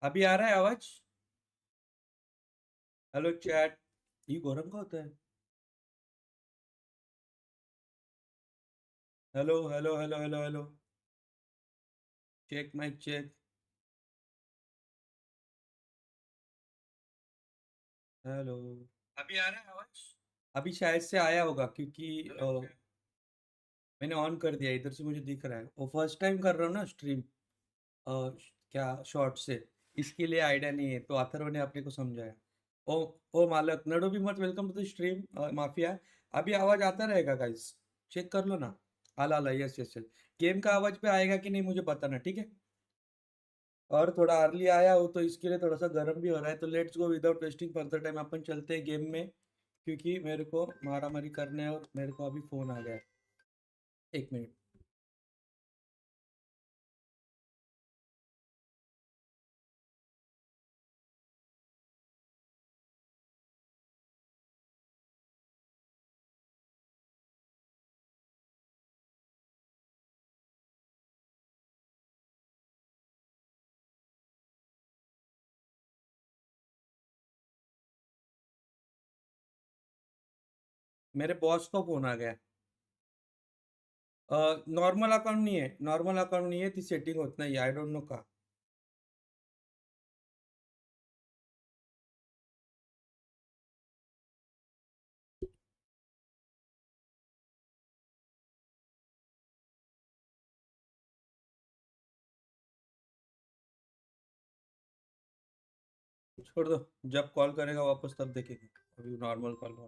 अभी आ रहा है आवाज? Hello chat. ये गौरव का होता है। Hello hello hello hello hello. Check mic check. Hello. अभी आ रहा है आवाज? अभी शायद से आया होगा क्योंकि मैंने ऑन कर दिया, इधर से मुझे दिख रहा है। वो फर्स्ट टाइम कर रहा हूँ ना स्ट्रीम। क्या शॉर्ट से, इसके लिए आइडिया नहीं है, तो अथर्व ने अपने को समझाया। ओ ओ मालक नडो भी मत, welcome to the stream mafia. अभी आवाज आता रहेगा गाइस, चेक कर लो ना। आला आला, यस यस यस। गेम का आवाज पे आएगा कि नहीं मुझे बताना, ठीक है। और थोड़ा अर्ली आया हो तो इसके लिए थोड़ा सा गर्म भी हो रहा है, तो let's go without wasting further time, अपन चलते हैं गेम में। क्योंकि मेरे को मारा मारी करने है और मेरे को अभी फोन आ गया है। एक मिनट। मेरे बॉस का फोन आ गया। नॉर्मल अकाउंट नहीं है, नॉर्मल अकाउंट नहीं है, ती सेटिंग होत नाही, आय डोंट नो का. छोड़ दो, जब कॉल करेगा वापस तब देखेंगे। अभी normal call.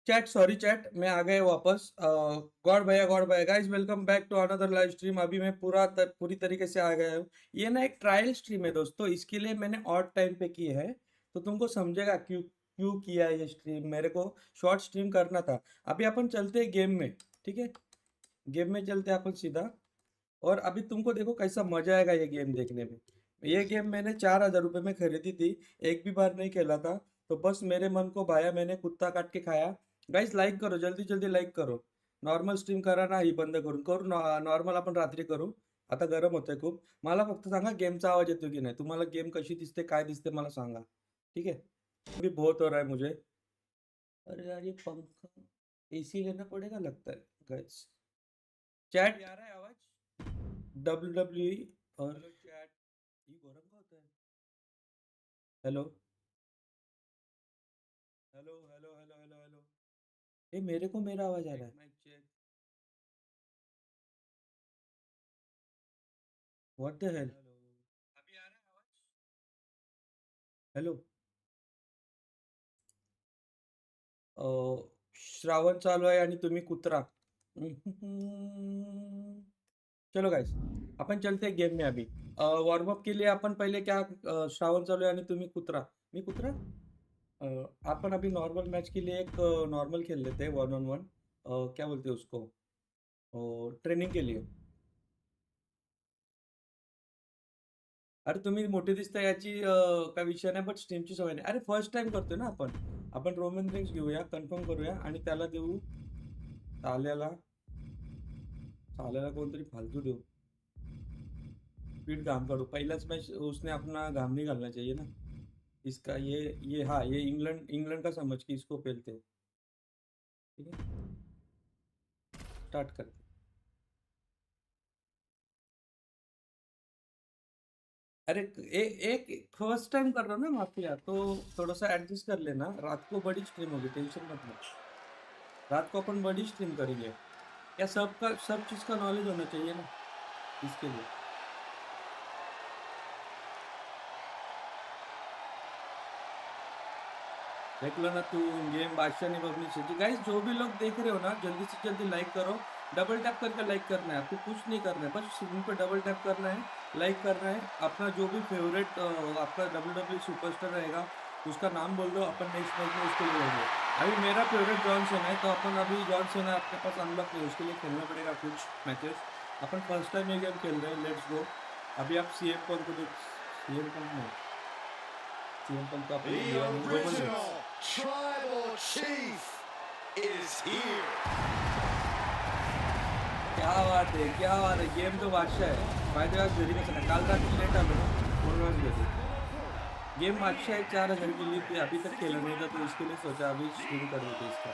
Chat, sorry chat, मैं आ गए वापस। गॉड भैया guys, welcome back to another live stream. अभी मैं पूरी तरीके से आ गया हूँ। ये ना एक ट्रायल स्ट्रीम है दोस्तों, इसके लिए मैंने ऑड टाइम पे की है। तो तुमको समझेगा क्यों क्यों किया है ये स्ट्रीम। मेरे को शॉर्ट स्ट्रीम करना था। अभी अपन चलते हैं गेम में, ठीक है। गेम में चलते हैं अपन सीधा। और अभी तुमको देखो कैसा मजा आएगा ये गेम देखने में। ये गेम मैंने 4,000 रुपये में खरीदी थी। एक भी बार नहीं खेला था। तो बस मेरे मन को भाया, मैंने कुत्ता काट के खाया। गाइस लाईक करो, जल्दी जल्दी लाईक करो। नॉर्मल स्ट्रीम करा नाही बंद करून करू, नॉर्मल आपण रात्री करू। आता गरम होतंय खूप. मला फक्त सांगा गेमचा आवाज येतो की नाही, तुम्हाला गेम कशी दिसते काय दिसते मला सांगा. ठीक है. अभी बहुत हो रहा है मुझे. अरे यार ये पंखा, एसी लेना पड़ेगा लगता है गाइस। चैट आ रहा है आवाज? WWE और चैट। ये गौरव का होता है। Hello hello hello hello hello hello. ये मेरे को मेरा आवाज आ रहा है। Mic check. What the hell. अभी आ रहा है आवाज? हेलो। श्रावण चालू आहे आणि तुम्ही कुत्रा. चलो गाइस, अपन चलते हैं गेम में अभी। वार्म अप के लिए अपन पहले क्या, श्रावण चालू आहे आणि तुम्ही कुत्रा. मी कुत्रा. अपन अभी नॉर्मल मैच के लिए एक नॉर्मल खेल लेते हैं, 1 on 1। क्या बोलते हैं उसको, ट्रेनिंग के लिए. अरे तुम्ही मोठे दिसता याची काय विषय नाही, बट स्ट्रीमची सवय नाही. अरे फर्स्ट टाइम करतोय ना आपण. आपण रोमन रिंग्स घेऊया, कन्फर्म करूया आणि त्याला देऊ ताल्याला. साल्याला कोणतरी फालतू देऊ, स्पीड घाम काढू. पहिलाच मैच उसने अपना घाम नहीं घालना चाहिए ना. इसका ये हाँ, ये इंग्लैंड इंग्लैंड का समझ कि इसको पेलते. ठीक है, स्टार्ट करते. अरे एक फर्स्ट टाइम कर रहा हूँ ना माफिया, तो थोड़ा सा एडजस्ट कर लेना. रात को बड़ी स्ट्रीम होगी, टेंशन मत लो. रात को अपन बड़ी स्ट्रीम करेंगे. क्या सब चीज़ का नॉलेज होना चाहिए ना इसके लिए. देख लो ना, तू गेम बादशाह ने पब्लिश चाहिए. गाइस जो भी लोग देख रहे हो ना, जल्दी से जल्दी लाइक करो. डबल टैप करके लाइक करना है, आपको कुछ नहीं करना है, बस स्क्रीन पे डबल टैप करना है, लाइक करना है. अपना जो भी फेवरेट आपका WWE सुपरस्टार रहेगा उसका नाम बोल दो, अपन नेक्स्ट मैच में उसको ले लेंगे. अभी मेरा फेवरेट जॉन सेना है, तो अपन अभी जॉन सेना आपके पास अनलॉक नहीं, उसके लिए खेलना पड़ेगा कुछ मैचेस. अपन फर्स्ट टाइम ये गेम खेल रहे हैं, लेट्स गो. अभी आप सीएम पंप को देख, सीएम पंप नहीं, सीएम पंप का अपन Tribal Chief is here. क्या बात है, क्या बात है. गेम तो बादशाह है. फायदे आज घरी का सना काल रात लेट आलो ना, बोलवाच घेते. गेम बादशाह है. 4,000 की लीड थी, अभी तक खेला नहीं था, तो इसके लिए सोचा अभी शुरू कर देते इसका.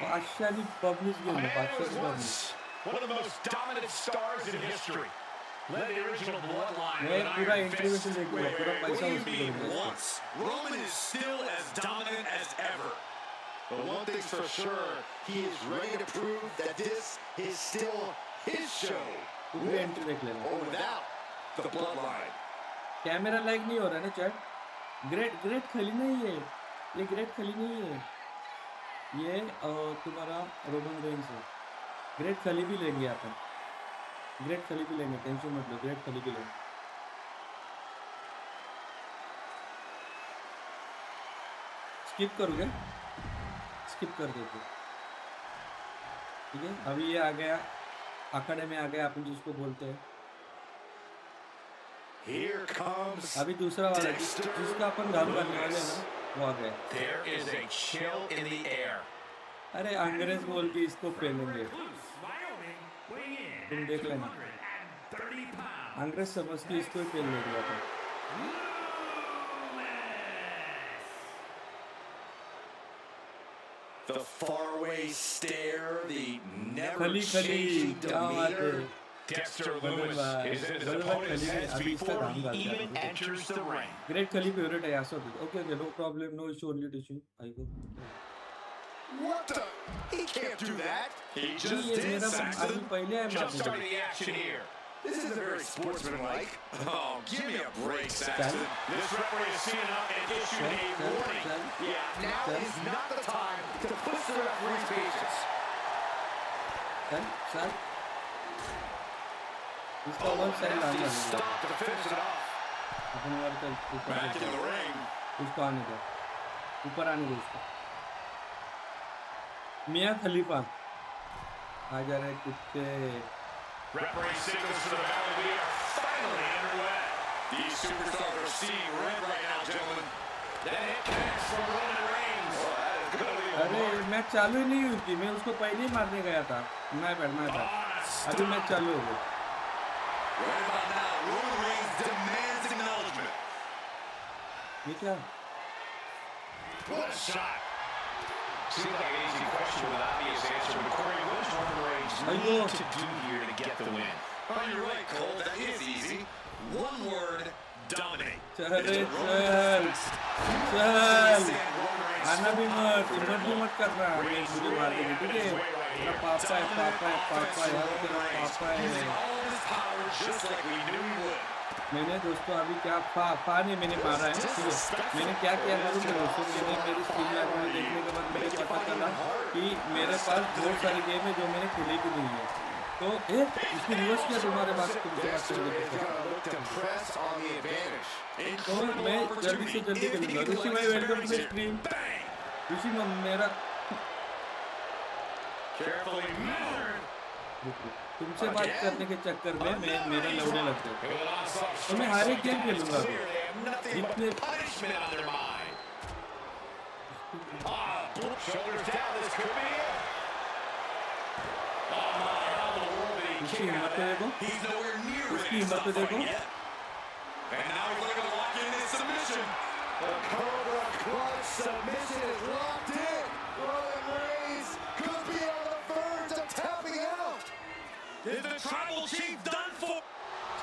बादशाह की पब्लिश गेम है, बादशाह की publish. One of the most dominant stars in history. Led the original bloodline. मैं पूरा इंटरव्यू देख लिया, पूरा पैसा वसूल करूंगा. Once Roman is still as dominant as ever. But one thing's for sure, he is ready to prove that this is still his show. पूरे entry देख लेना. Or without the bloodline. Camera like नहीं हो रहा है ना chat. Great खली नहीं है ये, ग्रेट खली नहीं है ये. तुम्हारा रोमन रेंज है. ग्रेट खली भी लेंगे अपन, ग्रेट खली भी लेंगे, टेंशन मत लो, ग्रेट खली भी लेंगे. स्किप करोगे, स्किप कर देते. ठीक है, अभी ये आ गया, अखाड़े में आ गया अपन जिसको बोलते हैं. Here comes अभी दूसरा वाला जिसका अपन घाम करने वाले हैं ना, वो आ गया. There is a chill in the air. अरे अंग्रेज बोल के इसको पेलेंगे, तुम देख लेना. अंग्रेज समझ के इसको ही पेल ले गया था. The faraway stare, the never खली changing क्या बात है. demeanor. Dexter Lewis is in his opponent's heads before he even enters the ring. Great Khali favourite है ऐसा. Okay no problem, no issue, only issue. I go. What the? He can't do that. He just ये did, मेरा Saxton. अभी पहले है Jump starting the action here. This isn't very sportsmanlike. Oh, give me a break, Saxton. This referee has seen enough and issued a warning. Yeah, now is not the time to push the referee's patience. चल इसका one side ला लिया. Stop to finish it off. अपन और चल Back in the ring. उसको आने दो, ऊपर आने दो उसको. मियां खलीफा आ जा रहे कुत्ते. Referee signals to the valley. We are finally underway. These superstars are seeing red right now, gentlemen. That hit connects from Roman Reigns. Oh, that is going to be a अरे मैच चालू ही नहीं हुई थी, मैं उसको पहले ही मारने गया था. मैं बैठ अभी मैच चालू हो गया. Right about now, Roman Reigns demands acknowledgement. ये क्या? What a shot. Seems like an easy question with an obvious answer, but Corey, what does Roman Reigns need to do here to get the win? Oh, you're right, Cole. That is easy. One word, dominate. चल आना भी मत, हिम्मत भी मत करना. मुझे मार देंगे, ठीक है. तेरा पापा है, पापा यार, तेरा पापा है. Just like we knew we would. मैंने दोस्तों अभी क्या नहीं मैंने मारा है, ठीक है. मैंने क्या किया मालूम है दोस्तों, मैंने मेरी स्ट्रीम लाइब्रेरी देखने के बाद मुझे पता चला कि मेरे पास बहुत सारी गेम है जो मैंने खेली भी नहीं है. तो इसकी रिवर्स किया तुम्हारे पास, तो मैं जल्दी से जल्दी खेलूंगा. ऋषि भाई वेलकम टू द स्ट्रीम. ऋषि मेरा तुमसे बात करने के चक्कर में मेरा लौड़े लग गए, तो मैं हर एक गेम खेलूंगा. जितने Shoulders down, this could be it. Oh my, how in the world did he kick out of that? He's nowhere near ready to stop fighting yet. And now he's looking to lock in his submission. The Cobra Clutch submission is locked in. Roman Reigns could be on the verge of tapping out. Is the Tribal Chief done for?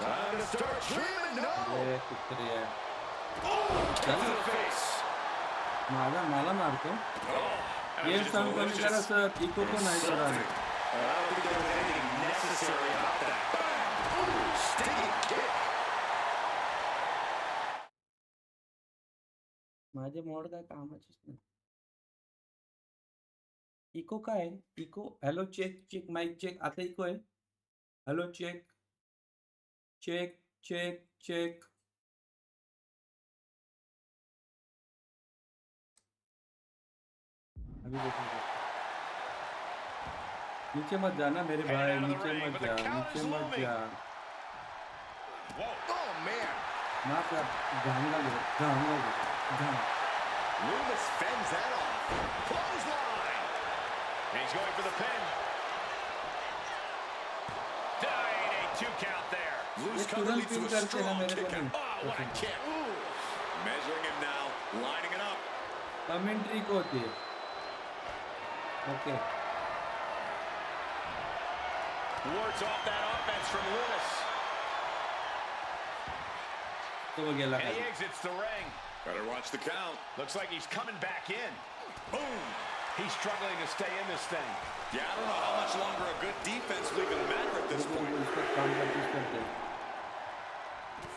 Time to start dreaming now. To the face. मला मारतो ये सांग कमी करा sir eco को नाही करा I don't think there was anything necessary about that. Ooh, stinging kick. माझे मोड काय कामाचीच नाही इको काय echo hello check check mic check आता इको आहे hello check check check check अभी देखो नीचे मत जाना मेरे भाई नीचे मत जा Oh man. मार कर घाम Loomis fends that off. Clothesline. And he's going for the pin. Dying a 2 count there. Loose ये cover तुरंत leads to पिन a करते हैं strong मेरे kick को out. Oh, what a kick. Measuring him now, lining it up. Commentary को होती है okay Wards off that offense from Loomis. तो वो गेला And he exits the ring. Better watch the count. Looks like he's coming back in. Boom. He's struggling to stay in this thing. Yeah, I don't know how much longer a good defense will even matter at this point. इसका काम करते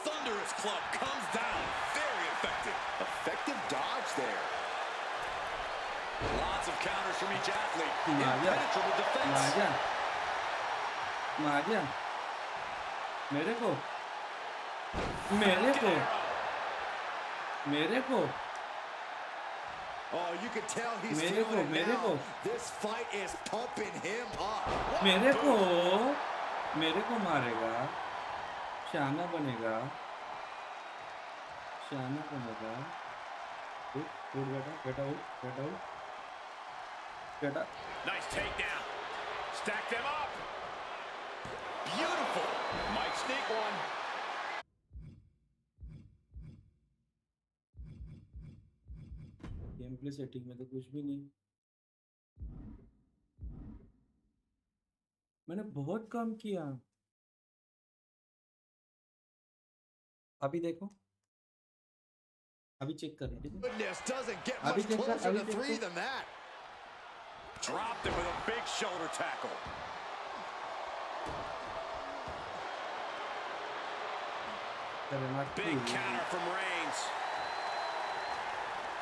Thunderous club comes down. Very effective. Effective dodge there. Lots of counters from each athlete. Impenetrable defense. मार मेरे को Oh, you can tell he's मेरे feeling it को now. This fight is pumping him up. मेरे को मारेगा शाना बनेगा उठ बेटा Nice takedown. Stack them up. Beautiful. Might sneak one. Game play setting में तो कुछ भी नहीं मैंने बहुत कम किया अभी देखो अभी चेक कर Goodness, doesn't get much closer to 3 than that. Dropped him with a big shoulder tackle. Big counter from Reigns.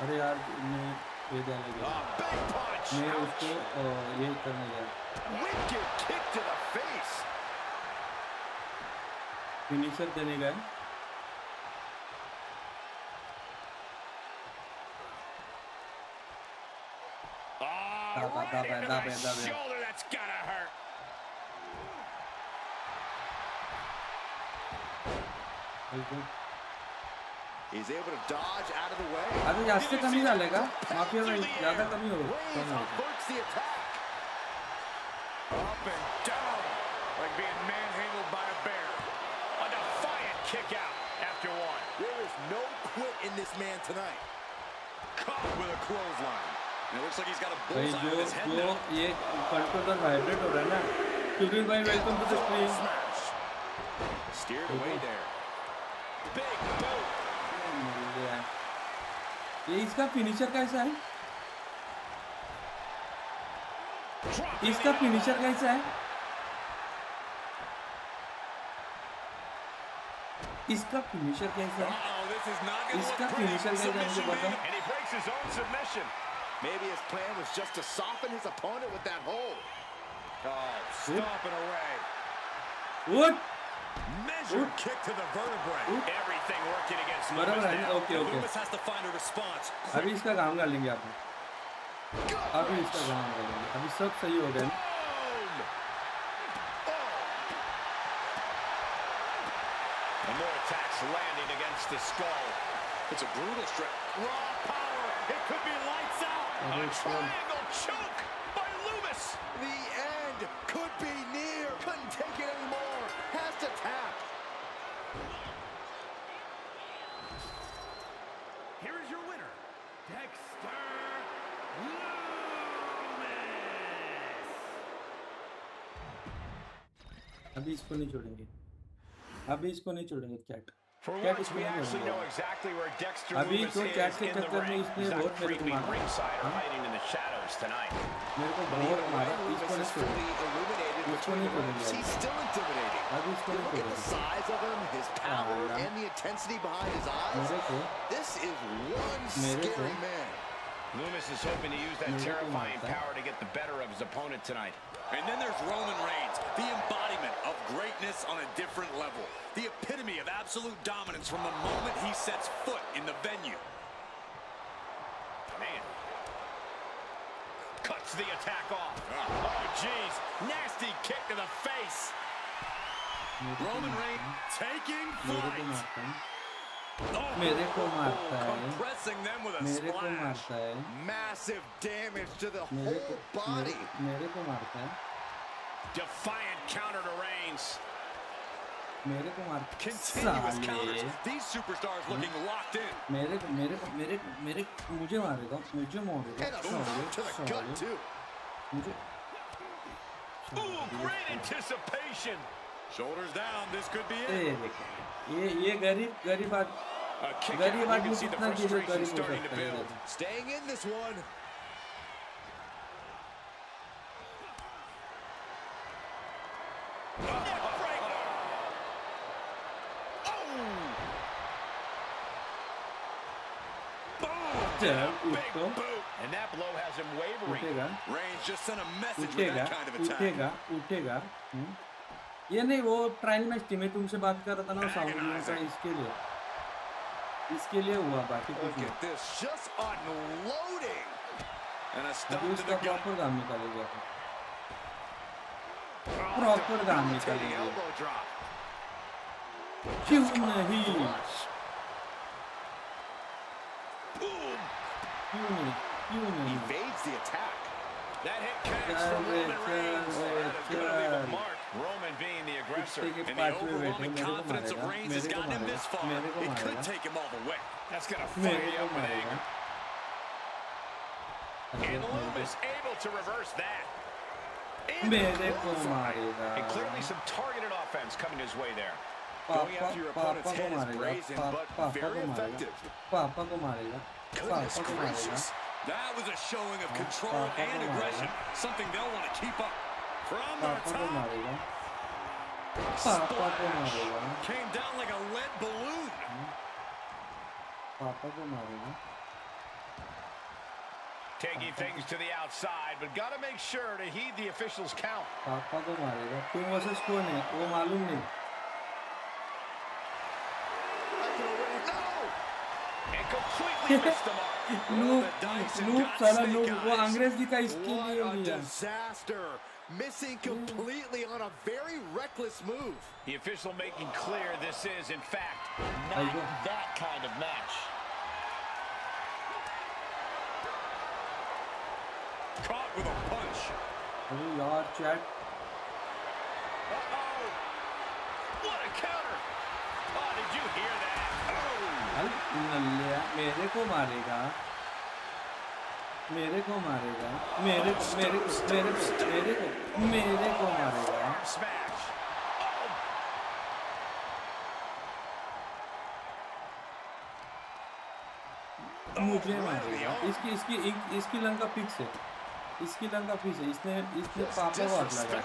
अरे यार मैं ये डालने गया Big punch. मैं उसको ये करने गया Wicked kick to the face. Finisher देने गया Right into the shoulder. That's gotta hurt. He's able to dodge out of the way. अभी जास्त कमी झालेगा माफिया में ज़्यादा कमी हो Reigns averts the attack. Up and down, like being manhandled by a bear. A defiant kick out after one. There is no quit in this man tonight. Caught with a clothesline. And it looks like he's got a भाई bullseye on his head जो now. ये controller vibrate हो रहा है ना सुधीर भाई welcome to the stream Smash. Steered away there. Big boot. ये इसका फिनिशर कैसा है इसका फिनिशर कैसा है इसका फिनिशर कैसा है इसका फिनिशर कैसा है मुझे बता And he breaks his own submission. Maybe his plan was just to soften his opponent with that hold. Oh, stomping away. उठ Measured kick to the vertebrae. Everything working against बराबर Loomis है now. Okay okay Loomis has to find a response. अभी इसका काम कर लेंगे आप अभी इसका काम कर लेंगे अभी सब सही हो गया Boom! And more attacks landing against the skull. It's a brutal strike. Raw power It could be lights out. A triangle choke by Loomis. The end could be near. Couldn't take it anymore. Has to tap. Here is your winner, Dexter Loomis. अभी इसको नहीं छोड़ेंगे, अभी इसको नहीं छोड़ेंगे chat. For chat once, इसको we नहीं actually know छोड़ेंगे। exactly where Dexter अभी Loomis तो is चैट के in the चक्कर में ring. इसने He's not बहुत मेरे को creeping मारा। ringside or हाँ? hiding in the shadows tonight. मेरे को But बहुत even मारा, when इसको Loomis नहीं is छोड़ेंगे। fully illuminated इसको between नहीं the ropes, छोड़ेंगे। he's still intimidating. अभी इसको You नहीं look at the छोड़ेंगे। size of him, his power, हाँ। and the intensity behind his eyes. मेरे को This is one मेरे को scary man. Loomis is hoping to use that मेरे को terrifying मारता है। power to get the better of his opponent tonight. And then there's Roman Reigns, the embodiment of greatness on a different level. The epitome of absolute dominance from the moment he sets foot in the venue. Man. Cuts the attack off. Oh, jeez. Nasty kick to the face. Roman Reigns taking मेरे को flight. मारता है, Oh, मेरे को मारता है, compressing them with a मेरे को splash. मारता है, Massive damage to the मेरे whole को body. मेरे को मारता है, Defiant counter to Reigns. मेरे को मारता है, Continuous साले, counters. These superstars looking locked in. मेरे मुझे मारेगा, मुझे मारेगा, And a shot to the gut, too. मुझे Ooh, great anticipation. Shoulders down. This could be A it. देखो, ये गरीब आदमी, A kick out. गरीब You आदमी can see the कितना गरीब frustration हो starting to सकता है, build. Staying in this one. चल उसको And that blow has him wavering. उठेगा, Reigns just sent a message with उठेगा, that kind of attack. उठेगा, ये नहीं, वो ट्रायल मैच थी, मैं तुमसे बात कर रहा था ना, साउंड का, इसके लिए हुआ, बाकी कुछ Look नहीं। at this, just unloading. And a अभी stomp to उसका the gut. प्रॉपर काम निकालेगा, Oh, प्रॉपर काम debilitating निकालेगा, elbow drop. क्यों नहीं, क्यों नहीं, Evades the attack. That hit connects from Roman Reigns. That is going to leave a mark. Roman being the aggressor. कुत्ते के And the पास में बैठे, overwhelming मेरे को confidence of मारेगा, Reigns has मेरे को gotten him this far. मेरे को It could मारेगा, take him all the way. That's going to fire मेरे you को up with मारेगा, anger. And Loomis able to reverse that. मेरे को मारेगा, And clearly some targeted offense coming his way there. Going after your opponent's पापा को head is मारेगा, brazen, but पापा very को मारेगा, effective. पापा को मारेगा, Goodness पापा को मारेगा, gracious. That was a showing of control Papa and को aggression, मारेगा, something they'll want to keep up. From the पापा को top, मारेगा, पापा को मारेगा, came down like a lead balloon. पापा को मारेगा, Taking things to the outside, but got to make sure to heed the officials' count. पापा को मारेगा, तुम वर्सेस कौन है वो मालूम नहीं, And completely missed the mark. Loop साला लूप, वो अंग्रेजी का इसके What लिए हो a गया, disaster. Missing completely on a very reckless move. The official making clear this is, in fact, I not go. that kind of match. Caught with a punch. अरे यार chat, Uh-oh. What a counter. Oh, did you hear that? Oh. नल्लिया मेरे को मारेगा, मेरे को मारेगा, मेरे को मारेगा, Arm smash. मुझे मारेगा, इसकी लंका फिक्स है, इसकी लंका फिक्स है, इसने पापा को हाथ लगा,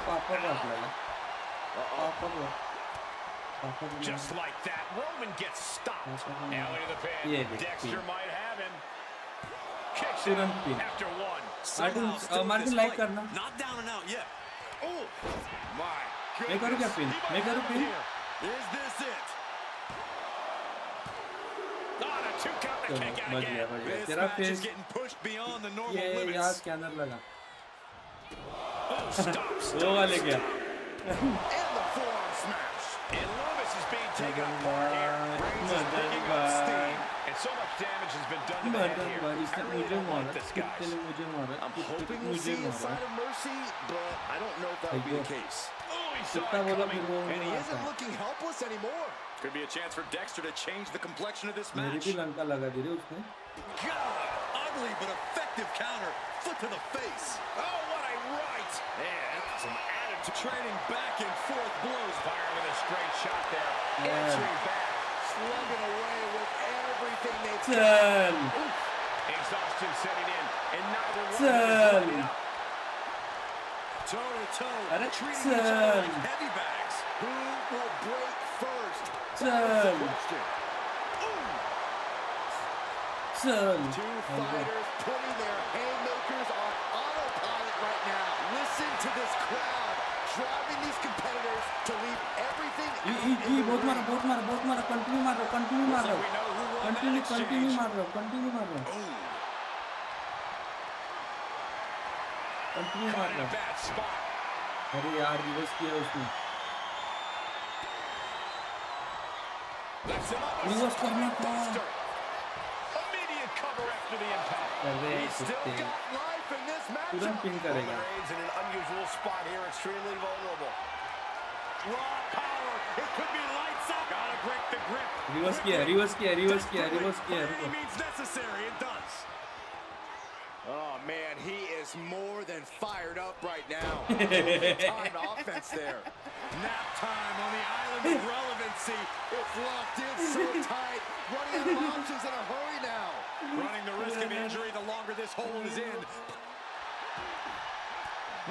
पापा को हाथ लगा, पापा को Just like that, Roman gets stopped. Now into the pin. Yeah, Dexter yeah. might have him. Kicks Turan him pin. after one. Somehow still in Martin this like fight. करना, Not down and out yet. Oh, My मैं करूँ क्या pin, मैं करूँ pin, Is this it? not a two count to चलो kick out बच गया, again. This तेरा match is face, getting pushed beyond the normal ये यहाँ limits. स्कैनर लगा, Oh, stop, stop. वो वाले क्या, And the forearm smash. And Loomis is being taken apart here. Reigns is picking up steam. And so much damage has been done to the head here. I really don't like this, guys. I'm hoping we'll see a sign of mercy, but I don't know if that will be the case. Oh, he saw it coming. And he isn't looking helpless anymore. Could be a chance for Dexter to change the complexion of this मेरी match. भी लंका लगा दी रे उसने. God, ugly but effective counter. Foot to the face. Oh, what a right. Man, some attitude. Trading back and forth blows. Firing with a straight shot there. Yeah. Answering back. Slugging away with everything they've चल. Exhaustion setting in. And neither one Chal. is letting up. Toe to toe. अरे Treating each other चल. like heavy bags. Who will break first? चल. Question. चल. Two fighters putting their haymakers on autopilot right now. Listen to this crowd driving these competitors to leave everything out in the ring. बहुत मारो continue मारो We know who won that exchange. Continue मारो continue Caught in a bad spot. अरे यार reverse किया उसने. Lifts him up. Reverse करना था. Immediate cover after the impact. अरे He's still कुत्ते. got life in this तुरंत matchup. पिन करेगा. Reigns in an unusual spot here, extremely vulnerable. Raw power. It could be lights up. Gotta break the grip. Reverse किया. Any means necessary. It does. Oh man, he is more than fired up right now. Timed offense there. Nap time on the island of relevancy. It's locked in so tight. Running out of options in a hurry now. Running the risk of injury the longer this hold is in.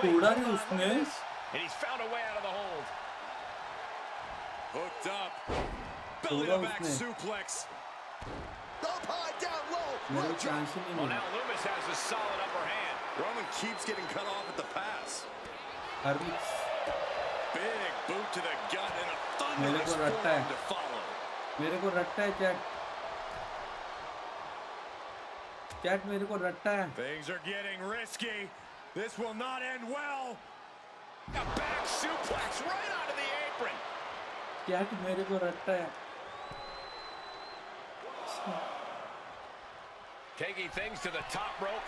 तोड़ा रे उसने. And he's found a way out of the hold. Hooked up. Belly to back suplex. Up high, down low. मेरे Right chance ही नहीं Well, मिला. now Loomis has a solid upper hand. Roman keeps getting cut off at the pass. अभी Big boot to the gut and a मेरे thunderous को रट्टा है. forearm to follow. मेरे को रट्टा है चैट. चैट मेरे को रट्टा है. Things are getting risky. This will not end well. A back suplex right onto the apron. Chat मेरे को रट्टा है. Taking things to the top rope.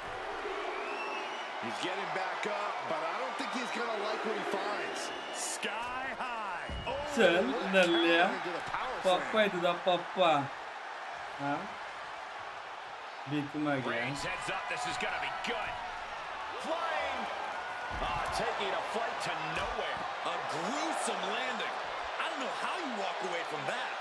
He's getting back up, but I don't think he's gonna like what he finds. Sky high. Oh, चल नल्लिया. Into the power papa slam. है तुझा पप्पा. हाँ. बीच में गया. Reigns heads up. This is gonna be good. Flying. Taking a flight to nowhere. a gruesome landing. I don't know how you walk away from that.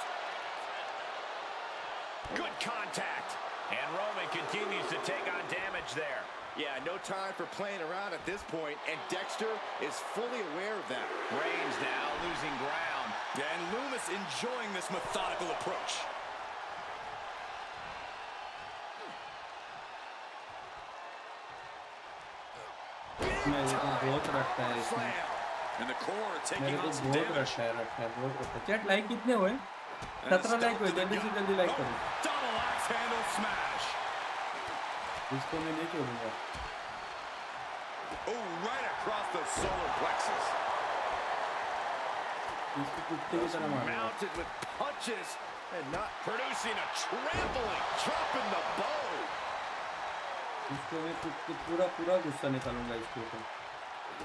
Good contact. And Roman continues to take on damage there. Yeah, no time for playing around at this point, and Dexter is fully aware of that. Reigns now losing ground. And Loomis enjoying this methodical approach. मेरे को बहुत रट्टा है इसमें. And the core taking मेरे को on some बहुत damage. रट्टा है. चैट लाइक कितने हुए? 17 लाइक हुए. जल्दी से जल्दी लाइक करो. Double axe handle smash. इसको मैं नहीं छोड़ूंगा. Oh, right across the solar plexus. इसको कुत्ते की तरह मारूंगा. Mounted with punches and not Producing a trampling. dropping the bow. इसको मैं पूरा गुस्सा निकालूंगा इसके ऊपर.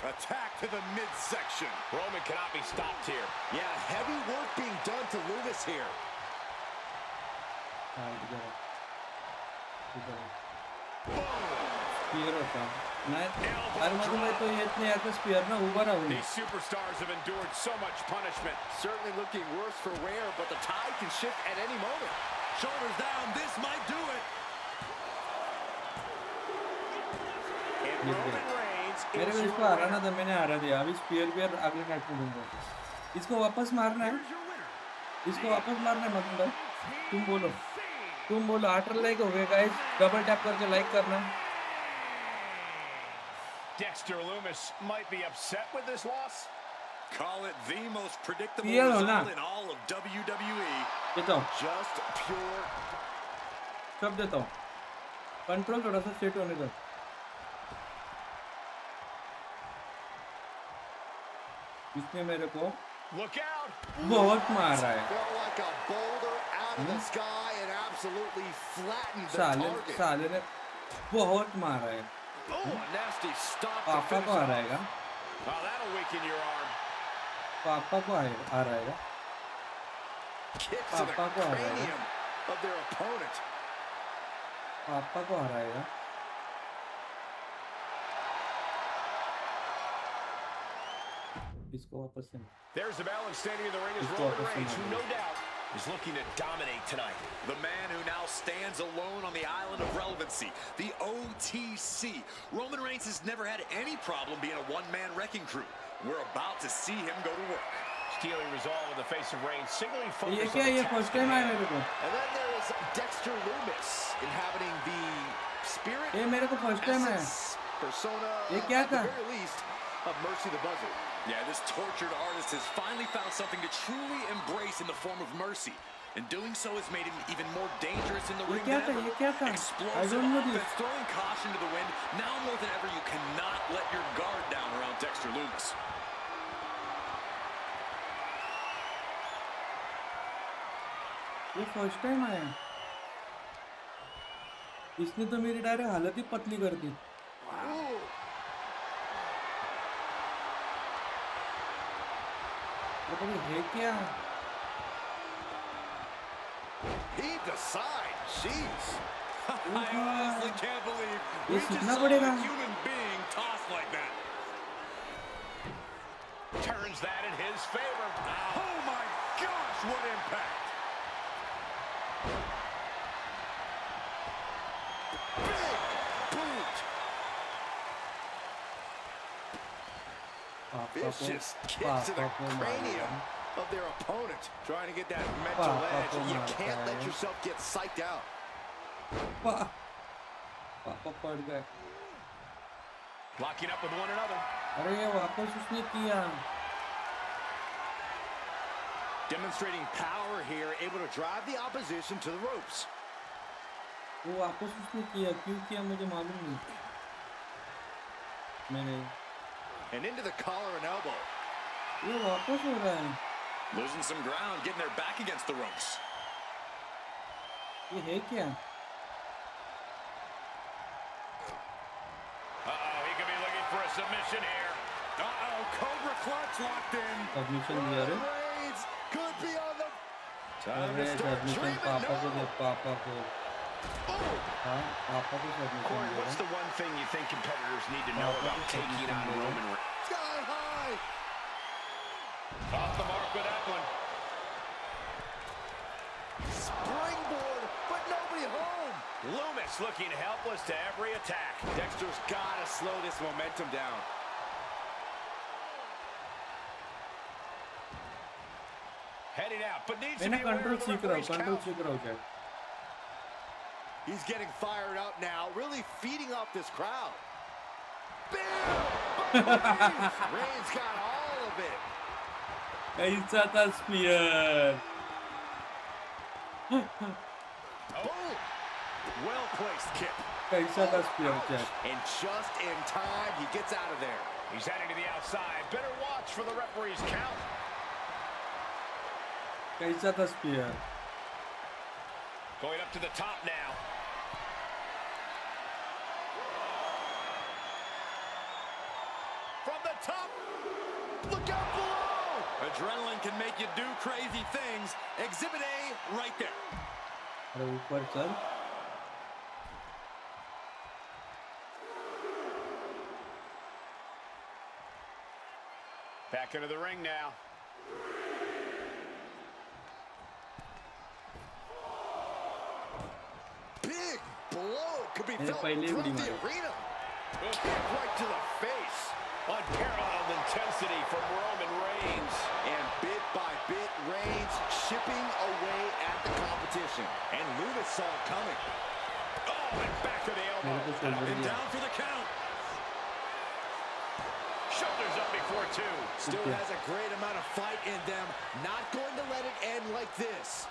Attack to the midsection. Roman cannot be stopped here. Yeah, heavy work being done to Loomis here. हाँ इधर स्पीयर होता मैं अरे मैं तो ये इतने ऐसे स्पीयर ना ऊपर आऊँ. These superstars have endured so much punishment. Certainly looking worse for wear, but the tide can shift at any moment. Shoulders down. This might do it. And Roman Reigns मेरे को is इसको हराना था. मैंने हरा दिया. अभी स्पीयर अगले match में दूंगा. इसको वापस मारना है. इसको वापस मारना है. मतलब तुम बोलो 8 लाइक हो गए गाइस. डबल टैप करके लाइक करना. Dexter Loomis might be upset with this loss. Call it the most predictable Clear हो ना? result in all of WWE. देता हूँ. just pure. सब देता हूँ. कंट्रोल थोड़ा सा सेट होने दो. इसने मेरे को Look out. बहुत मार रहा है. Felt like a boulder out of the sky and absolutely flattened the साले target. साले ने बहुत मारा है. Oh, a nasty stop to पापा finish को आ off. रहेगा. Oh, that'll weaken your arm. पापा को आ रहेगा. Kick to the पापा को आ रहेगा. cranium of their opponent. पापा को आ रहेगा. इसको वापस से. There's the balance standing in the ring is It's Roman what Reigns, it's who in no doubt is looking to dominate tonight. The man who now stands alone on the island of relevancy, the OTC. Roman Reigns has never had any problem being a one-man wrecking crew. We're about to see him go to work. Stealing resolve in the face of Reigns, singly ये focused क्या on the ये task first at time आया hand. मेरे को. And then there is Dexter Lumis inhabiting the spirit, ये मेरे को first time आया. essence, persona, ये क्या at the था? very least, of Mercy the Buzzard. Yeah, this tortured artist has finally found something to truly embrace in the form of mercy. And doing so has made him even more dangerous in the ये ring क्या than था? ever. ये क्या था? I Explosive don't know this. offense, throwing caution to the wind. Now more than ever, you cannot let your guard down around Dexter Lumis. ये first time आया. इसने तो मेरी डायरेक्ट हालत ही पतली कर दी. Ooh. तो है क्या? Heaved aside. Jeez. I honestly can't believe ये we just सीखना saw पड़ेगा. a human being tossed like that. Turns that in his favor. Oh my gosh, what impact! Big boot. Vicious kick to the cranium of their opponent. Trying to get that mental edge. You can't let yourself get psyched out. पापा पड़ गए. Locking up with one another. अरे ये वापस उसने किया. Demonstrating power here, able to drive the opposition to the ropes. वो वापस उसने किया. क्यों किया मुझे मालूम नहीं. मैंने And into the collar and elbow. ये वापस हो रहा है. Losing some ground, getting their back against the ropes. ये है क्या? He could be looking for a submission here. Cobra clutch locked in. Submission दिया रे. Reigns could be on the time अरे to start सबमिशन dreaming. पापा को दे. No. पापा को. Oh, हाँ पापा को सबमिशन Corey, दे what's रहा. the one thing you think competitors need to know about taking on Roman Reigns? sky high. Off the mark with that one. Springboard, but nobody home. Lumis looking helpless to every attack. Dexter's got to slow this momentum down. Heading out, but needs to मैंने be aware control of the सीख रहा हूँ. referee's control count. सीख रहा हूँ क्या? He's getting fired up now, really feeding off this crowd. Bam! Reigns got all of it. कैसा था स्पीयर? Boom! Well-placed kick. कैसा था spear chat? And just in time, he gets out of there. He's heading to the outside. Better watch for the referee's count. कैसा था spear? Going up to the top now. From the top, look out below! Adrenaline can make you do crazy things. Exhibit A right there. अरे ऊपर चल. Back into the ring now. Big blow could be मैंने felt पहले ही throughout उड़ी the मारी. arena. Kick right to the face. Unparalleled intensity from Roman Reigns. And bit by bit, Reigns chipping away at the competition. And Lumis saw it coming. Oh, and back to the मेरे elbow. को shoulder And दिया. down for the count. Shoulders up before two. Still Okay. has a great amount of fight in them. Not going to let it end like this.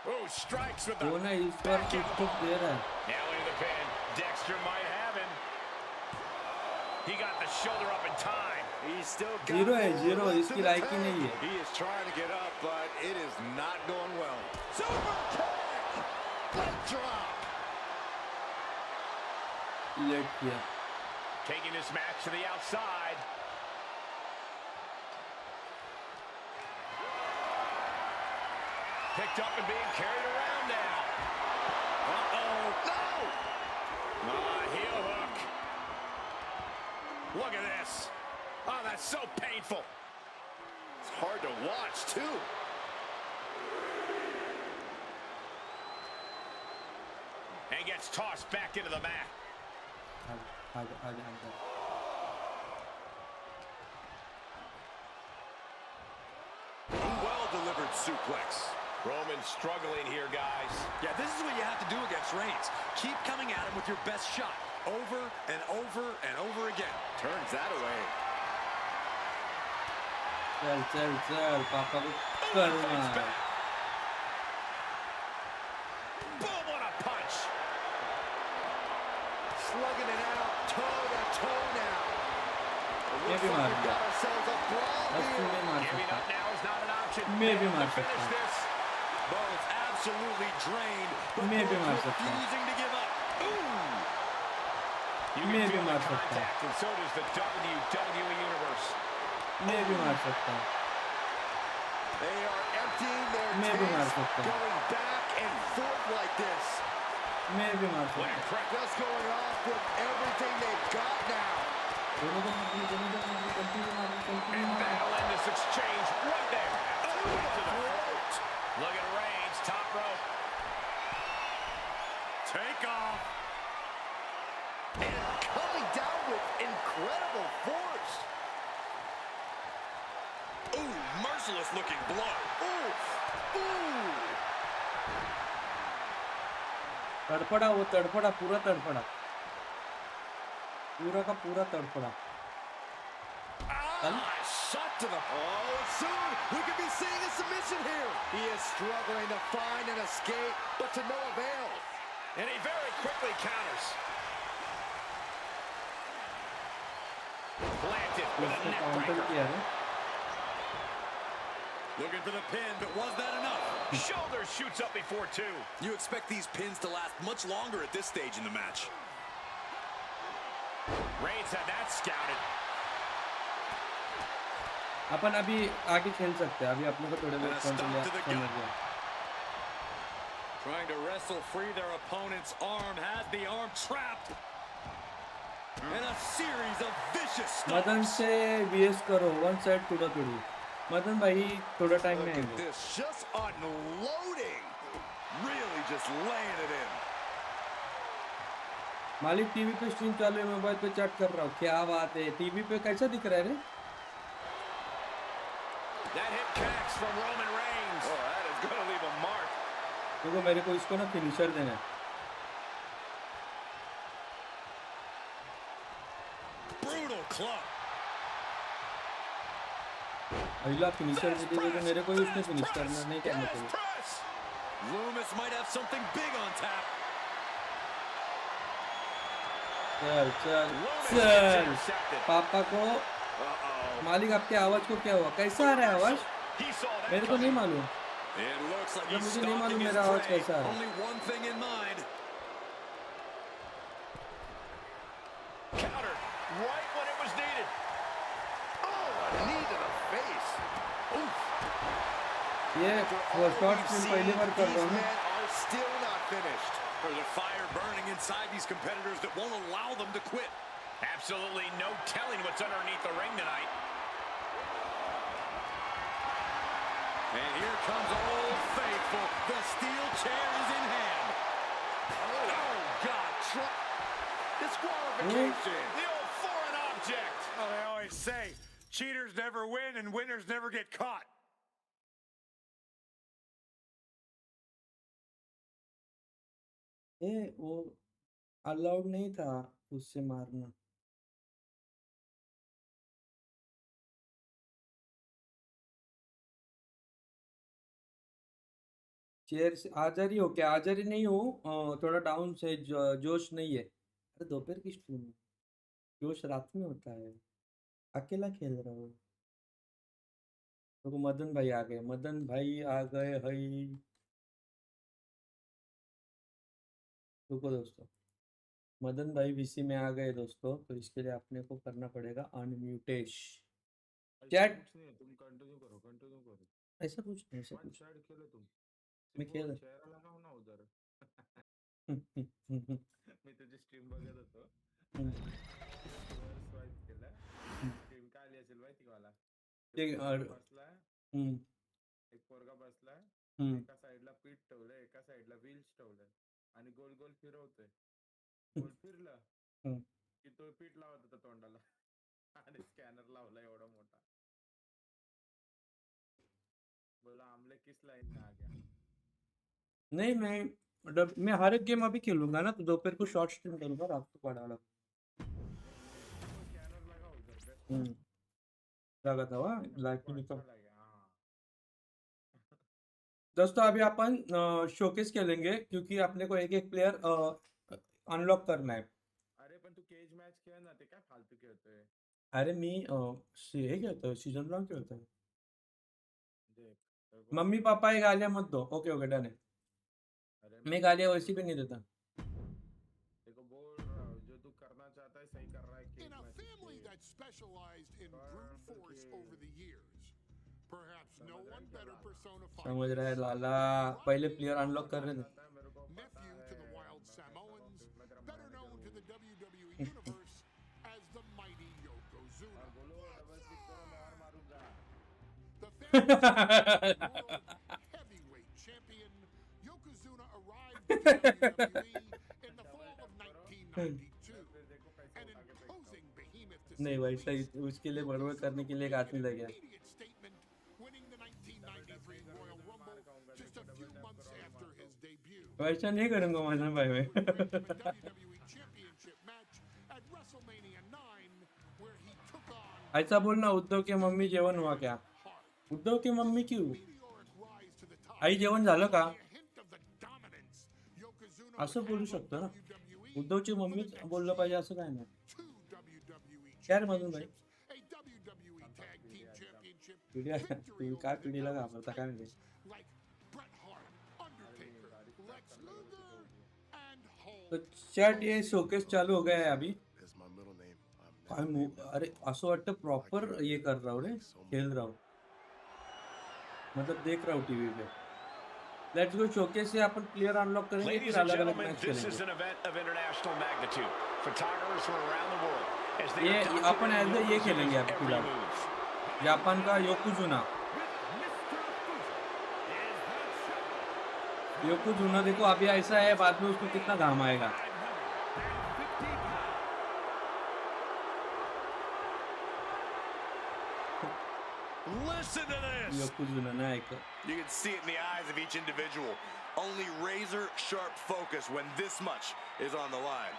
Oh, strikes with वो the ना इस बार कुछ कुछ दे रहा है. nailing the pin. Dexter might have him. He got the shoulder up in time. He's still got zero है, more zero, left इसकी in the लायकी tank. नहीं है। He is trying to get up, but it is not going well. Super kick! Leg drop! Late किया। Taking this match to the outside. Picked up and being carried around now. Uh-oh. No! Heel hook. Look at this. Oh, that's so painful. It's hard to watch, too. And gets tossed back into the mat. आगे। Well-delivered suplex. Roman struggling here, guys. Yeah, this is what you have to do against Reigns. Keep coming at him with your best shot. Over and over and over again. Turns that away. चल पापा को कर मार। Boom, what a punch. Slugging it out, toe to toe now. It ये looks भी like मार we've दिया। got ourselves a brawl बस here. तुम्हें मार Giving सकता। up now is not an option. मैं भी They मार have to सकता finish हूँ। this. Both absolutely drained, but मैं भी both मार सकता हूँ। refusing to give up. Ooh! You मैं can भी feel मार the सकता हूँ। contact, and so does the WWE Universe. मैं भी मार सकता हूँ। They are emptying their मैं भी मार tanks, सकता हूँ। going back and forth like this. मैं भी मार What सकता हूँ। incredible. Just going off with everything they've got now. दोनों को कंटिन्यू And मार। that'll end this exchange right there. Oh, to the throat. Look at Reigns, top rope. Take off. And coming down with incredible force. Ooh, merciless looking blow. Ooh, ooh. तड़पड़ा वो तड़पड़ा पूरा तड़पड़ा। पूरा का पूरा तड़पड़ा। Ah, shot to the... Oh, and soon we could be seeing a submission here. He is struggling to find an escape, but to no avail. And he very quickly counters. Planted with a उसने neck counter breaker. किया है। Looking for the pin, but was that enough? Shoulder shoots up before two. You expect these pins to last much longer at this stage in the match. Reigns had that scouted. अपन अभी आगे खेल सकते हैं। अभी अपने को थोड़े बहुत समझ गया। Trying to wrestle free their opponent's arm, has the arm trapped. And a series of vicious Madan stomps. से वीएस करो वन साइड थोड़ी। मदन भाई थोड़ा टाइम में Look at आएंगे। this, just unloading. Really just laying it in. मालिक TV पे stream चालू है, मोबाइल पे चैट कर रहा हूँ। क्या बात है। टीवी पे कैसा दिख रहा है रे? That hit connects from Roman Reigns. Oh, that is going to leave a mark. देखो मेरे को इसको ना फिनिशर देना है। Brutal club. अगला फिनिशर दे दे तो मेरे को ही उसने फिनिश करना नहीं करना Yes, चाहिए। press. Loomis might have something big on tap. चल Loomis gets intercepted. पापा को मालिक आपके आवाज को क्या हुआ? कैसा आ रहा है आवाज? He saw that मेरे को नहीं coming. मालूम। It looks like Yeah, he's मुझे नहीं मालूम stalking his मेरा आवाज prey. कैसा है। Only one thing in mind. Countered right when it was needed. Oh, a knee to the face. Oof. ये After वो all short we've film seen, पहली बार कर these रहा हूँ। men are still not finished. There's a fire burning inside these competitors that won't allow them to quit. Absolutely no telling what's underneath the ring tonight. And here comes Old Faithful. The steel chair is in hand. Oh, God. Disqualification. The old foreign object. Well, they always say cheaters never win and winners never get caught. ये वो allowed नहीं था उससे मारना। Chair से आजारी हो क्या? आजारी नहीं हूँ, थोड़ा डाउन से जोश नहीं है। अरे दोपहर की स्ट्रीम है। जोश रात में होता है, अकेला खेल रहा हूँ। तो मदन भाई आ गए, मदन भाई आ गए हई। रुको दोस्तों, मदन भाई वीसी में आ गए दोस्तों, तो इसके लिए अपने को करना पड़ेगा अनम्यूटेश ऐसा चैट। कुछ नहीं है, तुम कंटिन्यू करो। ऐसा कुछ नहीं, ऐसा मत कुछ चैट खेलो तुम, मैं सिर्फ वो खेल चेहरा लगाओ ना उधर. हम्म, मी तुझी स्ट्रीम बघत होतो हम्म, आणि वर स्वाईप केलं, हम्म, स्ट्रीम काय आली असेल माहिती का मला. ते ठीक पोरगा है, बसलाय, हम्म, एक पोरगा बसलाय, हम्म, एका साईडला पीठ ठेवलंय, एका साईडला व्हील्स ठेवलंय आणि गोल गोल फिरवतोय. हम्म, गोल फिरलं हम्म. की तो पीठ लावत होता तोंडाला आणि स्कॅनर लावला एवढा मोठा. बोला आमले किस लाइन में आ गया. नहीं मैं मतलब मैं हर एक गेम अभी खेलूंगा ना, तो दोपहर को शॉर्ट स्ट्रीम करूंगा, रात को पड़ा वाला। वो स्कैनर लगा उधर बेस्ट है. हम्म, लगा था वहाँ मेरे लाइफ को में अच्छा तो। लगा. हाँ. दोस्तों अभी अपन शोकेस खेलेंगे, क्योंकि अपने को एक एक प्लेयर अनलॉक करना है। अरे पण तू केज मॅच खेळ ना, ते काय फालतू खेळतोय. अरे मी हे खेळतोय, सीजन लॉन्ग खेळतोय। देख तेरे को मम्मी बोल रहा हूँ. पापा ये गालियां मत दो, ओके ओके डन है। अरे मैं तेरे गालियां को वैसी बोल भी रहा नहीं हूँ, देता। तेरे को बोल रहा हूँ, जो तू करना चाहता है सही कर रहा है. In cage a matches family खेल. that specialized in brute force over the years, perhaps no one better personified समझ रहा है this लाला, than पहले Rodney प्लेयर अनलॉक कर रहे थे। आता है मेरे को पता nephew to the है. Wild Samoans, मैं तेरा better manager known to the हूँ. WWE Universe as the mighty Yokozuna. और बोलो डबल क्लिक करो, मैं और मारूंगा. The family's world heavyweight champion, Yokozuna arrived to WWE in the fall of 1992. फिर देखो पैसे An उठा के फेंकता imposing हूँ. behemoth to say नहीं the भाई सही, least, उसके लिए बड़बड़ करने के लिए एक आदमी लग गया। immediate statement, winning the 1993 Royal Rumble just a few months after his debut. वैसा नहीं करूंगा मदन भाई He would bring him a मैं। WWE Championship match at WrestleMania 9, where he took on ऐसा बोलना, उद्धव की मम्मी जेवण हुआ क्या? Hart. उद्धव की मम्मी क्यों? Meteoric rise to the top. आई जेवण झालं का? Only a hint of the dominance Yokozuna असं would बोलू have on शकतो ना, WWE उद्धवची for mummy the next बोललं पाहिजे असं काय नाही। two WWE क्या रे मदन भाई? championships, a WWE Tag Team Championship, पिढ्या victory तुम्ही over काय the पिढीला Dallas घाबरता काय Titans माहिती? like Bret Hart, Undertaker, Lex Luger, and तो Hulk. चॅट ये शोकेस चालू हो गया है अभी। is my middle name. I'm काय never named after अरे असं वाटतं प्रॉपर ये कर रहा हूँ रे, खेल रहा हूँ, मतलब देख रहा हूँ टीवी पे। लेट्स गो, शोकेस से अपन प्लेयर अनलॉक करेंगे, Ladies फिर and अलग अलग gentlemen, मैच this is खेलेंगे। an event of international magnitude. Photographers from around the world as they ये are अपन एज ये documenting खेलेंगे Yokozuna's अभी every फिलहाल, move. जापान का योकोजुना। योकोजुना देखो अभी ऐसा है, बाद में उसको कितना घाम आएगा। Listen to this. योकोजुना ना एक You can see it in the eyes of each individual. Only razor sharp focus when this much is on the line.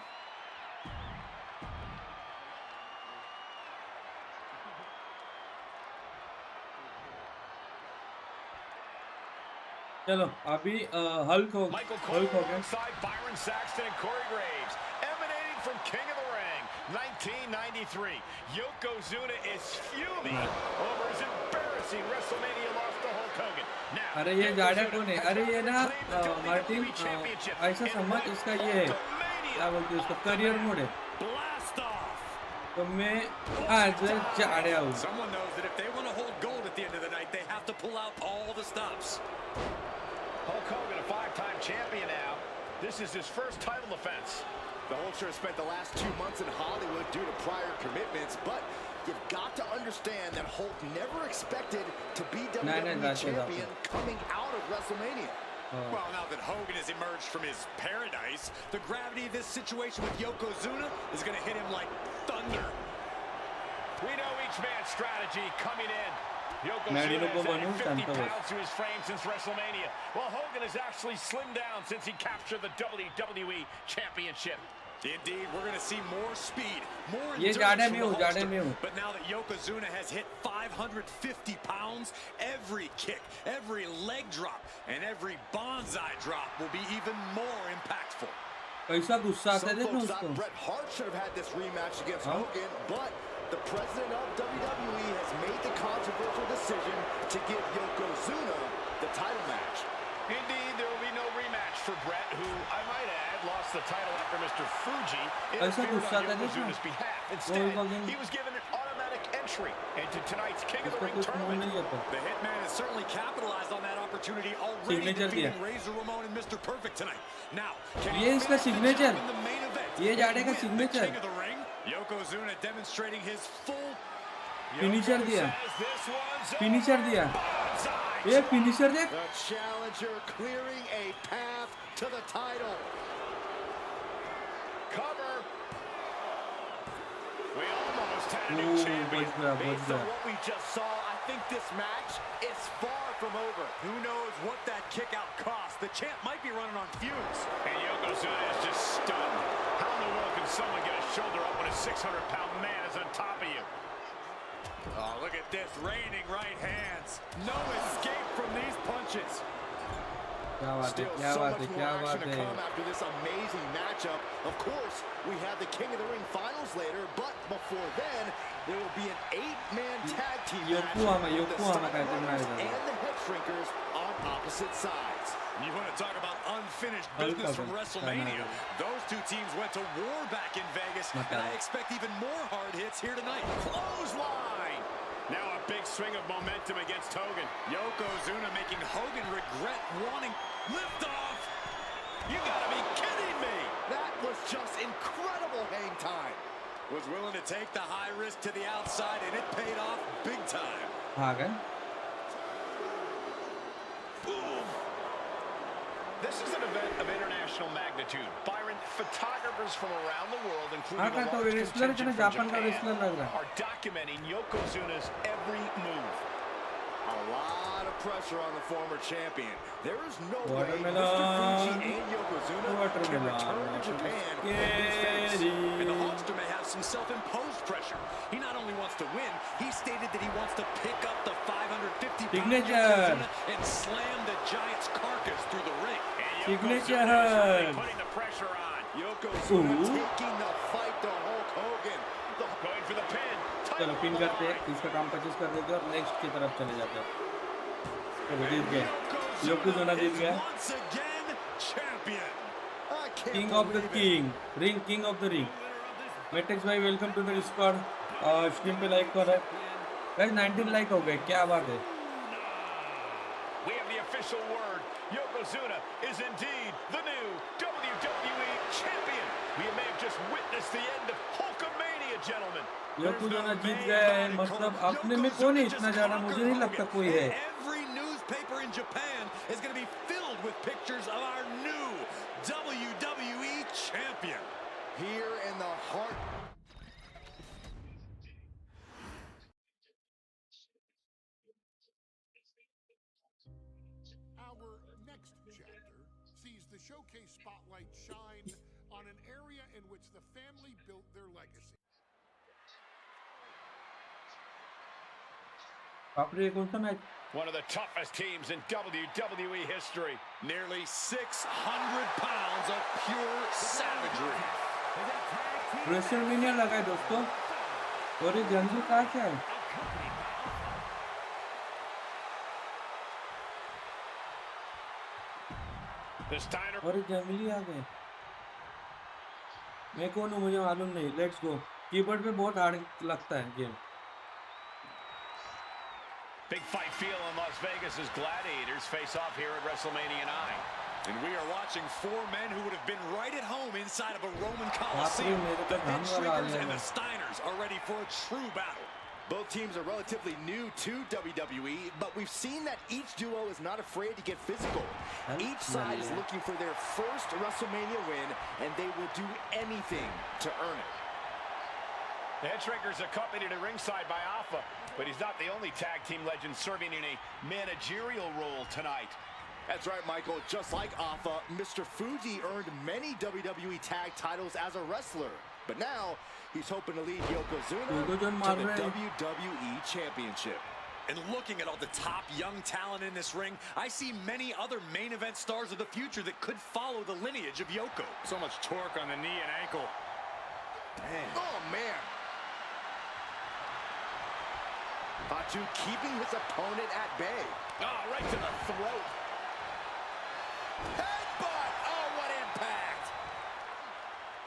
चलो अभी हल्क हो Michael Cole हल्क हो गया। alongside Byron Saxton and Corey Graves, emanating from King of the Ring, 1993. Yokozuna is fuming over his embarrassing WrestleMania loss to Hulk Hogan. Now, अरे ये जाड़ा Yokozuna कौन है? has अरे ये ना reclaimed the Martin WWE Championship ऐसा in समझ, one इसका ये है क्या Hulkamania बोलते हैं उसका, करियर मोड है। blast off. तो मैं आज जाड़ा हूँ। Someone knows that if they want to hold gold at the end of the night, they have to pull out all the stops. Hulk Hogan, a 5-time champion now. This is his first title defense. The Hulkster has spent the last 2 months in Hollywood due to prior commitments, but you've got to understand that Hulk never expected to be WWE champion coming out of WrestleMania. Well, now that Hogan has emerged from his paradise, the gravity of this situation with Yokozuna is going to hit him like thunder. We know each man's strategy coming in. Nani Yokozuna ko has added banu 50 tanto pounds to his frame since WrestleMania, while Hogan has actually slimmed down since he captured the WWE Championship. Indeed, we're going to see more speed, more ये endurance जाड़े from में the हूँ, जाड़े Hulkster. में हूँ। But now that Yokozuna has hit 550 pounds, every kick, every leg drop, and every bonsai drop will be even more impactful. कैसा गुस्सा आता है Some देखो folks उसको. thought Bret Hart should have had this rematch against Hogan, but the president of WWE has made the controversial decision to give Yokozuna the title match. Indeed, there will be no rematch for Bret, who, I might add, lost the title after Mr. Fuji कैसा interfered गुस्सा on आता है देखो. Yokozuna's behalf. Instead, he was given an automatic entry into tonight's King of the इसका Ring कुछ मुंह tournament. नहीं आता. The Hitman has certainly capitalized on that opportunity already, Signature defeating दिया. Razor Ramon and Mr. Perfect tonight. Now, can ये he इसका finish the signature. job in the main event ये and जाड़े का win the signature. King of the Ring? Yokozuna demonstrating his full finisher दिया. Says this one's finisher दिया. onside. ये finisher देख. The challenger clearing a path to the title. Cover. We almost had a new Ooh, champion. बच गया, बच Based गया. on what we just saw, I think this match is far from over. Who knows what that kick out cost? The champ might be running on fumes. And Yokozuna is just stunned. How in the world can someone get a shoulder up when a 600-pound man is on top of you? Oh, look at this, raining right hands. No escape from these punches. क्या बात है, Still क्या so बात much है, more क्या action बात to है. come after this amazing matchup. Of course, we have the King of the Ring finals later, but before then, there will be an 8-man tag team match Yokohama with the काय करना है इधर. and the Head Shrinkers on opposite sides. You want to talk about unfinished business from WrestleMania? Those two teams went to war back in Vegas, and I expect even more hard hits here tonight. Clothesline. Now a big swing of momentum against Hogan. Yokozuna making Hogan regret wanting liftoff. You gotta be kidding me! That was just incredible hang time. Was willing to take the high risk to the outside, and it paid off big time. भाग है. This is an event of international magnitude. Byron, photographers from around the world, including हाँ a तो large wrestler contingent का from Japan का Japan, wrestler लग रहा है. are documenting Yokozuna's every move. A lot of pressure on the former champion. There is no way Watermelon. Mr. Fuji and Yokozuna can Watermelon. return to Japan and lose face. And the Hulkster may have some self-imposed pressure. He not only wants to win, he stated that he wants to pick up the 550-pound Signature. Yokozuna and slam the Giant's carcass through the ring. Signature. Putting the pressure on. Yokozuna taking the fight to Hulk Hogan. Going for the pin. चलो pin करते हैं, इसका काम 25 कर देते हैं और next की तरफ चले जाते हैं. चलो जीत गए. योकोजुना जीत गया. Once again, champion. I can't king of the believe it. King, ring king of the ring. मेटेक्स भाई welcome to the squad. Stream पे लाइक कर रहा है. गाइस 19 लाइक हो गए, क्या बात है. We have the official word. Yokozuna is indeed the new WWE champion. We may have just witnessed the end of Hulkamania, gentlemen. Yokozuna जीत गए. मतलब अपने में कौन है इतना ज्यादा, मुझे नहीं लगता कोई है. Every newspaper in Japan is going to be filled with pictures of our new WWE champion. Here in the heart. Our next chapter sees the showcase spotlight shine on an area in which the family built their legacy. बाप रे कौन सा match. One of the toughest teams in WWE history. Nearly 600 pounds of pure savagery. WrestleMania लगा है दोस्तों. और ये जंगल कहाँ से है. The Steiner. और ये जंगली आ गए. मैं कौन हूँ मुझे मालूम नहीं. Let's go. कीबोर्ड पे बहुत हार्ड लगता है game. Big fight feel in Las Vegas as gladiators face off here at WrestleMania 9. And we are watching four men who would have been right at home inside of a Roman Coliseum. मेरे The तो Head धन वाला आ Shrinkers and गया. the Steiners are ready for a true battle. Both teams are relatively new to WWE, but we've seen that each duo is not afraid to get physical. Each side is looking for their first WrestleMania win, and they will do anything to earn it. The Head Shrinkers accompanied at ringside by Alpha, but he's not the only tag team legend serving in a managerial role tonight. That's right, Michael. Just like Alpha, Mr. Fuji earned many WWE tag titles as a wrestler. But now, he's hoping to lead Yokozuna to the WWE Championship. And looking at all the top young talent in this ring, I see many other main event stars of the future that could follow the lineage of Yoko. So much torque on the knee and ankle. Man. Oh, man. Fatu keeping his opponent at bay. Oh, right to the throat. Headbutt! Oh, what impact!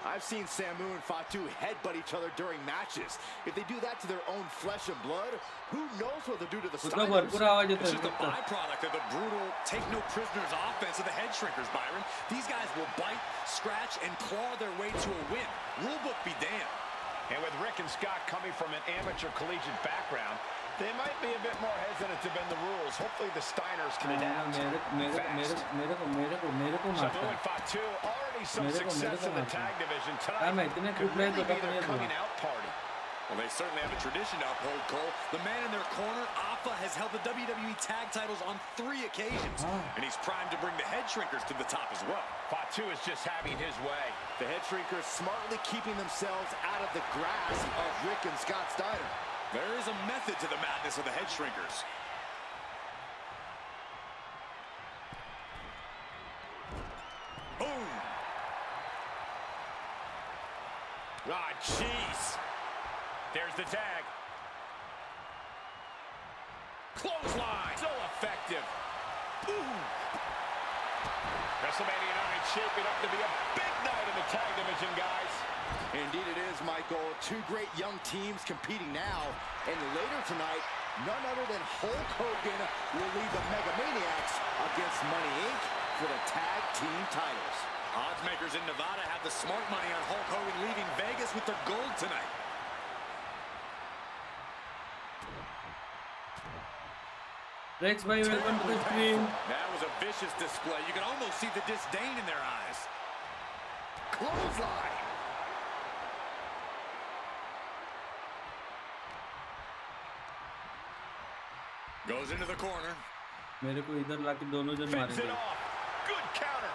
I've seen Samu and Fatu headbutt each other during matches. If they do that to their own flesh and blood, who knows what they'll do to the उसका Steiners? भरपूर आवाज It's येतोय just a फक्त. byproduct of the brutal take-no-prisoners offense of the head shrinkers, Byron. These guys will bite, scratch, and claw their way to a win. Rulebook be damned. And with Rick and Scott coming from an amateur collegiate background, they might be a bit more hesitant to bend the rules. Hopefully the Steiners can adapt. मेरे को Samu मारता and Fatu already some मेरे को success in the मारता tag division हाँ मैं tonight. इतने Could कुछ नहीं really तो be their नहीं coming हुआ out party. Well, they certainly have a tradition to uphold, Cole. The man in their corner, Alpha, has held the WWE tag titles on 3 occasions. And he's primed to bring the head shrinkers to the top as well. Fatu is just having his way. The head shrinkers smartly keeping themselves out of the grasp of Rick and Scott Steiner. There is a method to the madness of the head shrinkers. Boom! Ah, jeez. There's the tag. Clothesline. So effective. Ooh. WrestleMania 9 shaping up to be a big night in the tag division, guys. Indeed it is, Michael. Two great young teams competing now. And later tonight, none other than Hulk Hogan will lead the Megamaniacs against Money Inc. for the tag team titles. Odds makers in Nevada have the smart money on Hulk Hogan leaving Vegas with their gold tonight. Rex भाई welcome to the stream. That was a vicious display. You can almost see the disdain in their eyes. Clothesline. Goes into the corner. मेरे को इधर लाके दोनों जन Fends it मारेंगे off. Good counter.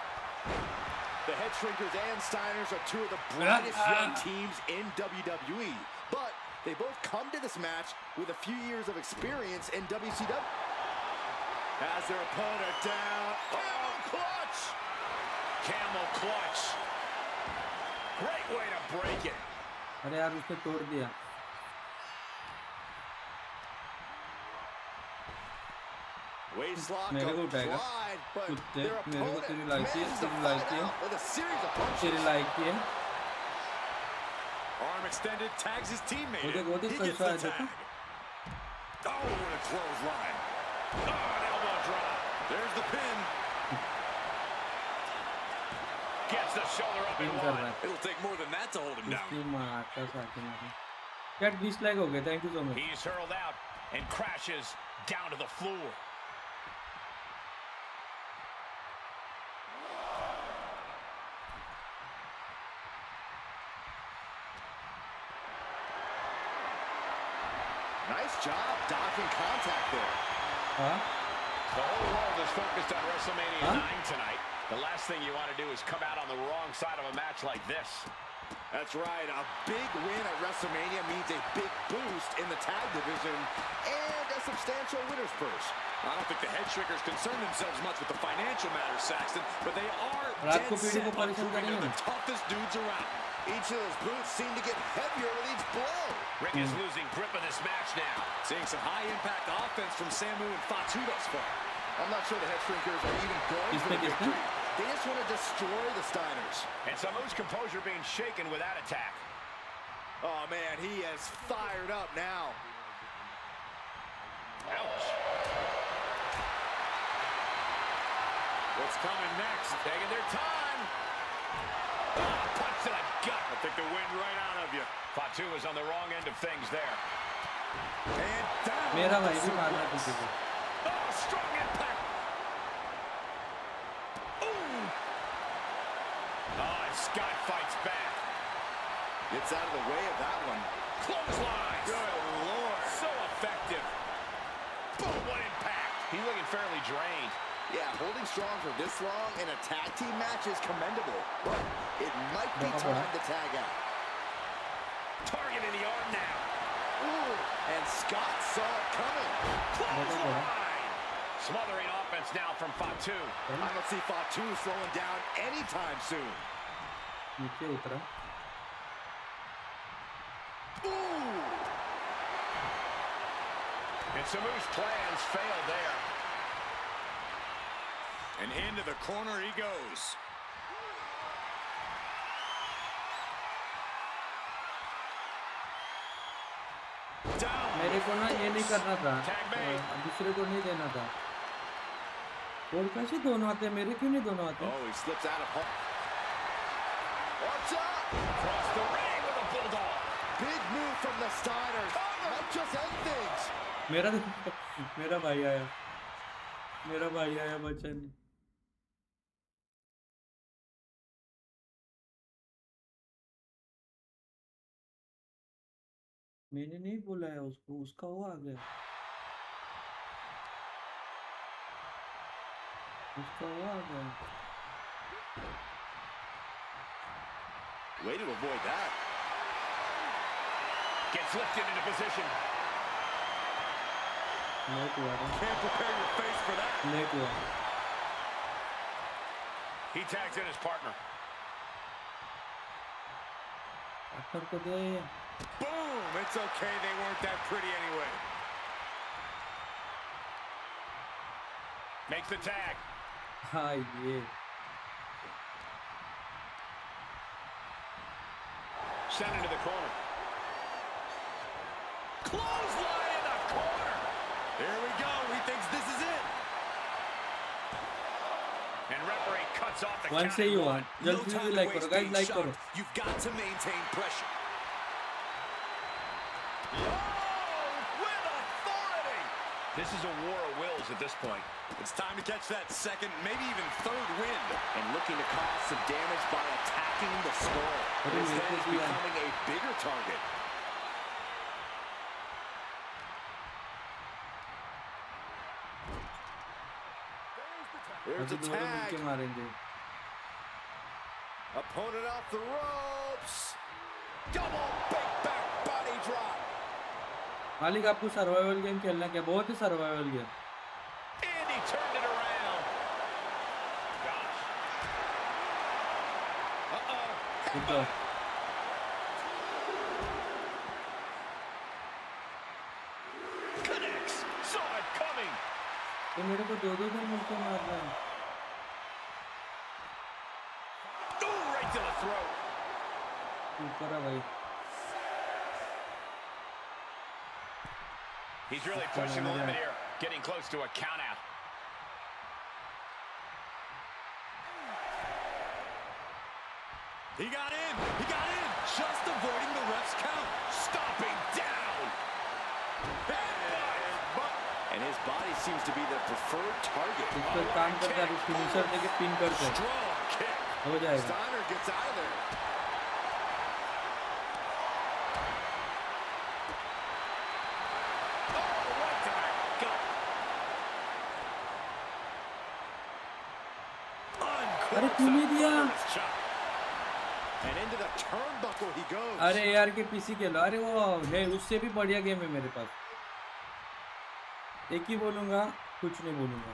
The head shrinkers and Steiners are two of the brightest young teams in WWE. But they both come to this match with a few years of experience in WCW. Has their opponent down. Camel clutch! Camel clutch. Great way to break it. अरे यार उसने तोड़ दिया Waistlock मेरे को उठाएगा applied, but कुत्ते their मेरे को opponent तेरी लाइक है manages to तेरी fight लाइक है out with a series of punches. तेरी लाइक है Arm extended, tags his teammate. वो देख He gets कैसा the है देखो tag. Oh, what a clothesline. Oh, an elbow drop. There's the pin. Gets the shoulder up pin and कर one. रहा है It'll take more than that to hold him down. इसकी मारता साथ में क्या 20 लाइक हो गए thank you so much He's hurled out and crashes down to the floor. Nice job dodging contact there. हाँ The whole world is focused on WrestleMania 9 tonight. The last thing you want to do is come out on the wrong side of a match like this. That's right. A big win at WrestleMania means a big boost in the tag division and a substantial winner's purse. I don't think the head shrinkers concern themselves much with the financial matters, Saxton, but they are रात dead को पीढ़ी set को on परेशान proving they're करेंगे the toughest dudes around. Each of those boots seem to get heavier with each blow. Rick is losing grip of this match now. Seeing some high-impact offense from Samu and Fatu thus far. I'm not sure the head shrinkers are even going for the किसने victory. They just want to destroy the Steiners. And Samu's composure being shaken with that attack. Oh, man, he is fired up now. Ouch. What's coming next? Taking their time. Oh, punch to the gut. I think the wind right out of you. Fatu is on the wrong end of things there. And down. मेरा भाई भी मारना किसी को Oh, strong impact. Ooh. Oh, and Scott fights back. Gets out of the way of that one. Clothesline. Good Lord. So effective. Boom, what impact. He's looking fairly drained. Yeah, holding strong for this long in a tag team match is commendable, but it might be time to tag out. Targeting the arm now. Ooh, and And Scott saw it coming. Clothesline. Smothering offense now from Fatu. I don't see Fatu slowing down anytime soon. नीचे उतरा. Ooh. And Samu's plans failed there. And into the corner he goes. Down. मेरे को ना ये नहीं करना था, दूसरे को नहीं देना था. और कैसे दोनों आते हैं, मेरे क्यों नहीं दोनों आते? Oh, he slips out of home. Watch out! Across the ring with a bulldog. Big move from the Steiners. Might just end things. मेरा भाई आया बच्चन. मैंने नहीं बोला है उसको, उसका वो आ गया, उसका वो आ गया. Way to avoid that. Gets lifted into position. नहीं हुआ था. Can't prepare your face for that. नहीं हुआ. He tags in his partner. अक्सर को दे. Boom! It's okay, they weren't that pretty anyway. Makes the tag. हाँ ये. Sent into the corner. Clothesline in the corner. Here we go. He thinks this is it. And referee cuts off the One count say at you one. want. जल्दी से like करो guys, like करो. You've got to maintain pressure. With authority. This is a war of wills at this point. It's time to catch that second, maybe even third win. And looking to cause some damage by attacking the skull. His head is becoming a bigger target. There's a tag. Opponent off the ropes. Double big back body drop. मालिक आपको survival game खेलना क्या? बहुत ही survival game. And he turned it around. Gosh. Super. Connects. Saw it coming. तो मेरे को दो जन मिलके मारना है. Ooh, right to the throat. ऊपर है भाई. He's really pushing the limit here, getting close to a count out. He got in. He got in. Just avoiding the ref's count. Stomping down. And his body seems to be the preferred target. इसका काम करता है, finisher देके pin करते हैं. Strong kick. हो जाएगा. Steiner gets out of there. अरे क्यों नहीं दिया? And into the turnbuckle he goes. अरे यार के पीसी खेलो. अरे वो है, उससे भी बढ़िया गेम है मेरे पास. एक ही बोलूंगा, कुछ नहीं बोलूंगा.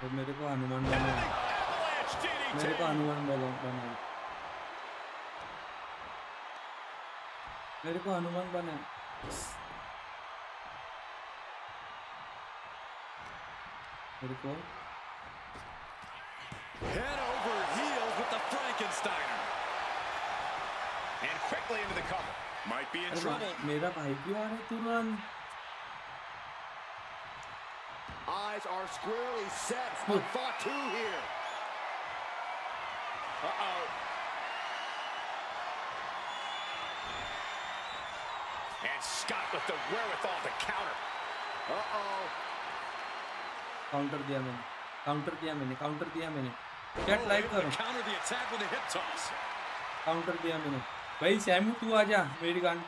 तो मेरे को हनुमान बना. मेरे को हनुमान बना. मेरे को हनुमान बना. मेरे को Head over heels with the Frankensteiner. And quickly into the cover. Might be in trouble. मेरा भाई क्यों आ रहा है तुरंत? Eyes are squarely set on Fatu here. Uh-oh. And Scott with the wherewithal to counter. Uh-oh. Counter दिया मैंने. Counter दिया मैंने. चैट लाइक करो. Counter the attack with a hip toss. Counter दिया मैंने. भाई सैमू तू आजा. मेरी गांड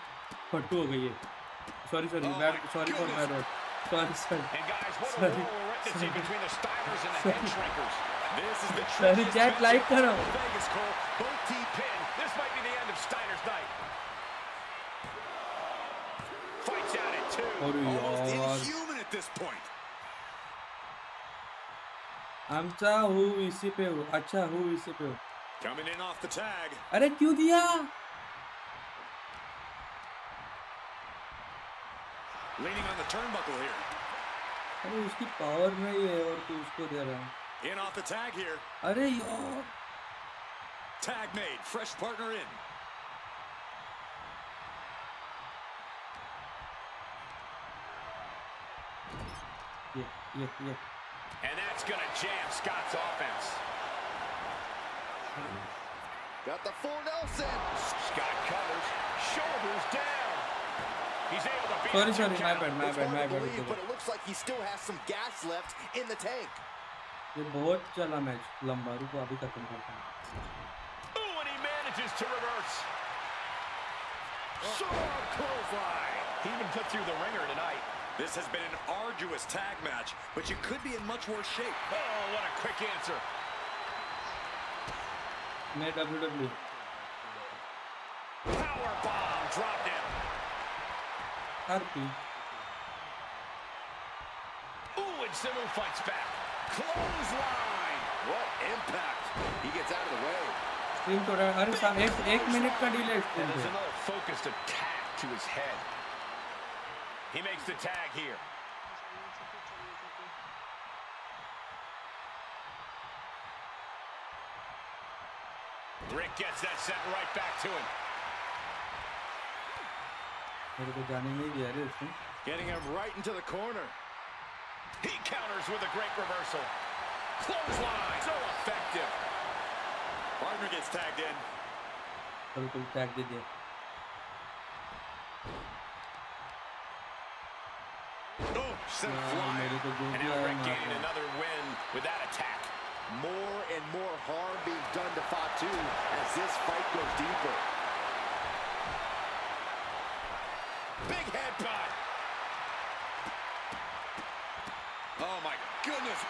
फट्टू हो गई है. Sorry Oh, bad. my sorry for goodness. Bad word. Sorry. And guys, what a war we're witnessing between the Steiners and the head shrinkers. This is the sorry trickiest chat like करो. Vegas, Cole. Both T pin. This might be the end of Steiner. fighter's night. Fights out at 2. अरे Almost यार inhuman at this point. आमचा who इसी पे हो अच्छा who इसी पे हो Coming in off the tag. अरे क्यों दिया Leaning on the turnbuckle here. अरे उसकी पावर नहीं है और तू उसको दे रहा है In off the tag here. अरे यार Tag made. Fresh partner in. ये And that's going to jam Scott's offense. Got the full Nelson. Scott covers. Shoulders down. He's able to beat sorry the sorry my count. bad It's hard to my believe, but bad it looks like he still has some gas left in the tank. ये बहुत चला match लंबा रुको अभी खत्म करता हूँ Ooh, and he manages to reverse. Strong clothesline. He even put through the ringer tonight. This has been an arduous tag match, but you could be in much worse shape. Oh, what a quick answer. मैं WWE Power bomb dropped in. Her P Ooh, and Samu fights back. Clothesline. What impact. He gets out of the way. Stream तो रहा अरे साहब एक minute का delay stream And पे there's another focused attack to his head. He makes the tag here. Rick gets that sent right back to him. मेरे को जाने नहीं दिया रे उसने Getting him right into the corner. He counters with a great reversal. Clothesline. So effective. Partner gets tagged in. चलो तुम tag दे दिया Oh, sent यार flying. मेरे को जो And दिया now है Rick मार gaining रहा है। another win with that attack. More and more harm being done to Fatu as this fight goes deeper. Big headbutt. Oh my goodness.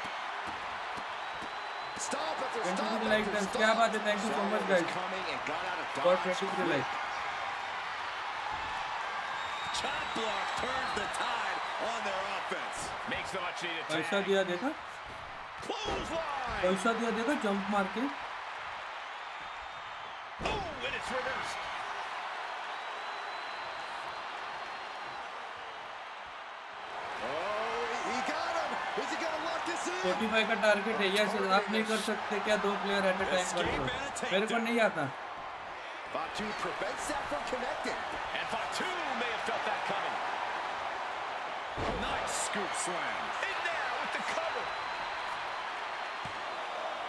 Stop after Thank you stop for the like, after guys. stop. क्या बात है, thank you so Sara much, was guys. coming and got out of God dodge. bless you for the like. Chop block turns the tide on their offense. Makes the much needed पैसा tag. दिया देखा Clothesline. पैसा दिया देखा jump मार के Oh, and it's reversed. Oh, he got him. Is he gonna lock this in? 45 का target है यस आप नहीं कर सकते क्या दो प्लेयर एट अ टाइम कर दो मेरे को नहीं आता Fatu prevents that from connecting. And Fatu may have felt that coming. Nice scoop slam. And now with the cover.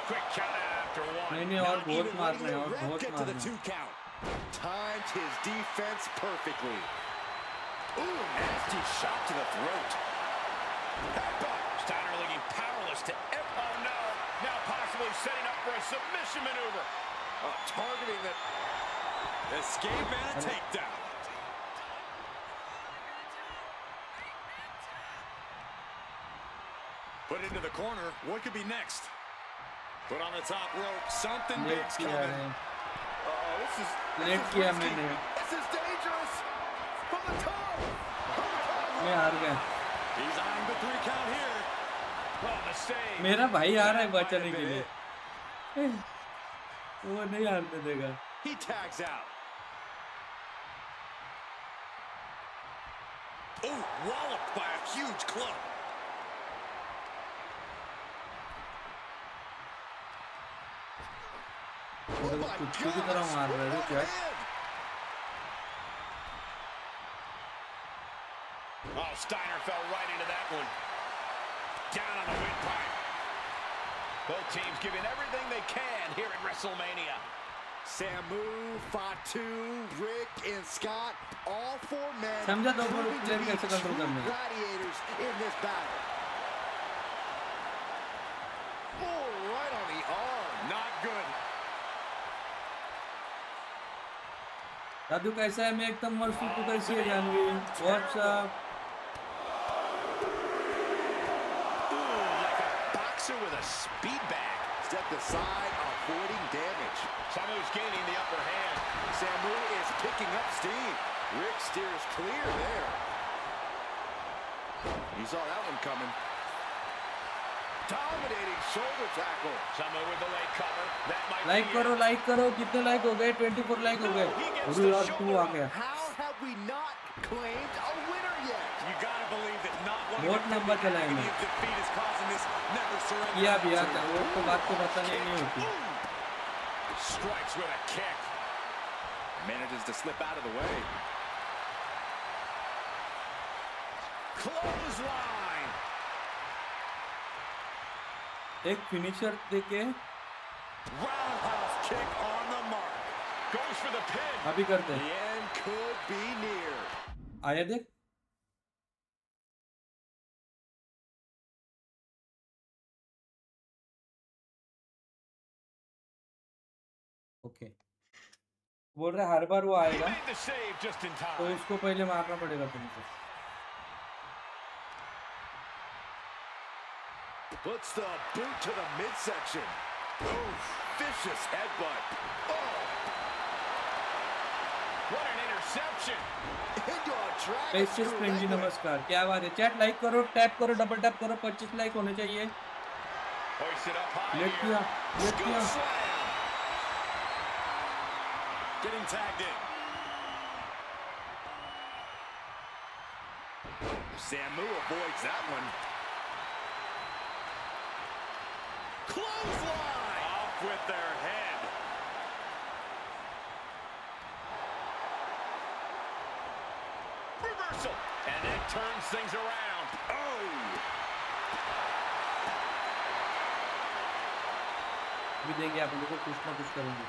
Quick count out after one. नहीं और Not बहुत even मारना है letting और the ref बहुत get to the मारना है 2 count. Timed his defense perfectly. Ooh, nasty shot to the throat. Headbutt. Steiner looking powerless to oh no. Now possibly setting up for a submission maneuver. Targeting that. Escape and a takedown. Put into the corner. What could be next? Put on the top rope. Something late big's किया coming. है This is late किया मैंने This is dangerous. From the top. मैं हार गया He's eyeing the 3 count here. Oh, mistake. मेरा भाई आ रहा है बचाने के लिए वो नहीं हारने देगा He tags out. Oh, walloped by a huge club. मेरे को कुत्ते की तरह मार रहा है क्या Oh, Steiner fell right into that one. Down on the windpipe. Both teams giving everything they can here at WrestleMania. Samu, Fatu, Rick, and Scott, all 4 men समझा दो proving to प्लेयर be कैसे control true करने हैं gladiators in this battle. Oh, right on the arm. Not good. दादू कैसा है मैं एकदम मस्त हूँ तू कैसी है Janvi what's up Ooh, like a boxer with a speed bag. Stepped aside on avoiding damage. Samu's gaining the upper hand. Samu is picking up steam. Rick steers clear there. He saw that one coming. Dominating shoulder tackle. Samu with the leg cover. That might like करो कितने like हो गए 24 like हो गए और यार 2 आ गया How have we not claimed a winner yet? You gotta believe that not wanting बहुत लंबा चला है agony of defeat is causing this never surrender किया भी attitude. आता वो तो बात को बताने नहीं होती strikes with a kick. Manages to slip out of the way. Clothesline. एक फिनिशर देके Roundhouse kick on the mark. Goes for the pin. अभी करते The end could be near. आया देख ओके बोल रहे हर बार वो He आएगा made the save just in तो time. उसको पहले मारना पड़ेगा तुमको Puts the boot to the midsection. Oof, vicious headbutt. Oh, What an interception. into a trap. कैसे फ्रेंड जी नमस्कार क्या बात है चैट लाइक करो टैप करो डबल टैप करो 25 लाइक होने चाहिए Hoisted up high late here. किया Slam. Getting tagged in. Samu avoids that one. Clothesline. Off with their head. Reversal. And it turns things around. Oh, भी देंगे आप लोगों को कुछ ना कुछ करेंगे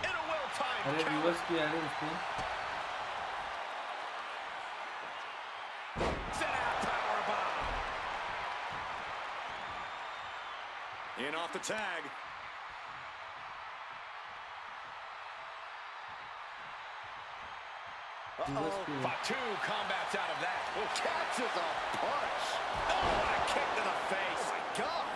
In a well-timed अरे counter. रिवर्स किया है उसने Set out powerbomb. In off the tag. Reverse किया Fought 2 combats out of that. catches a punch. Oh, what a kick to the face. Oh my God.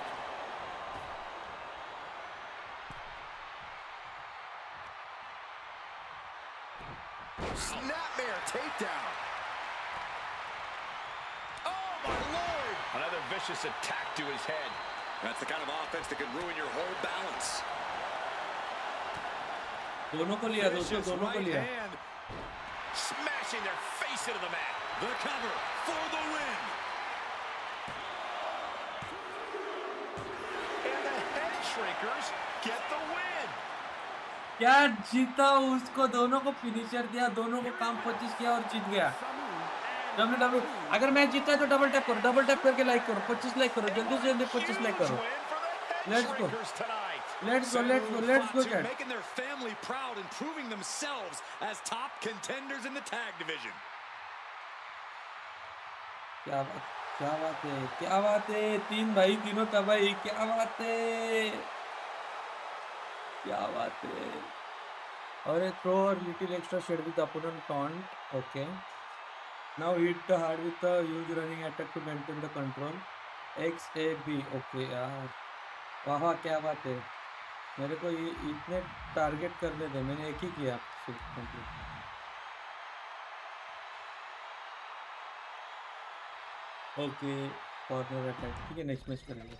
Snapmare takedown. Oh, my Lord. Another vicious attack to his head. That's the kind of offense that can ruin your whole balance. दोनों को लिया दोस्तों Vicious दोनों को right लिया hand. Smashing their face into the mat. The cover for the win. And the head shrinkers get the win. क्या जीता उसको दोनों को फिनिशर दिया दोनों को काम 25 किया और जीत गया WWE अगर मैच जीता है तो डबल टैप करके लाइक करो 25 लाइक करो जल्दी से जल्दी 25 लाइक करो Win for the head Let's go. shrinkers tonight. Let's go Fought to chat making their family proud and proving themselves as top contenders in the tag division. क्या बात है तीन भाई तीनों तबाही क्या बात है और a throw or little extra shade with opponent taunt okay now hit hard with a huge running attack to maintain the control XAB okay यार वाह क्या बात है मेरे को ये इतने टारगेट करने थे मैंने एक ही किया सिर्फ कंप्लीट ओके कॉर्नर अटैक ठीक है नेक्स्ट मैच करेंगे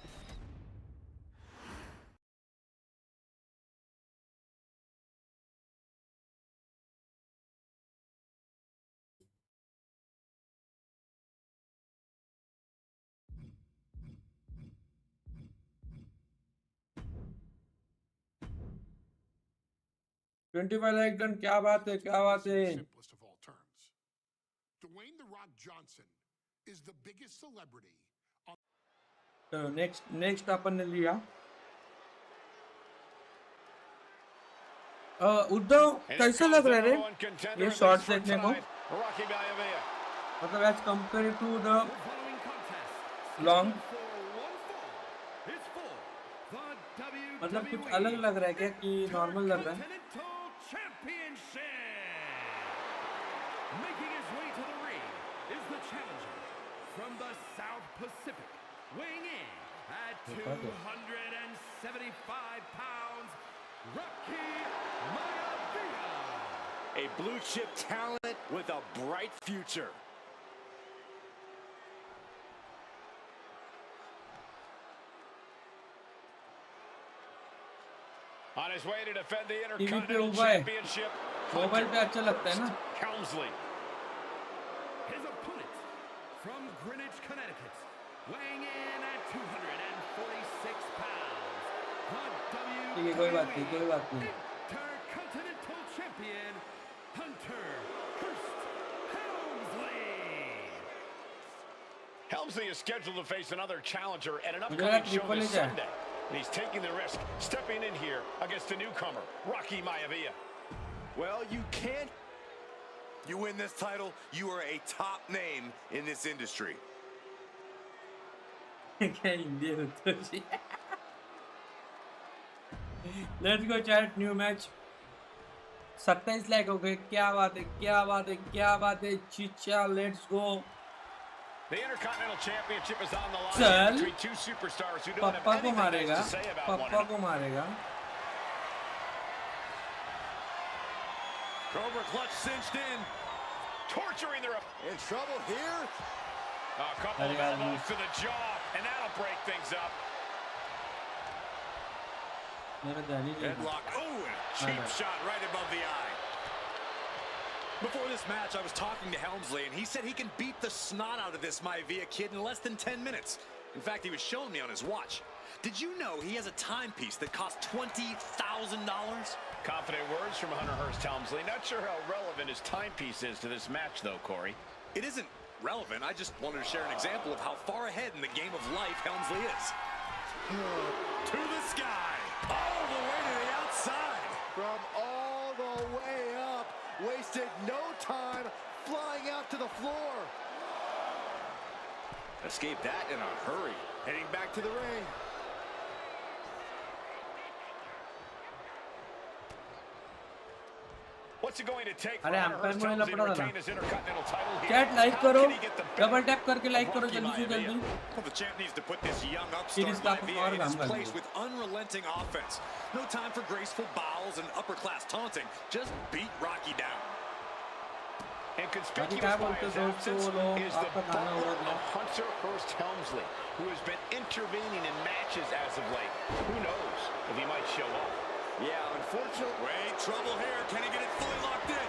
ट्वेंटी फाइव लाइक डन क्या बात है Simplest of all terms. Dwayne "The Rock" Johnson is the biggest celebrity on चलो नेक्स्ट अपन ने लिया उद्धव And कैसा here लग comes रहा है the रे number one contender ये in शॉर्ट this for देखने को tonight, Rocky Maivia. मतलब as compare to the long मतलब कुछ अलग लग रहा है क्या कि नॉर्मल लग रहा है from the South Pacific, weighing in at 275 pounds, Rocky Maivia. A blue chip talent with a bright future. On his way to defend the TV पे Intercontinental हुआ है, Championship, मोबाइल पे अच्छा लगता है ना. Helmsley. His opponent from Greenwich, Connecticut, weighing in at 246 pounds, ठीक है, the कोई बात नहीं, कोई बात नहीं. Intercontinental Champion, Hunter Hurst Helmsley. Helmsley is scheduled to face another challenger at an मुझे upcoming लगा show ट्रिपल this एच है. Sunday. And he's taking the risk, stepping in here against a newcomer, Rocky Maivia. Well, you can't. You win this title, you are a top name in this industry. क्या Indian होता है. Let's go chat, new match. 27 like हो गए. क्या बात है, क्या बात है, क्या बात है. चिचा, let's go. The Intercontinental Championship is on the line चल. between two superstars who don't have पप्पा को anything मारेगा, nice to say about one पप्पा को मारेगा. Cobra clutch cinched in. torturing their In trouble here. a couple of elbows to the jaw, and that'll break things up. मेरा ध्यान ही नहीं था. Headlock. Oh, and a cheap shot right above the eye. Before this match, I was talking to Helmsley, and he said he can beat the snot out of this Maivia kid in less than 10 minutes. In fact, he was showing me on his watch. Did you know he has a timepiece that costs $20,000? Confident words from Hunter Hurst Helmsley. Not sure how relevant his timepiece is to this match, though, Corey. It isn't relevant. I just wanted to share an example of how far ahead in the game of life Helmsley is. To the sky. All the way to the outside. From all the way up. Wasted no time flying out to the floor. Escaped that in a hurry. Heading back to the ring. What's it going to take for अरे Hunter umpire Hurst मुझे Helmsley to लपड़ा था. retain his Intercontinental title here? Chat like How करो, can he get the double better tap करके like of करो Rocky जल्दी से Maivia? जल्दी. Well, the champ needs to put this young Series upstart का Maivia और in काम his कर place लीजिए. with unrelenting offense. No time for graceful bows and upper-class taunting. Just beat Rocky down. And बाकी conspicuous क्या by बोलते his हो दोस्तों, absence वो लोग is the आपका खाना हो butler गया. of Hunter Hurst Helmsley, who has been intervening in matches as of late. Who knows if he might show up? Yeah, unfortunately. Wait, trouble here. Can he get it fully locked in?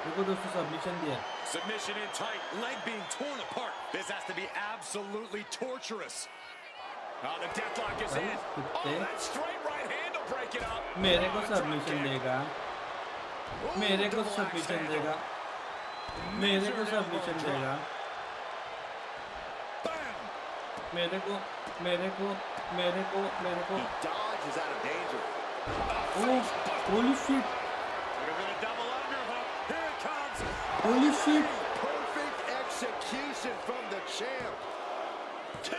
देखो दोस्तों submission दिया. Submission in tight, leg being torn apart. This has to be absolutely torturous. Oh, the deathlock is in. Oh, that straight right hand will break it up. मेरे को submission देगा. मेरे को submission देगा. मेरे को सबमिशन देगा. मेरे को He dodges out of danger. Oh, holy shit. Looking for the double underhook. Here it comes. Holy shit. Perfect execution from the champ. Two.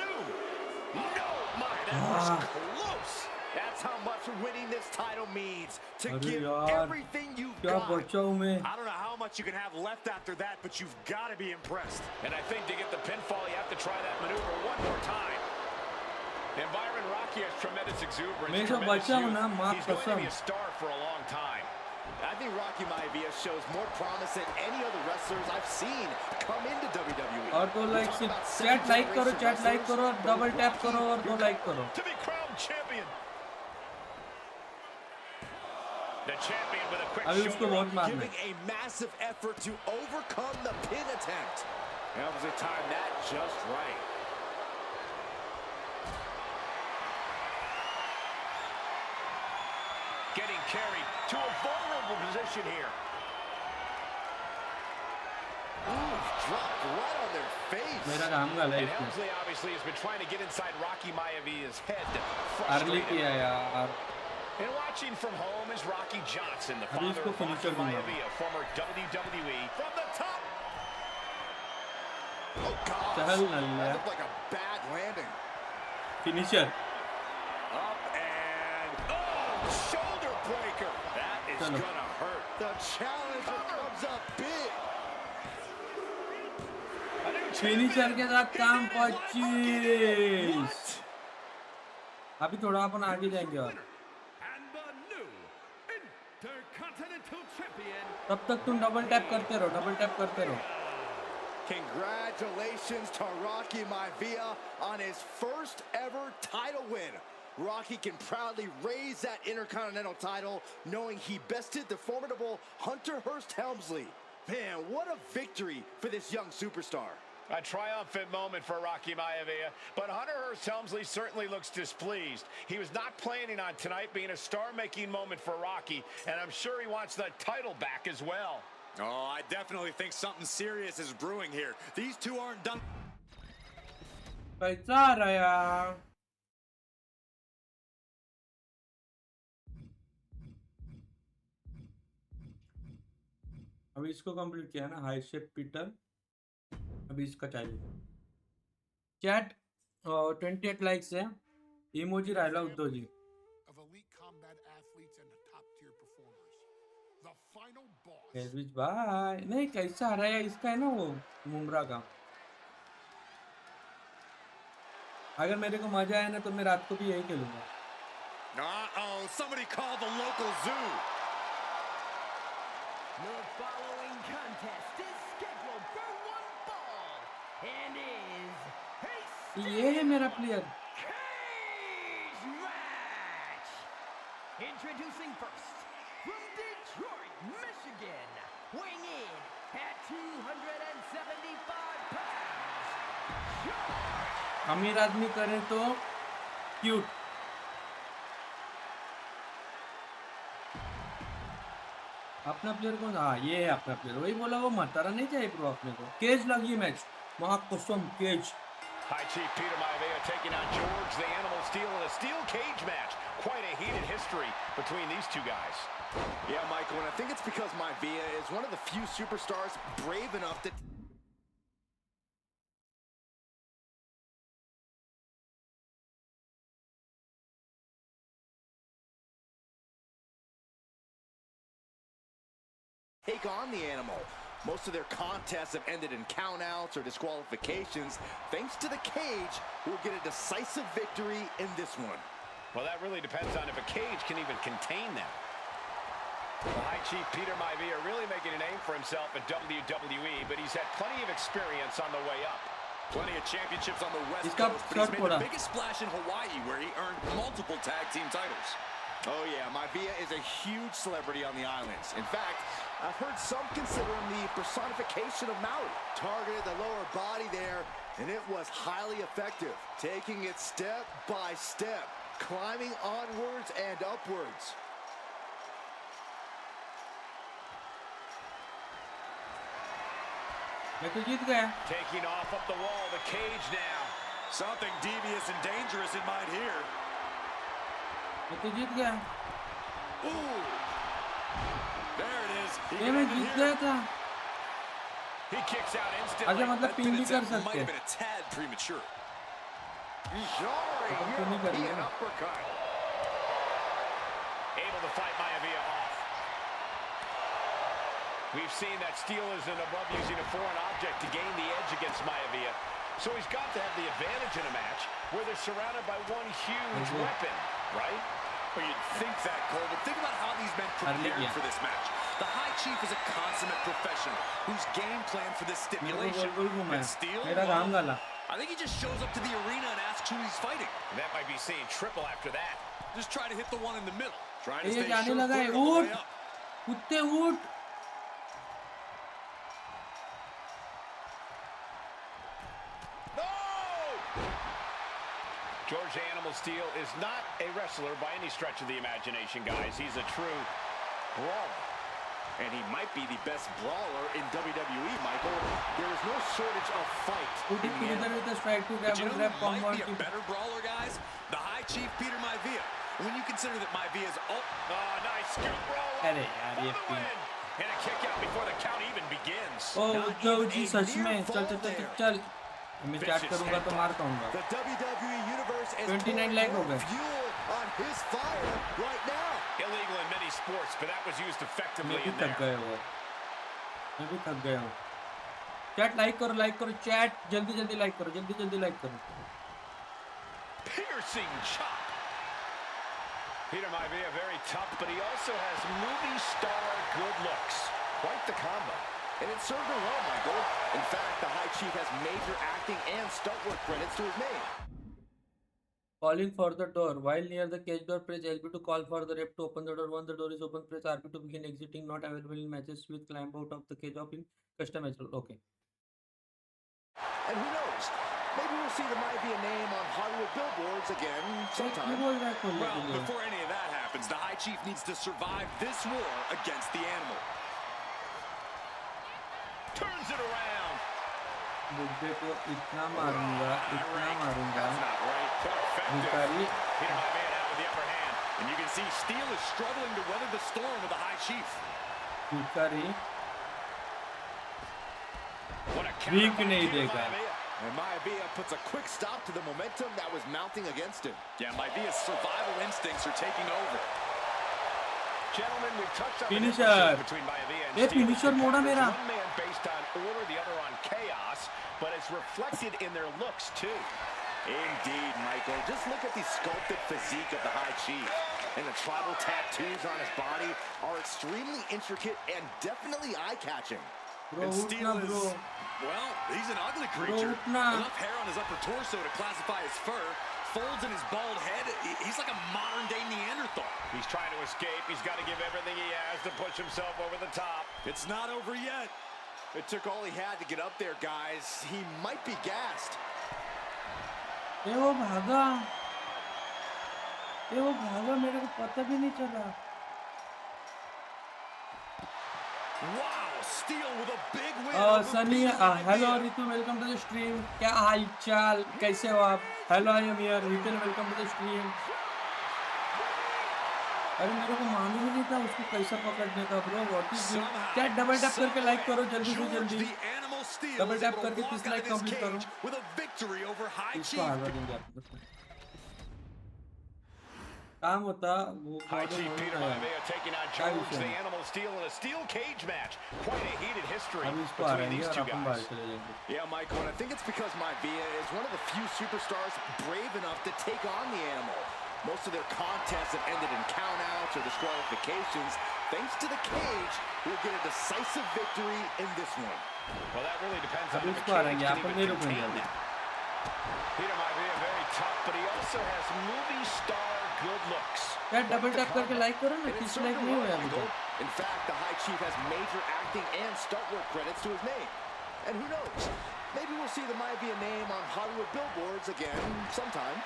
No, my, that was close. That's how much winning this title means. To अरे give यार, everything you've क्या got. बचा हूँ मैं. I don't know how much you can have left after that, but you've got to be impressed. And I think to get the pinfall, you have to try that maneuver one more time. Byron Rocky has tremendous exuberance, मैं जो tremendous बचा हूँ youth. ना, माँ He's going to be कसम. a star for a long time. I think Rocky Maivia shows more promise than any other wrestlers I've seen come into WWE. और दो like से चैट लाइक करो, chat like करो और double tap करो और दो लाइक करो. To be crowned champion. The champion with a quick अभी उसको shoulder. बहुत मारना है. Giving a massive effort to overcome the pin attempt. Helmsley timed that just right. Getting carried to a vulnerable position here. Ooh, dropped right on their face. मेरा काम गला है And इसमें. Helmsley obviously has been trying to get inside Rocky Maivia's head. Early Frustrated. किया यार. And watching from home is Rocky Johnson, the अभी father इसको of Rocky finisher दूंगा. Maivia, former WWE. From the top. Oh, God. Chahal That Nalla. looked like a bad landing. Finisher. Up and shoulder breaker. That is चलो. gonna hurt. The challenger comes up big. A new finisher के साथ काम 25। अभी थोड़ा अपन आगे जाएंगे और तब तक तुम डबल टैप करते रहो, डबल टैप करते रहो। Congratulations to Rocky Maivia on his first ever title win. Rocky can proudly raise that Intercontinental title, knowing he bested the formidable Hunter Hearst Helmsley. Man, what a victory for this young superstar. A triumphant moment for Rocky Maivia, but Hunter Hearst Helmsley certainly looks displeased. He was not planning on tonight being a star-making moment for Rocky, and I'm sure he wants the title back as well. Oh, I definitely think something serious is brewing here. These two aren't done. कैसा आ रहा है यार? अभी इसको complete किया ना, high shape Peter. अभी इसका चाहिए चैट 28 लाइक्स है। इमोजी राहिला Uddhav ji. Of elite combat athletes and top-tier performers. The final boss. एसविच भाई नहीं कैसा आ रहा है इसका, है ना वो मुमरा का। अगर मेरे को मजा आया ना तो मैं रात को भी यही खेलूंगा। Uh-oh, somebody call the local zoo. The following contest is scheduled for one fall and is ये है मेरा player. cage match. Introducing first from Detroit, Michigan, weighing in at 275 pounds. अमीर आदमी करे तो क्यूट। अपना प्लेयर कौन? हाँ ये है अपना प्लेयर। वही बोला, वो मतारा नहीं चाहिए ब्रो अपने को। केज लगी मैच, महाकुसुम cage. High Chief Peter Maivia taking on George the Animal Steel in a steel cage match. Quite a heated history between these two guys. Yeah, Michael, and I think it's because Maivia is one of the few superstars brave enough that take on the animal. Most of their contests have ended in countouts or disqualifications. Thanks to the cage, we'll get a decisive victory in this one. Well, that really depends on if a cage can even contain them. The High Chief Peter Maivia really making a name for himself at WWE, but he's had plenty of experience on the way up. Plenty of championships on the West इसका Coast, but he's shot made पड़ा। the biggest splash in Hawaii, where he earned multiple tag team titles. Oh yeah, Maivia is a huge celebrity on the islands. In fact, I've heard some consider him the personification of Maui. Targeted the lower body there, and it was highly effective. Taking it step by step, climbing onwards and upwards. मैं तो जीत गया। Taking off up the wall, the cage now. Something devious and dangerous in mind here. मैं तो जीत गया। Ooh. There it is. He ये can मैं end it Jeet here. गया था। He kicks out instantly. अच्छा मतलब That पिन भी pin कर attempt might सकते have हैं। been a tad premature. Sorry, तो नहीं करेंगे an ना। uppercut. Able to fight Maivia off. We've seen that Steele isn't above using a foreign object to gain the edge against Maivia. So he's got to have the advantage in a match where they're surrounded by one huge weapon, right? Well, you'd think that, Cole, but think about how these men prepared for this match. The High Chief is a consummate professional whose game plan for this stipulation. And Steele, मेरा काम गाला। I think he just shows up to the arena and asks who he's fighting. That might be saying triple after that. Just try to hit the one in the middle. Trying to ये stay जाने लगा है। sure-footed on the way उठ up. कुत्ते उठ। George the Animal Steel is not a wrestler by any stretch of the imagination, guys. He's a true brawler. And he might be the best brawler in WWE, Michael. There is no shortage of fight Put in it the together animal. with a strike to But you grab know grab who combo might be and a better brawler, guys? The High Chief Peter Maivia. When you consider that Maivia's Nice scoop roll अरे यार for ये the pin. win. And a kick out before the count even begins. ओ Not Uddhav even जी a सच near में चल fall चल चल there. चल। मैं चैट करूंगा तो मार पाऊंगा। The WWE Universe is 29 lakh हो pouring गए। fuel on his fire right now. Illegal in many sports, but that was used मैं effectively भी in थक there. गया हूँ। मैं भी थक गया हूँ। चैट लाइक करो चैट जल्दी लाइक करो जल्दी लाइक करो. Piercing chop. Peter Maivia very tough, but he also has movie star good looks. Quite the combo. And it served him well, Michael. In fact, the High Chief has major acting and stunt work credits to his name. Calling for the door. While near the cage door, press LB to call for the ref to open the door. Once the door is open, press RB to begin exiting. Not available in matches with climb out of the cage of in custom match. Okay. And who knows? Maybe we'll see the Maivia name on Hollywood billboards again sometime. Well, before any of that happens, the High Chief needs to survive this war against the animal. Turns it around. बुड्ढे को इतना मारूंगा That's not right. But effective. भिखारी Peter Maivia now with the upper hand. And you can see Steele is struggling to weather the storm with the High Chief. भिखारी What a भीख counter by नहीं Peter देगा. Maivia. And Maivia puts a quick stop to the momentum that was mounting against him. Yeah, Maivia's survival instincts are taking over. Gentlemen, we've touched on Finisher. the differences between Maivia and ये Steele. finisher मोड़ा मेरा. One man based on order, the other on chaos, but it's reflected in their looks too. Indeed, Michael. Just look at the sculpted physique of the High Chief. And the tribal tattoos on his body are extremely intricate and definitely eye-catching. Bro, And उठना Steele is, bro. well, he's an ugly creature. उठना. Enough hair on his upper torso to classify as fur. Folds in his bald head. He's like a modern-day Neanderthal. He's trying to escape. He's got to give everything he has to push himself over the top. It's not over yet. It took all he had to get up there, guys. He might be gassed. ये वो भागा मेरे को पता भी नहीं चला. Wow, Steele with a big win. over सनी Peter Maivia. Hello Ritu welcome to the stream. क्या हाल चाल कैसे हो आप? Hello I am here Ritu welcome to the stream. अरे मेरे को मालूम ही नहीं था उसको कैसा पकड़ने का ब्रो. व्हाट इज क्या डबल टैप करके लाइक करो जल्दी से George जल्दी. the Animal Steele Double is tap able to करके walk 30 out like of this complete करो. cage with a victory over High इसको Chief. हरा देंगे आपको. काम होता वो High कॉर्डर Chief होना Peter है. Maivia taking on क्या George विषय the है? Animal Steel in a steel cage match. Quite a heated history हम इसको between हराएंगे these और two अपन बाहर guys. चले जाएंगे. Yeah, Michael, and I think it's because Maivia is one of the few superstars brave enough to take on the animal. Most of their contests have ended in countouts or disqualifications. Thanks to the cage, we'll get a decisive victory in this one. Well, that really depends on अब if the इसको cage हराएंगे. can upon even नहीं रुकेंगे contain अभी. that. Peter Maivia very tough, but he also has movie star good looks. क्या double tap करके like करो ना. And it 30 served like him नहीं well, हुआ अभी Michael. तक. In fact, the High Chief has major acting and stunt work credits to his name. And who knows? Maybe we'll see the Maivia name on Hollywood billboards again sometime.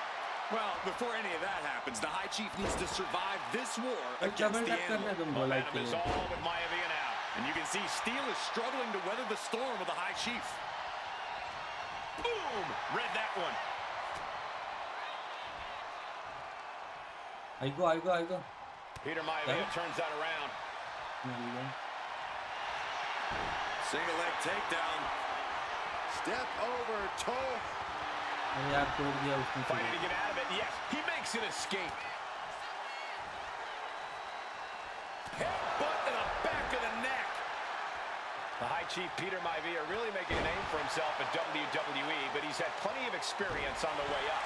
Well, before any of that happens, the High Chief needs to survive this war double against the tap करने animal. तुम like Momentum के is लिए. all with Maivia now. And you can see Steele is struggling to weather the storm with the High Chief. Boom! Read that one. IGo. Peter Maivia Yeah. turns that around. Single leg takedown. Step over toe. अरे यार तोड़ दिया उसने. Fighting to get out of it. Yes, he makes an escape. Headbutt in the back of the neck. The High Chief Peter Maivia really making a name for himself at WWE, but he's had plenty of experience on the way up.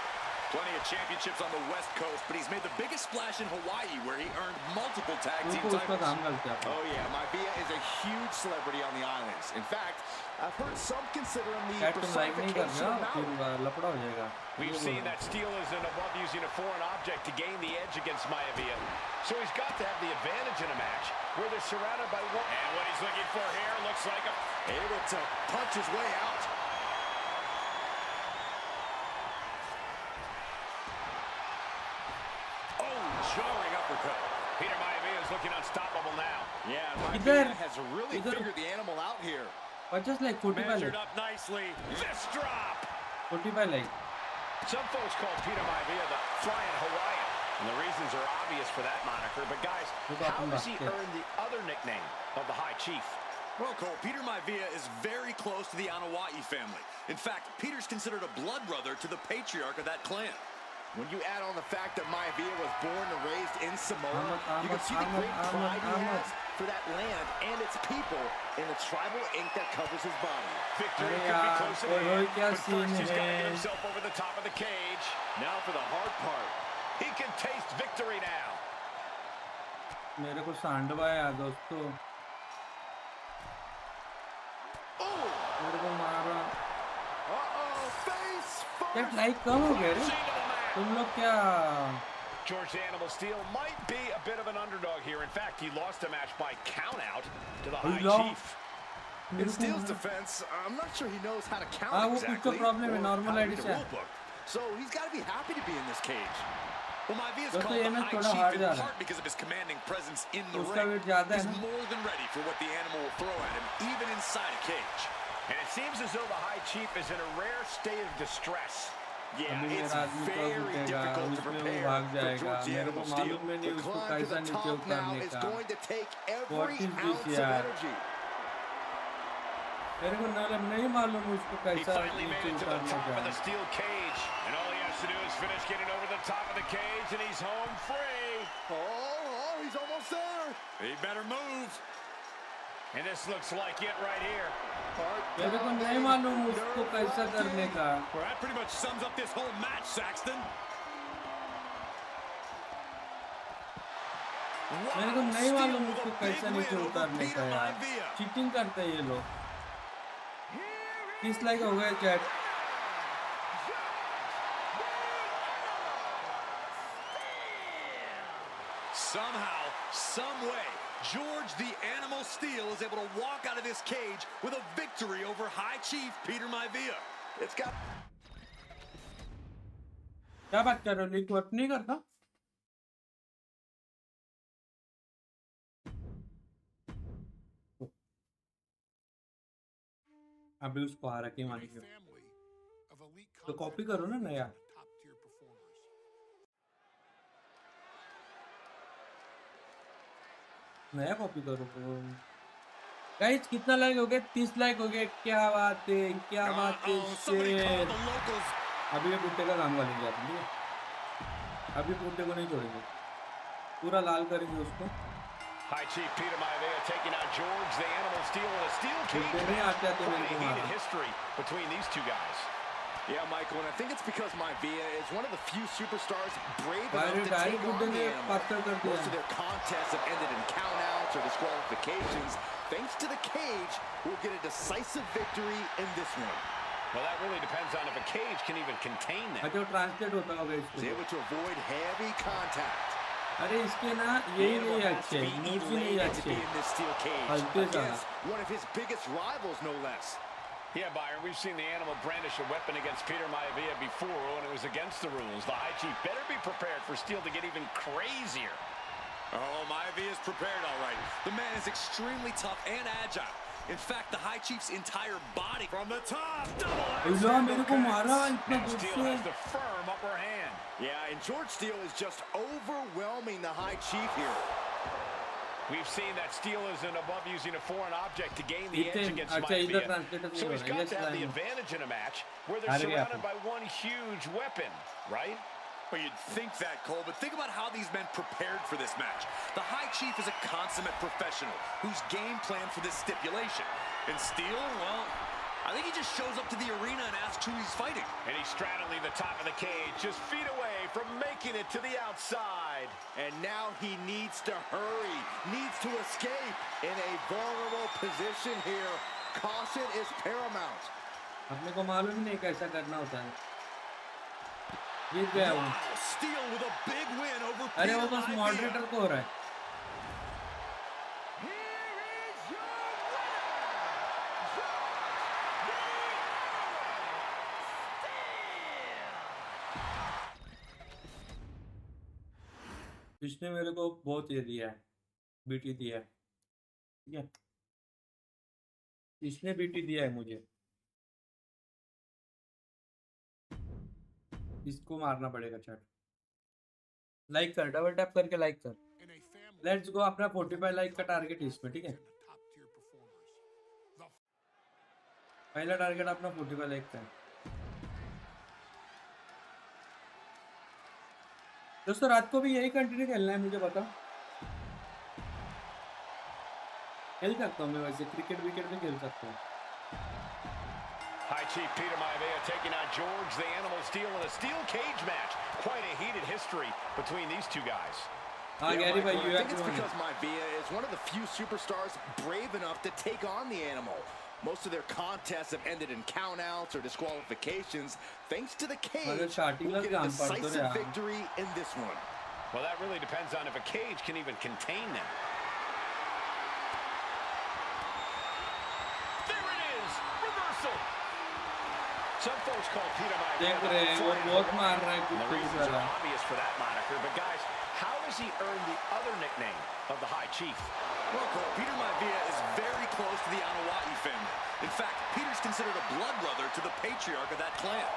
Plenty of championships on the West Coast, but he's made the biggest splash in Hawaii, where he earned multiple tag team उनको उसका titles. काम करते हैं. Oh yeah, Maivia is a huge celebrity on the islands. In fact, I've heard some consider him the क्या तुम like नहीं कर रहे personification हो? of फिर लफड़ा हो जाएगा. We've seen that Steele isn't above using a foreign object to gain the edge against Maivia. So he's got to have the advantage in a match where they're surrounded by one. And what he's looking for here looks like able to punch his way out. oh, jarring uppercut. Peter Maivia is looking unstoppable now. Yeah, इधर Maivia has really figured the animal out here. But just like 45 Measured like. up nicely. This drop. 45 like. Some folks call Peter Maivia the Flying Hawaiian. And the reasons are obvious for that moniker. But guys, how does he earn the other nickname of the High Chief? Well, Cole, Peter Maivia is very close to the Anawa'i family. In fact, Peter's considered a blood brother to the patriarch of that clan. When you add on the fact that Maivia was born and raised in Samoa, you can see the great pride he has for that land and its people, and the tribal ink that covers his body. Victory अरे could be यार close at कोई hand, क्या but scene first he's got to है get himself over the top of the cage. Now for the hard part. He can taste victory now. मेरे को सांडवा यार दोस्तों मेरे को मारा क्या लाइक कम हो गया रे तुम लोग क्या George the Animal Steel might be a bit of an underdog here. In fact, he lost a match by count out to the High Chief. In Steel's defense, I'm not sure he knows how to count वो कुछ exactly. तो problem है or normal how to ID read से a rule book. So he's got to be happy to be in this cage. Well, Maivia is दोस्तों called ये the match High थोड़ा Chief hard in जा रहा part because of his commanding presence in the उसका ring. Wait ज्यादा है He's ना more than ready for what the animal will throw at him, even inside a cage. And it seems as though the High Chief is in a rare state of distress. Yeah, अभी it's मेरा आदमी तो very उठेगा difficult to उसमें वो prepare भाग for जाएगा George the मेरे को Animal Steel. मालूम ही नहीं The उसको climb to कैसा the नीचे top now उतारने is का going to take every What is this ounce of यार energy. मेरे को नहीं मालूम उसको He कैसा finally made नीचे it to the उतारने top का of the steel cage. And all he has to do is finish getting over the top of the cage, and he's home free. Oh, he's almost there. He better move. And this looks like it right here. मेरे को नहीं मालूम उसको कैसा करने का Well, that pretty much sums up this whole match, Saxton. मेरे को नहीं मालूम उसको कैसा नीचे उतारने का यार चीटिंग करते हैं ये लोग किस लाइक हो गए chat Somehow, some way, George the Animal Steel is able to walk out of this cage with a victory over High Chief Peter Maivia. It's got क्या बात कर रहे हो लीक वर्क नहीं करता अभी उसको आ रखी मान लो तो कॉपी करो ना नया नया कॉपी करो गाइस कितना लाइक हो गया 30 लाइक हो गया क्या बात है शेर अभी ये बुट्टे का काम करेंगे आप ठीक है अभी बुट्टे को नहीं छोड़ेंगे पूरा लाल करेंगे उसको High Chief Peter Maivia taking on George the Animal Steel in a steel cage नहीं match. आते आते Quite मेरे a को heated मारा history between these two guys. Yeah, Michael, and I think it's because Maivia is one of the few superstars brave enough Direct to take बुट्टे on the ने animal. पत्थर कर दिया Most of their contests have ended in countouts or disqualifications. Thanks to the cage, we'll get a decisive victory in this one. Well, that really depends on if a cage can even contain them. अच्छा translate होता होगा He's इसको able to avoid heavy contact. अरे इसके ना यही नहीं अच्छे मूव नहीं अच्छे हल्के Against one of his biggest rivals, no less. Yeah, Byron, we've seen the animal brandish a weapon against Peter Maivia before when it was against the rules. The High Chief better be prepared for Steel to get even crazier. Oh, Maivia is prepared, all right. The man is extremely tough and agile. In fact, the High Chief's entire body from the top. मेरे को मारा इतना And दूर Steel से has the firm upper hand. Yeah, and George Steel is just overwhelming the High Chief here. We've seen that Steel isn't above using a foreign object to gain the edge against अच्छा इधर Maivia. Translator So नहीं he's हो रहा got to have the है advantage in a match where they're हार गया surrounded by one huge weapon, right? Well, you'd think that, Cole, but think about how these men prepared for this match. The High Chief is a consummate professional who's game planned for this stipulation. And Steel, well, I think he just shows up to the arena and asks who he's fighting. And he's straddling the top of the cage, just feet away from making it to the outside. And now he needs to hurry, needs to escape in a vulnerable position here. Caution is paramount. अपने को मालूम ही नहीं कैसा करना होता है जीत गया वो Steel with a big win over अरे वो Peter बस Maivia. मॉडरेटर को हो रहा है इसने मेरे को बहुत ये दिया है बीटी दिया है ठीक है इसने बीटी दिया है मुझे इसको मारना पड़ेगा चैट लाइक कर डबल टैप करके लाइक कर लेट्स गो अपना 45 लाइक का टारगेट इसमें ठीक है पहला टारगेट अपना 45 लाइक का है दोस्तों रात को भी यही कंटिन्यू खेलना है मुझे बताओ खेल सकता हूँ मैं वैसे क्रिकेट विकेट भी खेल सकता हूँ. High Chief Peter Maivia taking on George the Animal Steel in a steel cage match. Quite a heated history between these two guys. हाँ गैरी भाई I you think have it's to because Maivia is one of the few superstars brave enough to take on the Animal. Most of their contests have ended in countouts or disqualifications. Thanks to the cage, we'll get a decisive victory in this one. Well, that really depends on if a cage can even contain them. There it is! Reversal! Some folks call Peter Maivia देख रहे हैं वो बहुत मार रहा है the कुछ reasons कुछ are obvious for that moniker, but guys, how has he earned the other nickname of the High Chief? Well, Cole, Peter Maivia is very close to the Anawati family. In fact, Peter's considered a blood brother to the patriarch of that clan.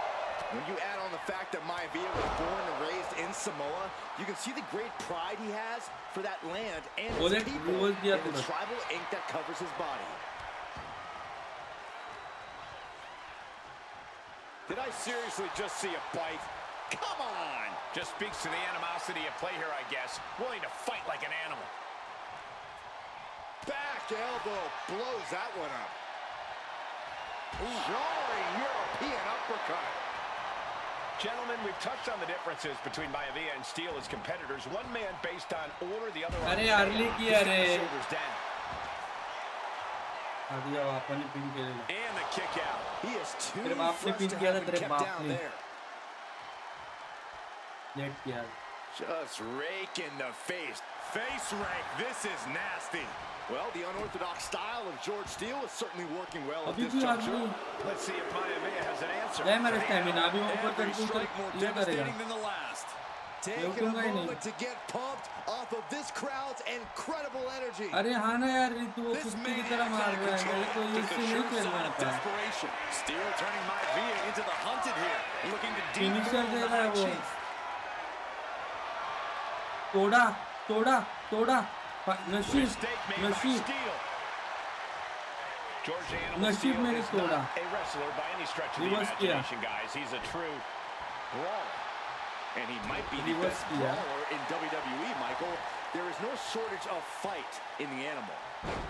When you add on the fact that Maivia was born and raised in Samoa, you can see the great pride he has for that land and its people and the tribal ink that covers his body. Did I seriously just see a bite? Come on! Just speaks to the animosity at play here, I guess. Willing to fight like an animal. Back elbow blows that one up. Jarring European uppercut. Gentlemen, we've touched on the differences between Maivia and Steel as competitors. One man based on order, the other on shoulders down. अभी अब आपने pin किया And the kick out. He is too तेरे बाप ने fresh pin to किया था have been तेरे kept बाप down ने there. नेट किया Just rake in the face. Face rake. This is nasty. Well, the unorthodox style of George Steele is certainly working well at अभी this भी juncture. आदमी Let's see if Maivia has an answer. जय मेरे stamina अभी ऊपर Every करके strike more ये करेगा devastating than the last. Taking a रुकूंगा ही नहीं moment to get pumped off of this crowd's incredible energy. अरे हाँ ना यार ऋतु वो This कुत्ते की maniac तरह is मार out of रहा है control. मेरे को Just इससे a नहीं sure खेलना sign of आता desperation. Steele turning Maivia into the hunted here, looking to finisher dethrone they the रहा है High वो Chief. तोड़ा तोड़ा तोड़ा नशीब Mistake made by नशीब Steel. George the Animal नशीब Steel मेरे is तोड़ा not a wrestler by any stretch of the reverse किया imagination, guys. He's a true brawler. And he might be the reverse best किया brawler in WWE, Michael. There is no shortage of fight in the animal.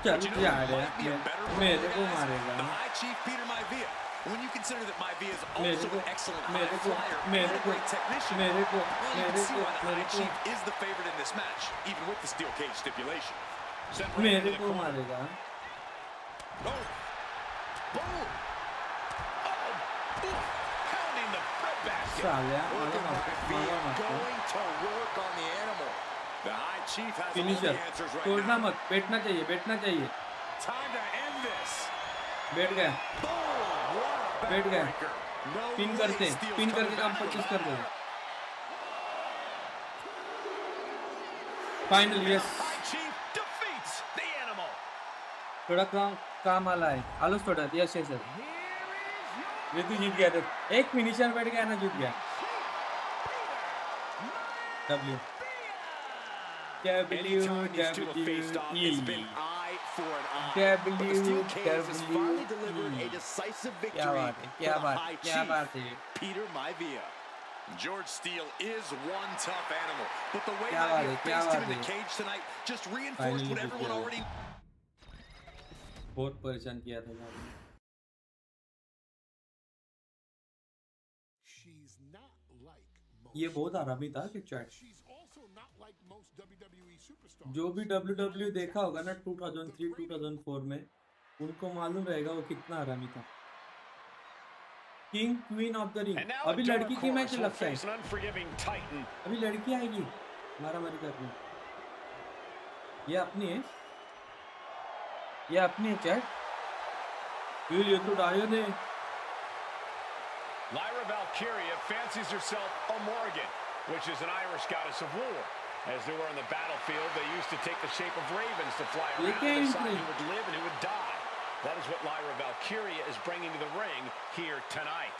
चल But you know जा who रहा might be a better है brawler, मेरे को guys? मारेगा The High Chief Peter Maivia. When you consider that Maivia is मेरे also को an excellent high मेरे को flyer and मेरे a को great technician, मेरे को well, you can मेरे see को why the मेरे High को Chief is the favorite in this match, even with the steel cage stipulation. Sent right into मेरे the को corner. मारेगा Oh, boom! Oh, oof, pounding the breadbasket. साले Look मारो at मत Maivia मारो मत going to work on the animal. The High Chief has all the finisher answers right तोड़ना now. मत बैठना चाहिए Time to end this. बैठ गया Boom! What a बैठ गया backbreaker. No पिन way करते Steele's पिन coming करके काम back from 25 that. कर दो final yes High Chief defeats the Animal. थोड़ा काम आला है आलस थोड़ा यस यस ऋतु जीत गया था एक फिनिशर बैठ गया ना जीत गया W Anytime these two have faced off, it's been eye for an eye. But the steel cage has finally delivered a decisive victory for the High Chief, Peter Maivia. George Steele is one tough animal, but the way Maivia faced him in the cage tonight just reinforced what everyone already. बहुत परेशान किया था यार She's not like most. ये बहुत आरामी था कि chat She's also not like most WWE superstars. जो भी WWE देखा होगा ना 2003 2004 में उनको मालूम रहेगा वो कितना आरामी था king queen of the ring And now अभी a लड़की dark की मैच horse will लगता है face an unforgiving Titan. अभी लड़की आएगी मारामारी करनी ये अपनी है चैट ये तो डायो दे Lyra Valkyria fancies herself a Morgan, which is an Irish goddess of war. As they were on the battlefield, they used to take the shape of ravens to fly around and decide who would live and who would die. That is what Lyra Valkyria is bringing to the ring here tonight.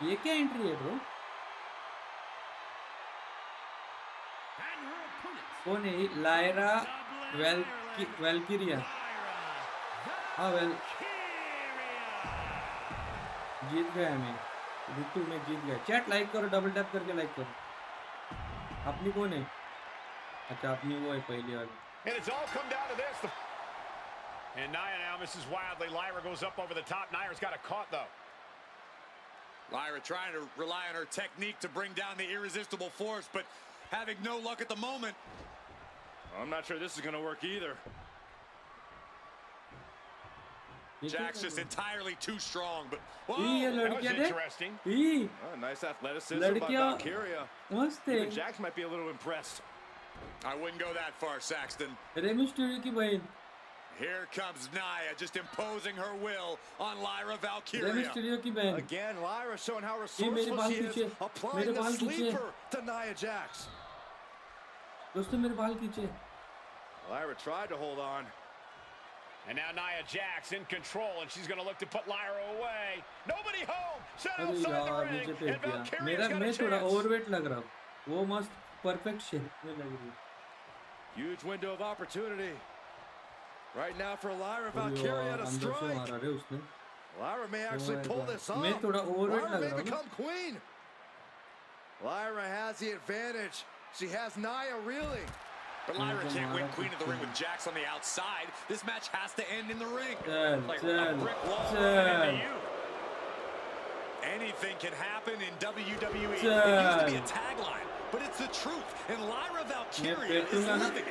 ये क्या entry है bro कौन है Lyra वेल्किरिया हाँ जीत गया मैं ऋतु में जीत गया चैट लाइक करो डबल टैप करके लाइक करो अपनी कौन है अच्छा अपनी वो है पहली वाली And it's all come down to this. And Nia now misses wildly. Lyra goes up over the top. Nia's got a caught, though. Lyra trying to rely on her technique to bring down the irresistible force, but having no luck at the moment. I'm not sure this is going to work either. Jack's just entirely too strong, but whoa, that was interesting. Nice athleticism by Valkyria. Even Jax might be a little impressed. I wouldn't go that far, Saxton. Here comes Nia, just imposing her will on Lyra Valkyria. Again, Lyra showing how resourceful she is, applying the sleeper to Nia Jax. Lyra tried to hold on. And now Nia Jax in control, and she's going to look to put Lyra away. Nobody home. Set outside the ring, and Valkyria's got a chance. Huge window of opportunity. Right now for Lyra Valkyria to strike. Lyra may actually pull this off. Lyra may become queen. Lyra has the advantage. She has Nia reeling. But Lyra can't win Queen of the Ring with Jax on the outside. This match has to end in the ring. Like a brick wall into you. Anything can happen in WWE. It used to be a tagline, but it's the truth. And Lyra Valkyria is living it.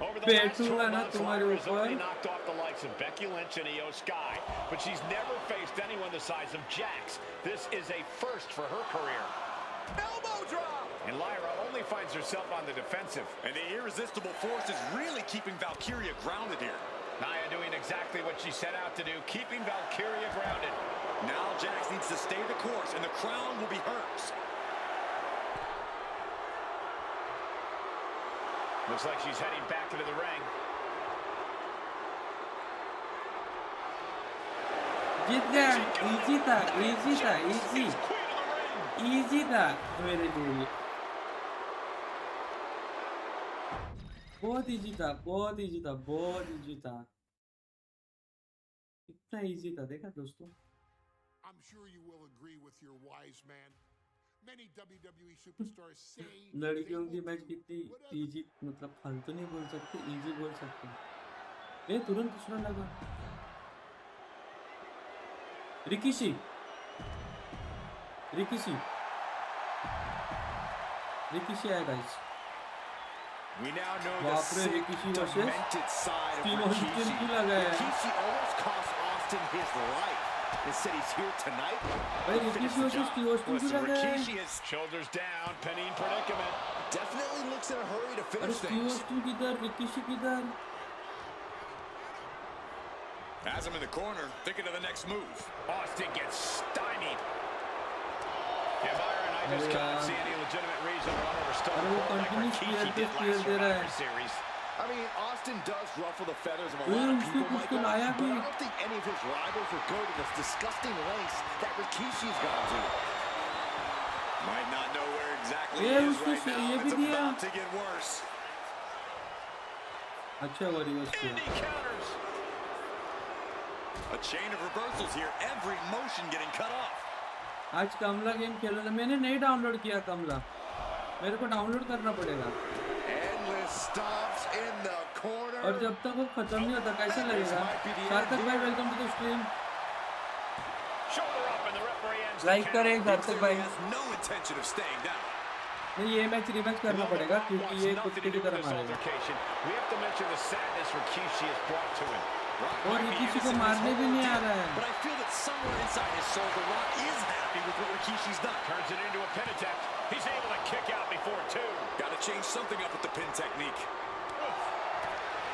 Over the last 12 months, Lyra has only knocked off the likes of Becky Lynch and Io Sky, but she's never faced anyone the size of Jax. This is a first for her career. Elbow drop! And Lyra only finds herself on the defensive. And the irresistible force is really keeping Valkyria grounded here. Nia doing exactly what she set out to do, keeping Valkyria grounded. Now Jax needs to stay the course, and the crown will be hers. Looks like she's heading back into the ring. Easy था मेरे लिए बहुत easy था इतना easy था देखा दोस्तों I'm sure you will agree with your wise man. Many WWE superstars say लड़कियों की मैच कितनी इजी मतलब फालतू नहीं बोल सकते इजी बोल सकते ये तुरंत दूसरा लगा रिकीशी आया guys We now know the sick, demented side of Rikishi. Rikishi almost cost Austin his life. Instead, he's here tonight. Listen, Rikishi has shoulders down, pinning predicament. Definitely looks in a hurry to finish things. Has him in the corner, thinking of the next move. Austin gets stymied. Yeah, Byron, I just can't see any legitimate reason to run over Stone Cold like Rikishi did last Survivor Series. I mean, Austin does ruffle the feathers of a lot of people, Michael, but I don't think any of his rivals will go to this disgusting lengths that Rikishi's gone to. Might not know where exactly he is right now. It's about to get worse. Indy counters. A chain of reversals here. Every motion getting cut off. आज कमला game खेलो ना मैंने नहीं download किया कमला मेरे को download करना पड़ेगा और जब तक वो खत्म नहीं होता कैसे लगेगा सार्थक भाई welcome to the stream like करें सार्थक भाई नहीं ये मैच रिमैच करना पड़ेगा क्योंकि ये कुत्ते की तरह मारेगा और रिकीशी को मारने भी नहीं आ रहा है With what Rikishi's done. Turns it into a pin attempt. He's able to kick out before two. Got to change something up with the pin technique.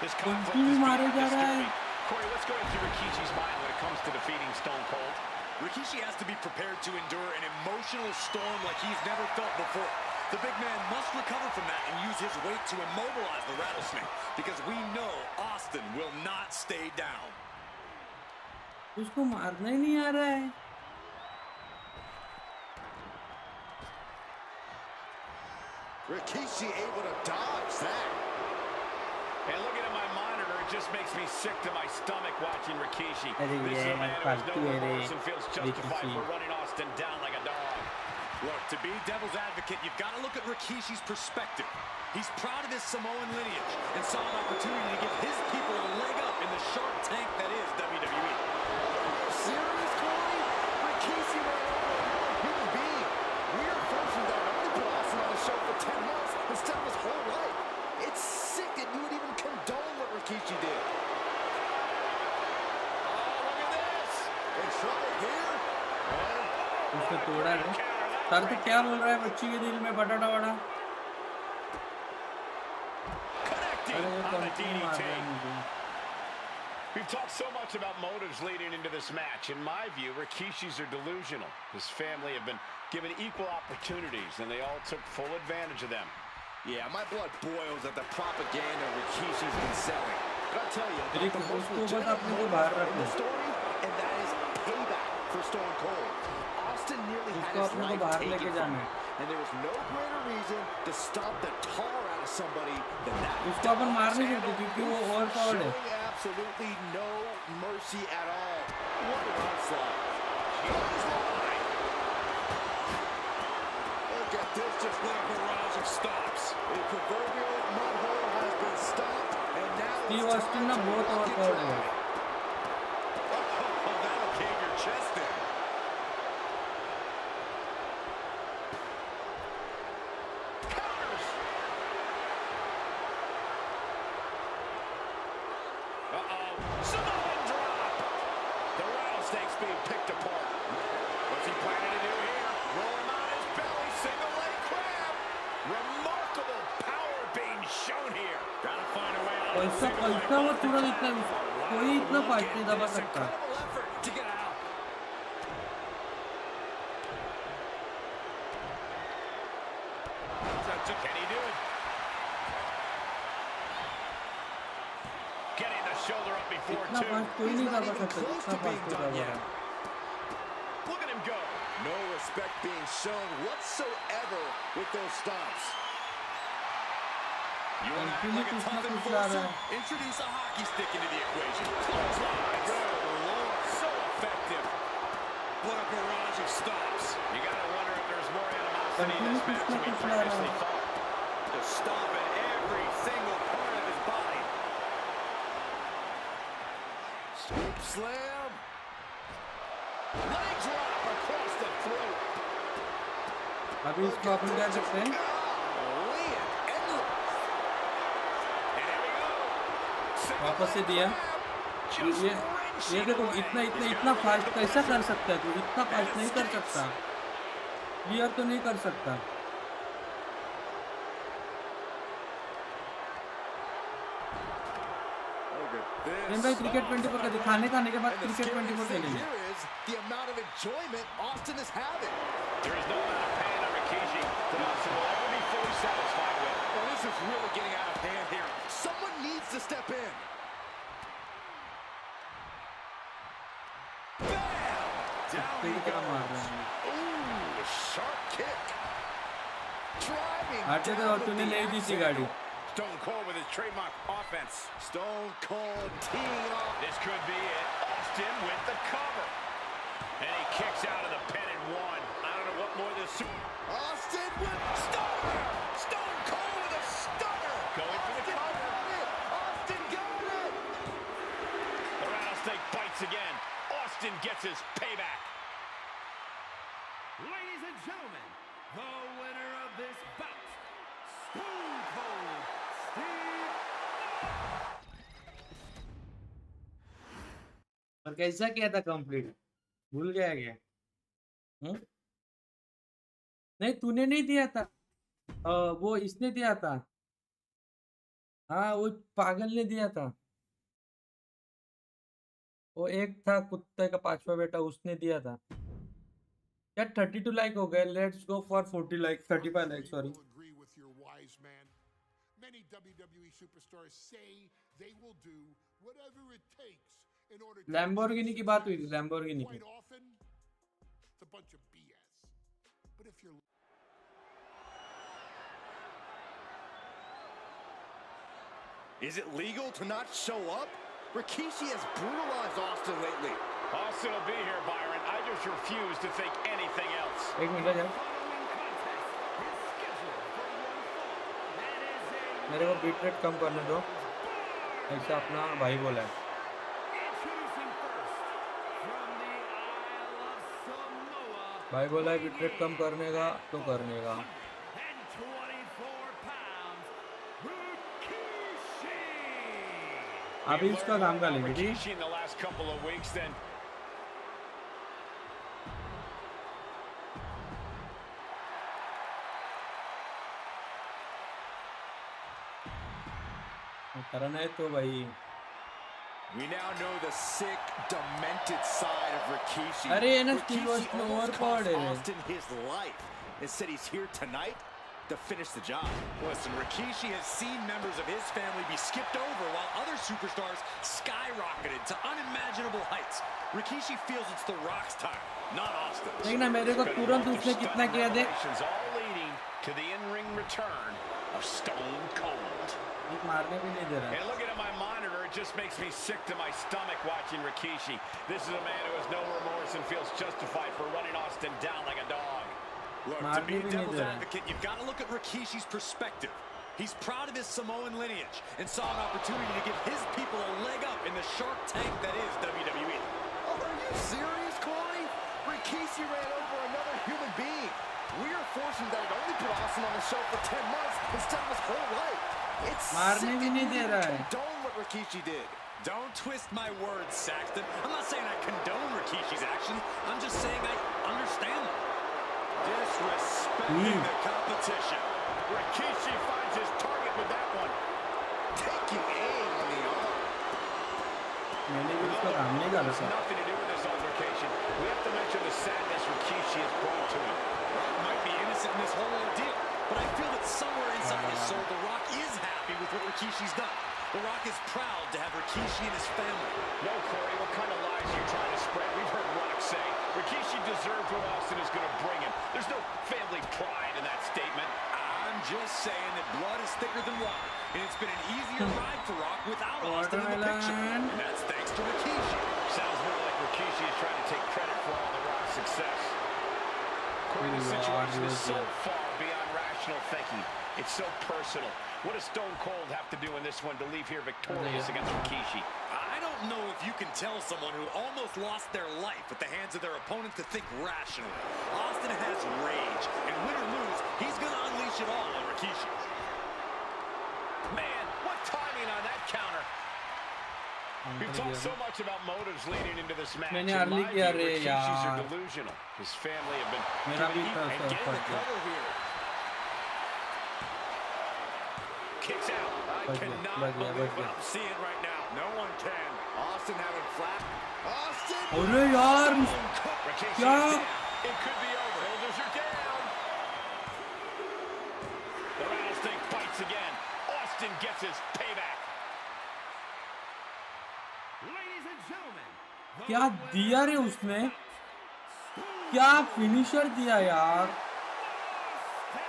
This conflict is Corey, let's go into Rikishi's mind when it comes to defeating Stone Cold. Rikishi has to be prepared to endure an emotional storm like he's never felt before. The big man must recover from that and use his weight to immobilize the rattlesnake because we know Austin will not stay down. उसको मारना ही नहीं आ रहा है Rikishi able to dodge that. And looking at my monitor, it just makes me sick to my stomach watching Rikishi. This is a man who has no remorse and feels justified for running Austin down like a dog. Look, to To be devil's advocate, you've got to look at Rikishi's perspective. He's proud of his Samoan lineage and saw an opportunity to give his people a leg up in the shark tank that is WWE. Serious, Corey? Rikishi went over a human being. Weird version that only put Austin on the show for 10 months instead of his whole life. It's sick that you would even condone what Rikishi did. Oh, look at this! In trouble here. उसने तोड़ा है sir. तो क्या बोल रहा है बच्ची के दिल में बटाटा वड़ा? अरे ये कंटिन्यू मार रहा है मुझे। We've talked so much about motives leading into this match. In my view, Rikishis are delusional. His family have been given equal opportunities, and they all took full advantage of them. Yeah, my blood boils at the propaganda Rikishi's been selling. But I'll tell you, the most legitimate moment in the story, and that is payback for Stone Cold. Austin nearly had his life taken from him, and there was no greater reason to stomp the tar out of somebody than that. उसको अपन मार नहीं सकते क्योंकि वो overpowered है। Showing absolutely no mercy at all. What an onslaught. Look at this, just what a barrage of stops. The proverbial mud hole has been stopped, and now Steve Austin ना बहुत overpowered है। that'll cave your chest in. Samoan drop! The rattlesnake's being picked apart. What's he planning to do here? Roll him on his belly, single leg crab. Remarkable power being shown here. Gotta find a way out. पैसा पैसा वो तुरंत इतना कोई इतना fast नहीं दबा सकता। Incredible effort to get out. Can he do it? Getting the shoulder up before इतना two. फास्ट कोई नहीं दबा सकता Close इतना to being फास्ट done दबा yet. रहा है। Look at him go. No respect being shown whatsoever with those stomps. You want to act continue like a कुछ ना tough कुछ ला रहा enforcer? है। Introduce a hockey stick into the equation. Clothesline. Good Lord, so effective. What a barrage of stops. You gotta wonder if there's more animosity in continue this कुछ match ना than we कुछ ला रहा previously है। thought. To stomp at every single part of his body. Scoop slam. Leg drop across the throat. अभी इसको अपन क्या करते हैं? Golly, and endless. And here we go. वापस से दिया। ये देखो इतना इतना इतना फास्ट कैसा कर सकता है तू? इतना फास्ट नहीं कर सकता। क्लियर तो नहीं कर सकता। इन भाई क्रिकेट 24 का दिखाने का आने के बाद And the cricket scary 24 thing खेलेंगे। here is the amount of enjoyment Austin is having. There is no amount of pain on Rikishi that Austin will ever be fully satisfied with. Well, this is really getting out of hand here. Someone needs to step in. Bam! Down he क्या मार रहे goes. हैं? Ooh, a sharp kick. Driving आटे तो down और with तूने the ले दी axe थी गाड़ी। handle. Stone Cold with his trademark offense. Stone Cold teeing off. This could be it. Austin with the cover. And he kicks out of the pin and one. I don't know what more this... Austin with stunner. Stone Cold with a stunner. Going for the cover. Got it. Austin got it. The rattlesnake bites again. Austin gets his payback. Ladies and gentlemen, the winner of this bout, Stone Cold Steve. और कैसा किया था complete? भूल गया क्या? नहीं तूने नहीं दिया था। वो इसने दिया था। हाँ वो पागल ने दिया था। वो एक था कुत्ते का पांचवा बेटा उसने दिया था। यार 32 लाइक हो गए। Let's go for 40 like 35 like sorry. Will agree with your wise man. Many WWE superstars say they will do whatever it takes in order to Lamborghini की बात हुई थी लैम्बोर्गिनी की। quite often it's a bunch of BS. But if you're Is it legal to not show up? Rikishi has brutalized Austin lately. Austin will be here, Byron. I just refuse to think anything else. एक minute यार। Following मेरे को bit rate कम करने दो, ऐसा अपना भाई बोला है। भाई बोला है बीट रेट कम करने का तो करने का। अभी इसका काम का लेंगे ठीक। करना है तो भाई। We now know the sick, demented side of Rikishi. अरे ये ना Rikishi almost overpowered cost है। Austin his life and said he's here tonight to finish the job. Listen, Rikishi has seen members of his family be skipped over while other superstars skyrocketed to unimaginable heights. Rikishi feels it's The Rock's time, not Austin. देख ना मेरे को तुरंत उसने कितना किया देख। All leading to the in-ring return of Stone Cold. मारने भी नहीं दे रहा है। And looking at my monitor, it just makes me sick to my stomach watching Rikishi. This is a man who has no remorse and feels justified for running Austin down like a dog. Look, to be a devil's advocate, you've got to look at Rikishi's perspective. He's proud of his Samoan lineage and saw an opportunity to give his people a leg up in the Shark Tank that is WWE. Oh, are you serious, Corey? Rikishi ran over another human being. We are fortunate that it only put Austin on the show for 10 months instead of his whole life. It's मारने भी नहीं दे रहा है। condone what Rikishi did. Don't twist my words, Saxton. I'm not saying I condone Rikishi's actions. I'm just saying I understand them. Disrespecting the competition. Rikishi finds his target with that one. Taking aim on the arm. मैंने भी उसका काम नहीं करा There's था। nothing to do with this altercation. We have to mention the sadness Rikishi has brought to him. Rock might be innocent in this whole ordeal, but I feel that somewhere inside his soul, The Rock is happy with what Rikishi's done. The Rock is proud to have Rikishi and his family. No, Corey, what kind of lies are you trying to spread? We've heard Rock say Rikishi deserves what Austin is going to bring him. There's no family pride in that statement. I'm just saying that blood is thicker than water, and it's been an easier ride for Rock without Austin in the picture. And that's thanks to Rikishi. Sounds more like Rikishi is trying to take credit for all the Rock's success. Corey, the situation is so far beyond rational thinking. It's so personal. What does Stone Cold have to do in this one to leave here victorious against Rikishi? I don't know if you can tell someone who almost lost their life at the hands of their opponent to think rationally. Austin has rage, and win or lose, he's going to unleash it all on Rikishi. Man, what timing on that counter. You talk so much about motives leading into this match. मैंने In early my किया view, रे Rikishi's are यार। delusional. His family have been मेरा भी giving And getting the cover here. kicks out. I cannot believe what I'm seeing right now. No one can. Austin having flat. Austin! अरे यार Rikishi is क्या? down. It could be over. Shoulders are down. The rattlesnake bites again. Austin gets his payback. Ladies and gentlemen, क्या दिया रे उसने? क्या finisher दिया यार?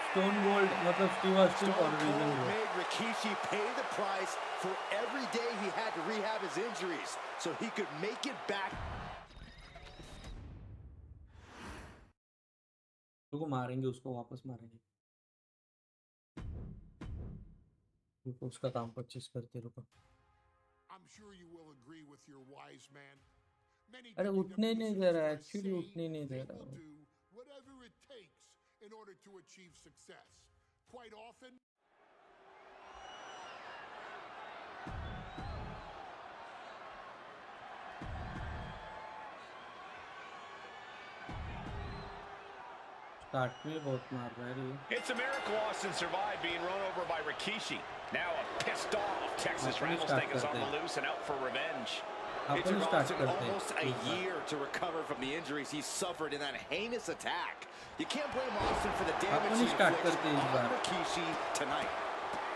स्टोन गोल्ड मतलब स्टीव ऑस्टिन और रीजन को। Made Rikishi pay the price for every day he had to rehab his injuries so he could make it back. उसको मारेंगे, उसको वापस मारेंगे। रुको उसका काम परचेस करते रुको। I'm sure you will agree with your wise man. Many अरे उठने नहीं दे रहा है, एक्चुअली say उठने नहीं दे they रहा will है। do whatever it takes in order to achieve success. Quite often, start में बहुत मार रहा है ये। It's a miracle Austin survived being run over by Rikishi. Now a pissed off Texas Start rattlesnake is on करते the हैं। loose and out for revenge. It upon took start Austin करते almost a हैं। year to recover from the injuries he suffered in that heinous attack. You can't blame Austin for the damage upon he start inflicts करते हैं इस on bar. Rikishi tonight.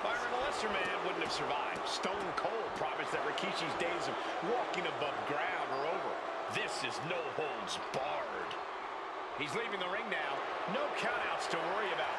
Byron, a lesser man wouldn't have survived. Stone Cold promised that Rikishi's days of walking above ground are over. This is no holds barred. He's leaving the ring now. No countouts to worry about.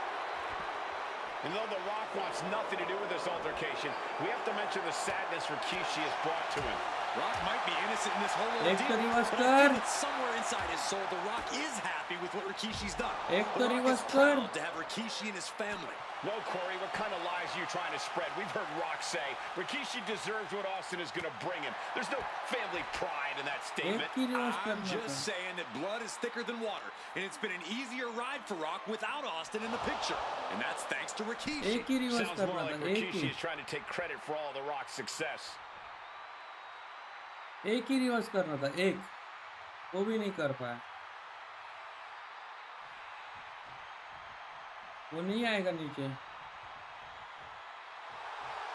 And though The Rock wants nothing to do with this altercation, we have to mention the sadness Rikishi has brought to him. Rock might be innocent in this whole एक तो ordeal, reverse but I कर, think that somewhere inside his soul, The Rock is happy with what Rikishi's done. एक तो The Rock reverse is कर, proud to have Rikishi and his family. No, Corey, what kind of lies are you trying to spread? We've heard Rock say Rikishi deserves what Austin is going to bring him. There's no family pride in that एक statement. He reverse I'm करना just था। saying that blood is thicker than water, and it's been an easier ride for Rock without Austin in the picture, and that's thanks to Rikishi. एक ही reverse Sounds more करना like था, एक Rikishi he, is trying to take credit for all the Rock's success. एक ही reverse करना था, एक, वो भी नहीं कर पाया। वो नहीं आएगा नीचे।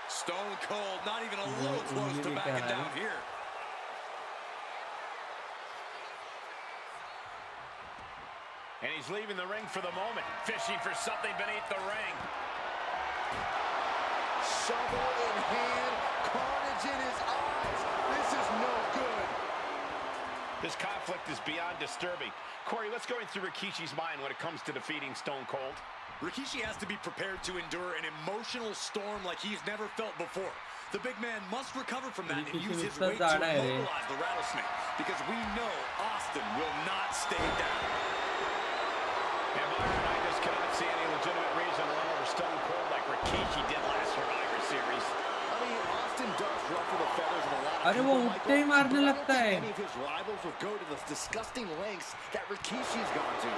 Stone Cold, not even a little close to backing down here. And he's leaving the ring for the moment, fishing for something beneath the ring. Shovel in hand, carnage in his eyes. This is no good. This conflict is beyond disturbing. Corey, what's going through Rikishi's mind when it comes to defeating Stone Cold? Rikishi has to be prepared to endure an emotional storm like he's never felt before. The big man must recover from that and use his weight to immobilize the rattlesnake, because we know Austin will not stay down. And Byron, I just cannot see any legitimate reason to run over Stone Cold like Rikishi did last Survivor Series. I mean, Austin does ruffle the feathers of a lot of अरे वो people, उठते ही Michael, मारने but I don't लगता think है। any of his rivals will go to the disgusting lengths that Rikishi's gone to.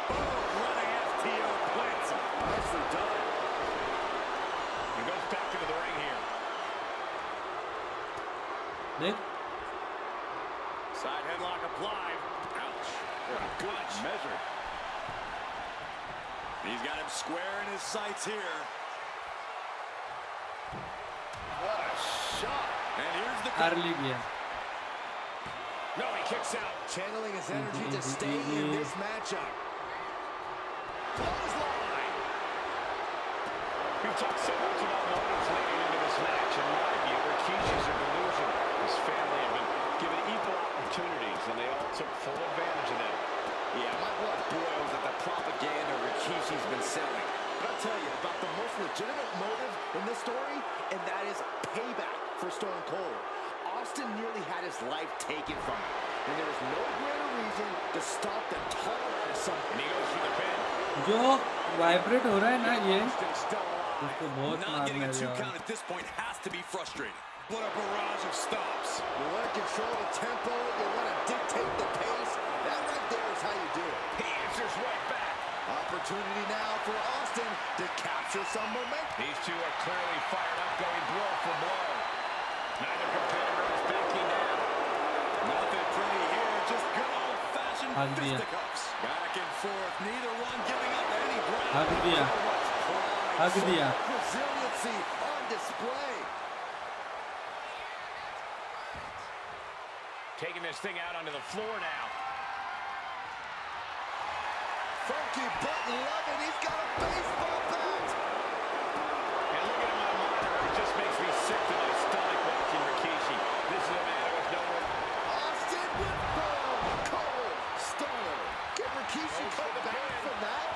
Running FTO plants him. Nicely done. He goes back into the ring here. देख, Side headlock applied. Ouch. What a good measure. He's got him square in his sights here. What a shot. And here's the हार ली गया। No, he kicks out. Channeling his energy to stay in this matchup. Clothesline. We've talked so much about motives leading into this match, and in my view, Rikishi's a delusion. His family have been given equal opportunities, and they all took full advantage of that. Yeah, my blood boils at the propaganda Rikishi's been selling. But I'll tell you about the most legitimate motive in this story, and that is payback for Stone Cold. Austin nearly had his life taken from him, and there is no greater reason to stop the tall out of something. And he goes for the pin. जो vibrate हो रहा है ना ये, Austin's still alive. उसको बहुत Not getting मारना a 2 है। count at this point has to be frustrating. What a barrage of stops. You want to control the tempo, you want to dictate the pace. That right there is how you do it. He answers right back. Opportunity now for Austin to capture some momentum. These two are clearly fired up, going blow for blow. Neither competitor is backing down. Nothing pretty here, just good old-fashioned Hug दिया। fisticuffs. Back and forth, neither one giving up any ground. हक दिया, हक दिया। Resiliency on display. Taking this thing out onto the floor now. Funky butt loving. He's got a baseball bat. And look at him on the monitor. It just makes me sick to my stomach watching Rikishi. This is a man who has no more. Austin with boom. Cold. Stunner. Can Rikishi come back from that?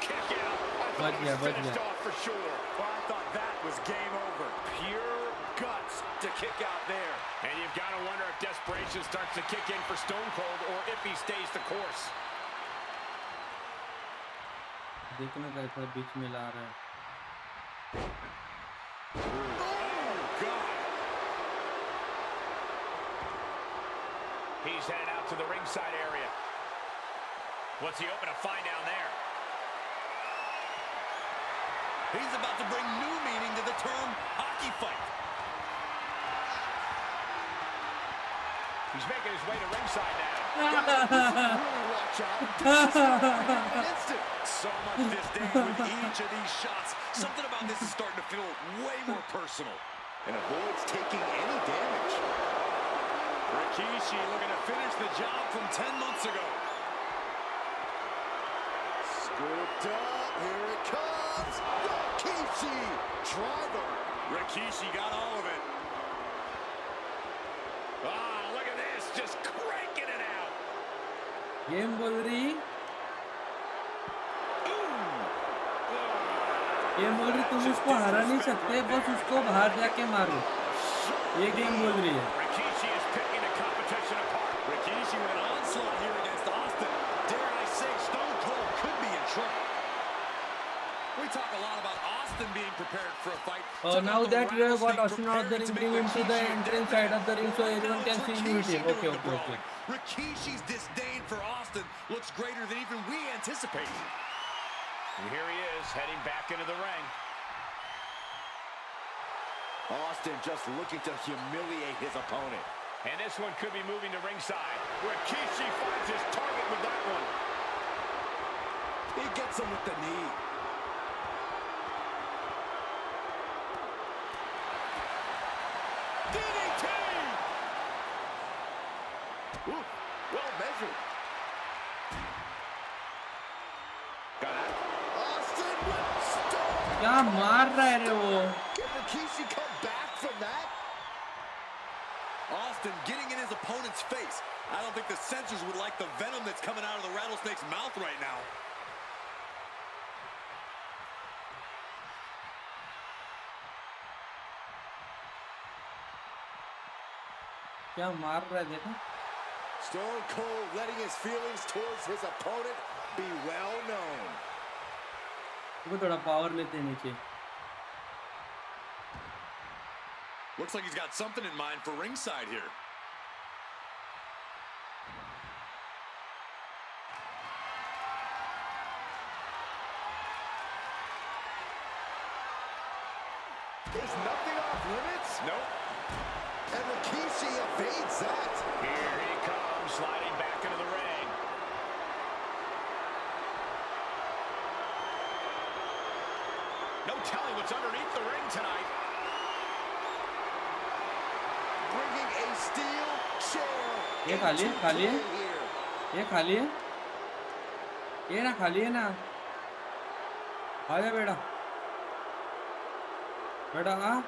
Kick out. I thought he was finished off for sure. Well, I thought that was game over. Pure guts to kick out there. And you've got to wonder if desperation starts to kick in for Stone Cold or if he stays the course. देखना कैसा बीच में ला रहा है। He's headed out to the ringside area. What's he hoping to find down there? He's about to bring new meaning to the term hockey fight. He's making his way to ringside now. Really watch out. An instant. So much disdain with each of these shots. Something about this is starting to feel way more personal. And avoids taking any damage. Rikishi looking to finish the job from 10 months ago. Scooped up. Here it comes. Rikishi. Driver. Rikishi got all of it. Ah, look at this. Just cranking it out. Game बोल रही, game बोल रही तुम उसको हरा नहीं सकते, बस उसको बाहर जाके मारो। ये गेम बोल रही है। We talk a lot about Austin being prepared for a fight. Now that you have got Austin out of the ring, bring him to the entrance side of the ring so everyone can see you with him. Okay. Rikishi's disdain for Austin looks greater than even we anticipated. And here he is, heading back into the ring. Austin just looking to humiliate his opponent. And this one could be moving to ringside. Rikishi finds his target with that one. He gets him with the knee. DDT! Ooh, well measured. Got it. Austin with stone. क्या मार रहा है रे वो? Can Rikishi come back from that? Austin getting in his opponent's face. I don't think the censors would like the venom that's coming out of the rattlesnake's mouth right now. क्या मार रहा है देखो? Stone Cold letting his feelings towards his opponent be well known. वो थोड़ा power लेते हैं नीचे. Looks like he's got something in mind for ringside here. Is nothing off limits? Nope. And Rikishi evades that. Here he comes, sliding back into the ring. No telling what's underneath the ring tonight. Bringing a steel chair. ये खाली है, खाली है, here. ये खाली है, ये ना खाली है ना. आजा बेटा, बेटा आ.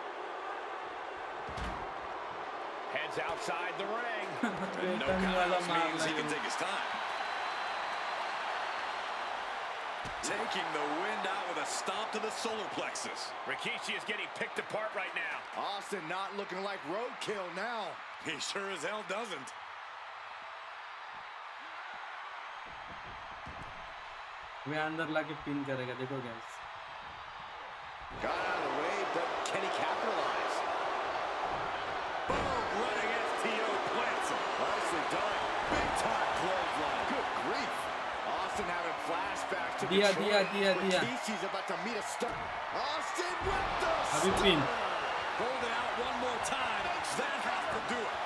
Heads outside the ring. No countouts means he can take his time. Taking the wind out with a stomp to the solar plexus. Rikishi is getting picked apart right now. Austin not looking like roadkill now. He sure as hell doesn't. वे अंदर लाके pin करेगा, देखो guys. Got out of the way, but can he capitalize? Boom, running FTO plants him. Nicely done. Big time clothesline. Good grief. Austin having flashbacks to दिया. Rikishi's about to meet a star. Austin with the अभी pin. Hold it out one more time. That has to do it.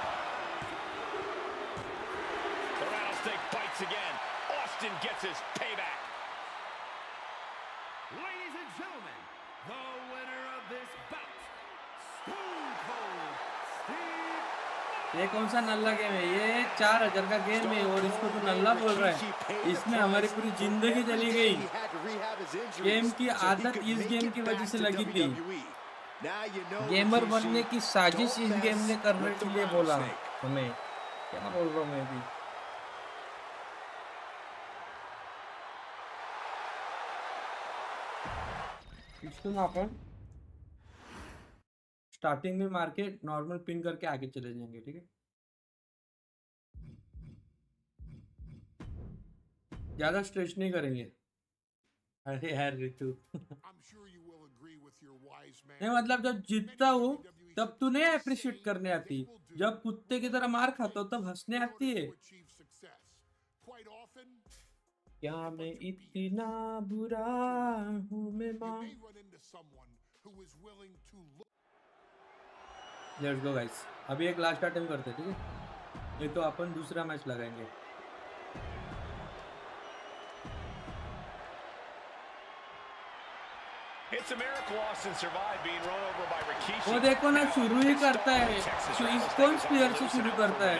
The rattlesnake bites again. Austin gets his payback. Ladies and gentlemen, the winner of this bout, Stone Cold Steve. ये कौन सा नल्ला game है? ये 4000 का game है और इसको तो नल्ला बोल रहा है. इसमें हमारी पूरी जिंदगी चली गई. गेम की आदत इस गेम की वजह से लगी थी. गेमर बनने की साजिश इस गेम ने करने के लिए बोला हमें. क्या बोल रहा हूँ मैं भी. इसको ना अपन स्टार्टिंग में मार के नॉर्मल पिन करके आगे चले जाएंगे, ठीक है? ज्यादा स्ट्रेच नहीं करेंगे. अरे यार ऋतु. नहीं मतलब जब जीतता हूँ तब तू नहीं अप्रिशिएट करने आती. जब कुत्ते की तरह मार खाता हूँ तब हंसने आती है. क्या मैं इतना बुरा हूँ मैं माँ. Let's go guys. अभी एक लास्ट अटेम्प्ट करते हैं, ठीक है? नहीं तो अपन दूसरा मैच लगाएंगे. It's a miracle Austin survived being run over by Rikishi. वो देखो ना शुरू ही करता है. कौन प्लेयर से शुरू करता है?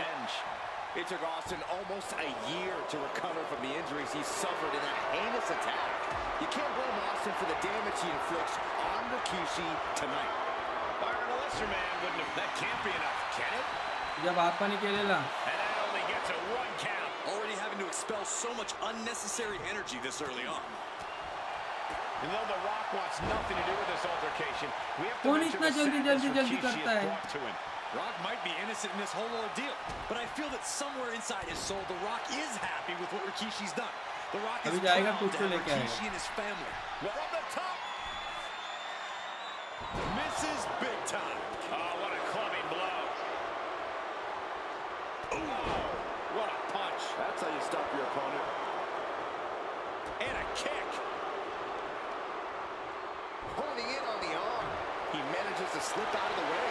It took Austin almost a year to recover from the injuries he suffered in that heinous attack. You can't blame Austin for the damage he inflicts on Rikishi tonight. Byron, a lesser man wouldn't have. That can't be enough, can it? जब आपा निकलेला. And that only gets a 1 count. Already having to expel so much unnecessary energy this early on. And though The Rock wants nothing to do with this altercation, we have to कौन mention इतना the जल्दी sadness जल्दी Rikishi करता has है? brought to him. Rock might be innocent in this whole ordeal, but I feel that somewhere inside his soul, The Rock is happy with what Rikishi's done. The Rock अभी is जाएगा proud कुछ to तो have लेके आएगा। Rikishi and his family. From the top. Misses big time. Oh, what a clubbing blow. Oh, what a punch. That's how you stop your opponent. And a kick. Honing in on the arm. He manages to slip out of the way.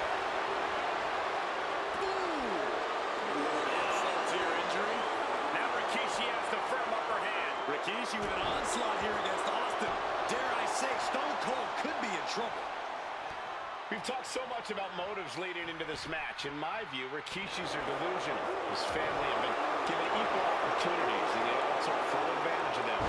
Insult to your injury. Now Rikishi has the firm upper hand. Rikishi with an onslaught here against Austin. Dare I say, Stone Cold could be in trouble. We've talked so much about motives leading into this match. In my view, Rikishi's are delusional. His family have been given equal opportunities, and they all took full advantage of them.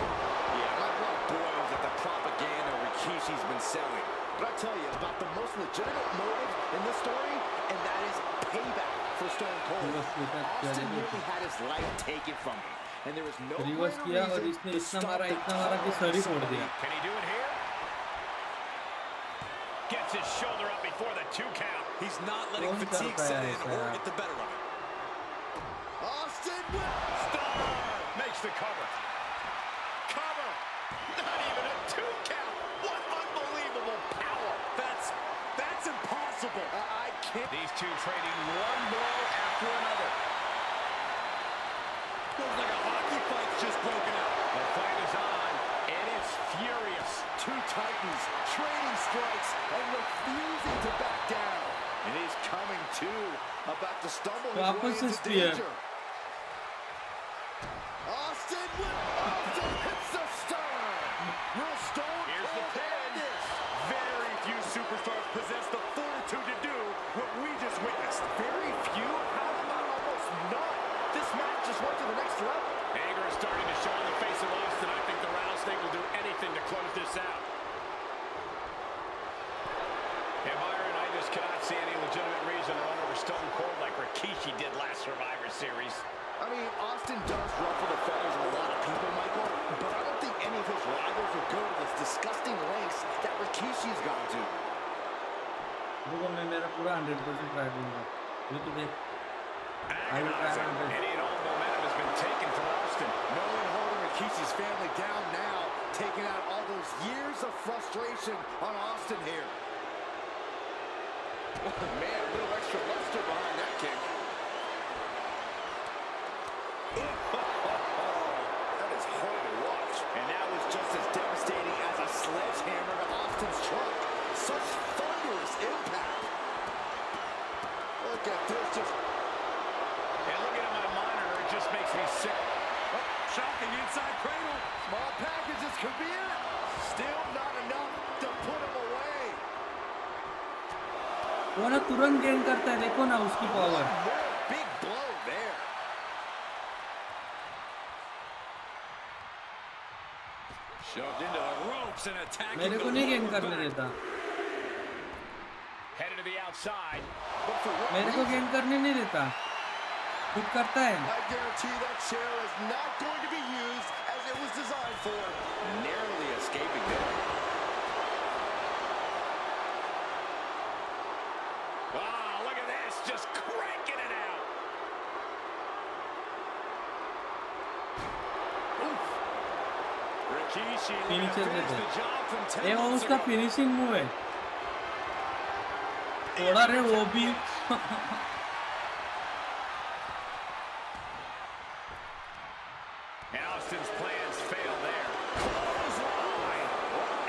Yeah, my blood boils at the propaganda Rikishi's been selling. But I tell you about the most legitimate motive in this story, and that is payback for Stone Cold. Austin nearly had his life taken from him, and there was no reverse किया और इसने इतना मारा कि sir ही फोड़ दिया। Can he do it here? Gets his shoulder up before the 2 count. He's not letting fatigue set in or get the better of it. Austin with Stunner makes the cover. Cover. Not even a 2 count. What unbelievable power. That's impossible. I can't. These two trading one blow after another. Looks like a hockey fight's just broken out. The fight is on, and it's furious. Two titans trading strikes and refusing to back down. And he's coming to, about to stumble his way वापस से into spear। danger. Austin hits the stunner. Will Stone Here's the Cold pin. end this? Very few superstars possess the fortitude to do what we just witnessed. Very few? How about almost none? This match just went to the next level. Anger is starting to show on the face of Austin. I think the Rattlesnake will do anything to close this out. And Byron, I just cannot see any legitimate reason to run over Stone Cold like Rikishi did last Survivor Series. I mean, Austin does ruffle the feathers of a lot of people, Michael, but I don't think any of his rivals would go to this disgusting lengths that Rikishi's gone to. देखो मैं मेरा पूरा 100% try दूंगा। ये तो देख। I will try my best। Any and all momentum has been taken from Austin. No one holding Rikishi's family down now, taking out all those years of frustration on Austin here. Man, a little extra luster behind that kick. That is hard to watch. And that was just as devastating as a sledgehammer to Austin's trunk. Such thunderous impact. Look at this, just... And looking at my monitor, it just makes me sick. Oh, shocking inside cradle. Small packages could be it. Still not enough to put him away. वो ना तुरंत gain करता है, देखो ना उसकी power. Big blow there. Shoved into the ropes and attacking. मेरे को नहीं गेन करने देता। Headed to the outside. But for what मेरे को reason? गेन करने नहीं देता। खुद करता है। I guarantee that chair is not going to be used as it was designed for. Narrowly escaping there. Wow, look at this, just cranking it out. Rikishi looking to Finisher finish देते। the job from 10 ये वो months उसका ago. Finishing move है। थोड़ा रे वो भी। And Austin's plans fail there. Clothesline.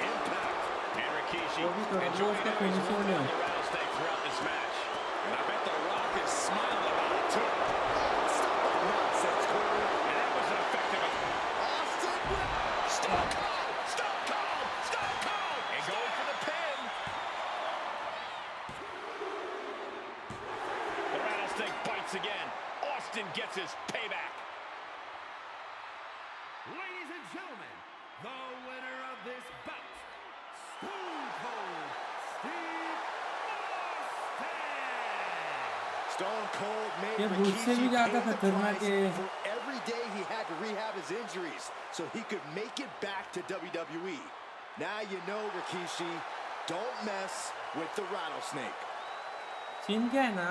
Impact. And Rikishi वो भी थोड़ा वो enjoying उसका every फिनिशिंग moment में on है। the Rattlesnake throughout this match. And I bet The Rock is smiling about it too. Stop that nonsense, Corey. And that was an effective. Austin with Stone Cold! Stone Cold! Stone Cold! And going for the pin. The Rattlesnake bites again. Austin gets his payback. Ladies and gentlemen, the winner of this bout, Stone Cold Steve Austin. Stone Cold made ये मुझसे भी Rikishi ज्यादा pay the खतरनाक price है। for every day he had to rehab his injuries so he could make it back to WWE. Now you know, Rikishi, don't mess with the Rattlesnake. Scene क्या है ना?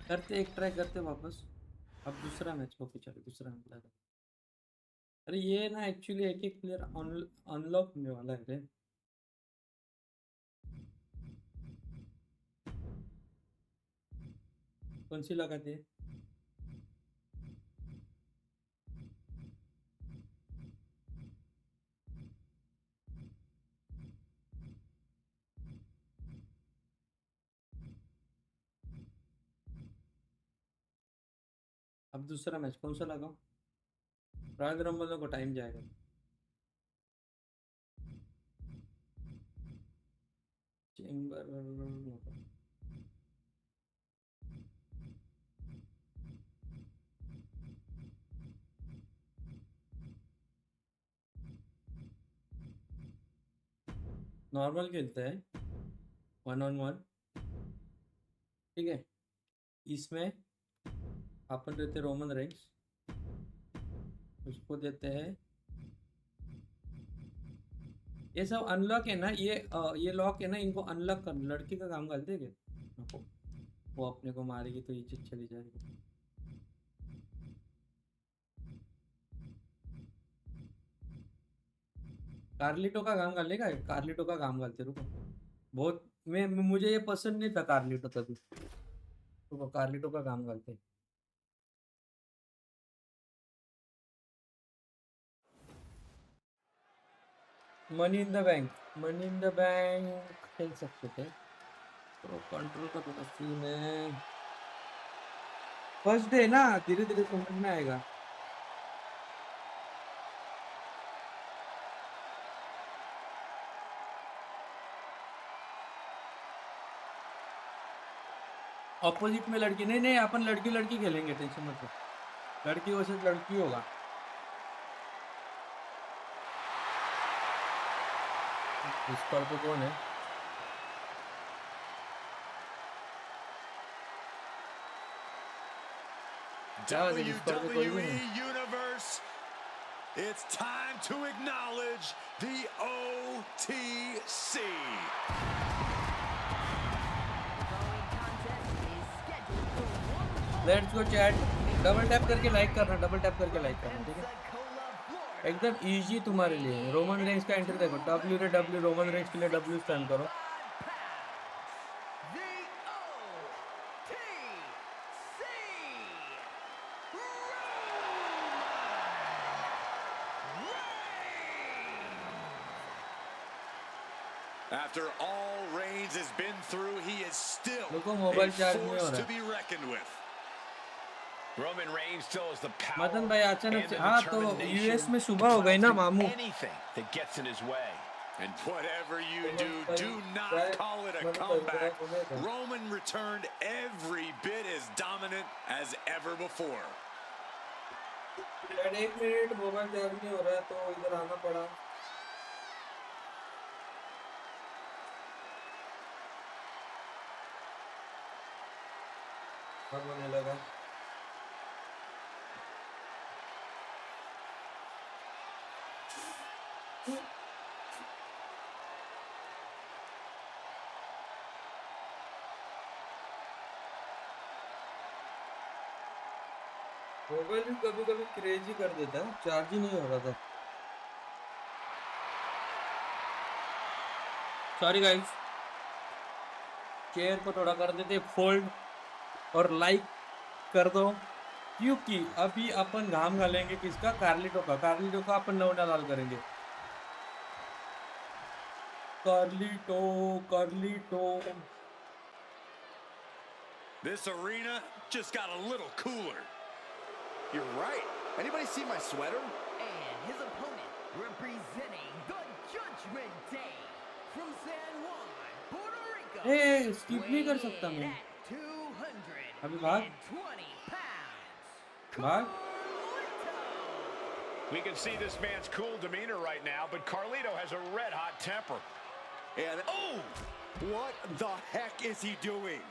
करते एक try करते वापस। अब दूसरा मैच ओके चलो दूसरा हमला। अरे ये ना एक्चुअली एक एक प्लेयर अनलॉक होने वाला है रे। कौन सी लगाती है? अब दूसरा मैच कौन सा लगाओ? रॉयल रंबल को टाइम जाएगा। चेंबर नॉर्मल खेलते हैं 1-on-1 ठीक है। इसमें अपन देते रोमन रेंज, उसको देते हैं ये सब अनलॉक है ना ये लॉक है ना, इनको अनलॉक कर। लड़की का काम करते क्या? वो अपने को मारेगी तो इज्जत चली जाएगी। कार्लिटो का काम कर लेगा, कार्लिटो का काम करते रुको। बहुत मुझे ये पसंद नहीं था कार्लिटो तभी। रुको कार्लिटो का काम करते। Money in the bank, money in the bank खेल सकते थे तो कंट्रोल का थोड़ा सीन है। फर्स्ट डे ना धीरे धीरे समझ में आएगा। ऑपोजिट में लड़की नहीं नहीं अपन लड़की लड़की खेलेंगे, टेंशन मत लो। लड़की वर्सेस लड़की होगा। डिस्कॉर्ड पे कौन है? WWE Universe, it's time to acknowledge the OTC. Let's go chat, double tap करके लाइक करना, डबल टैप करके लाइक करना ठीक है। एकदम इजी तुम्हारे लिए। रोमन रेंज का एंट्री देखो, W रोमन रेंज के लिए W स्पैम करो। After all Reigns has been through, he is still लोगों a मोबाइल चार्ज नहीं हो force रहा to be reckoned with. Roman Reigns still has the power Madan भाई अचानक and से the हाँ तो determination यूएस में to सुबह हो put गई up ना with मामू। anything that gets in his way. And whatever you do not call it a comeback. Roman returned every bit as dominant as ever before. एक minute mobile charge नहीं हो रहा है तो इधर आना पड़ा। होने लगा। मोबाइल भी कभी कभी क्रेजी कर देता है, चार्ज ही नहीं हो रहा था। सॉरी गाइस, चेयर को थोड़ा कर देते फोल्ड और लाइक कर दो, क्योंकि अभी अपन घाम घालेंगे किसका? कार्लिटो का। कार्लिटो का अपन नौना लाल करेंगे। Carlito Carlito. This arena just got a little cooler. You're right. Anybody see my sweater? And his opponent, representing the Judgment Day from San Juan, Puerto Rico. A skip नहीं कर सकता मैं। अभी भाग भाग। We can see this man's cool demeanor right now, but Carlito has a red-hot temper. And oh, what the heck is he doing?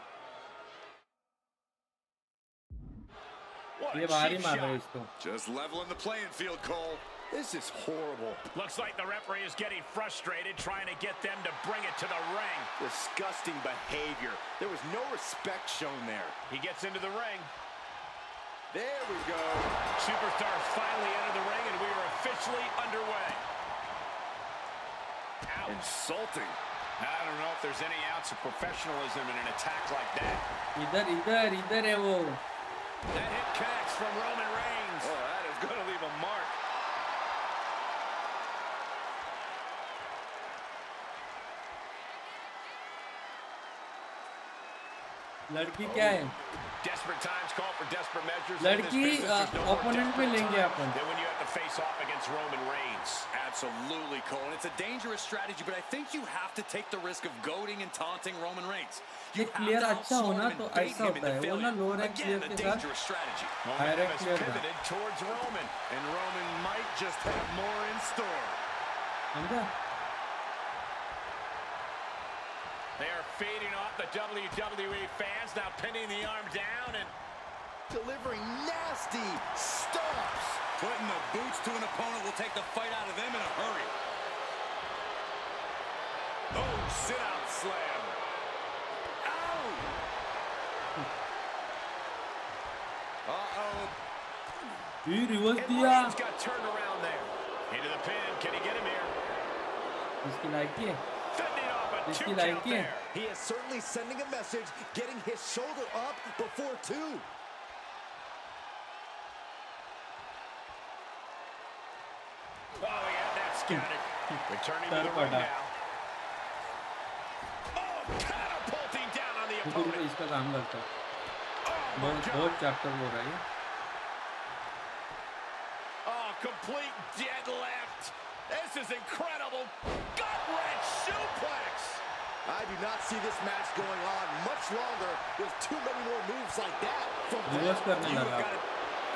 What ये a बाहर ही cheap मार रहा है shot. इसको। Just leveling the playing field, Cole. This is horrible. Looks like the referee is getting frustrated, trying to get them to bring it to the ring. Disgusting behavior. There was no respect shown there. He gets into the ring. There we go. Superstars finally enter the ring, and we are officially underway. Ouch. Insulting. I don't know if there's any ounce of professionalism in an attack like that. इधर है वो. That hit connects from Roman Reigns. Oh, that is going to leave a mark. लड़की क्या है? Desperate times call for desperate measures. लड़की opponent में लेंगे अपन. Then when you have to face off against Roman Reigns. Absolutely, Cole. It's a dangerous strategy, but I think you have to take the risk of goading and taunting Roman Reigns. ये clear अच्छा होना तो ऐसा होता है. वो ना low rank player Again, a के dangerous साथ strategy. high rank player था. Pivoted towards Roman. And Roman might just have more in store. समझा? They are feeding off the WWE fans, now pinning the arm down and delivering nasty stomps. Putting the boots to an opponent will take the fight out of them in a hurry. Oh, sit-out slam. Ow! Uh-oh. He reverse And दिया. Reigns got turned around there. Into the pin. Can he get him here? इसकी like है. Fending off a इसकी 2 like count है. there. He is certainly sending a message, getting his shoulder up before two. Oh, he had that scouted. Returning to the ring now. Oh, catapulting down on the opponent. इसका काम करता है. Oh, my God. बहुत chapter हो रहा है. Oh, complete deadlift. This is incredible. Gut-wrench suplex. I do not see this match going on much longer with too many more moves like that. Reverse करने You लगा. got it.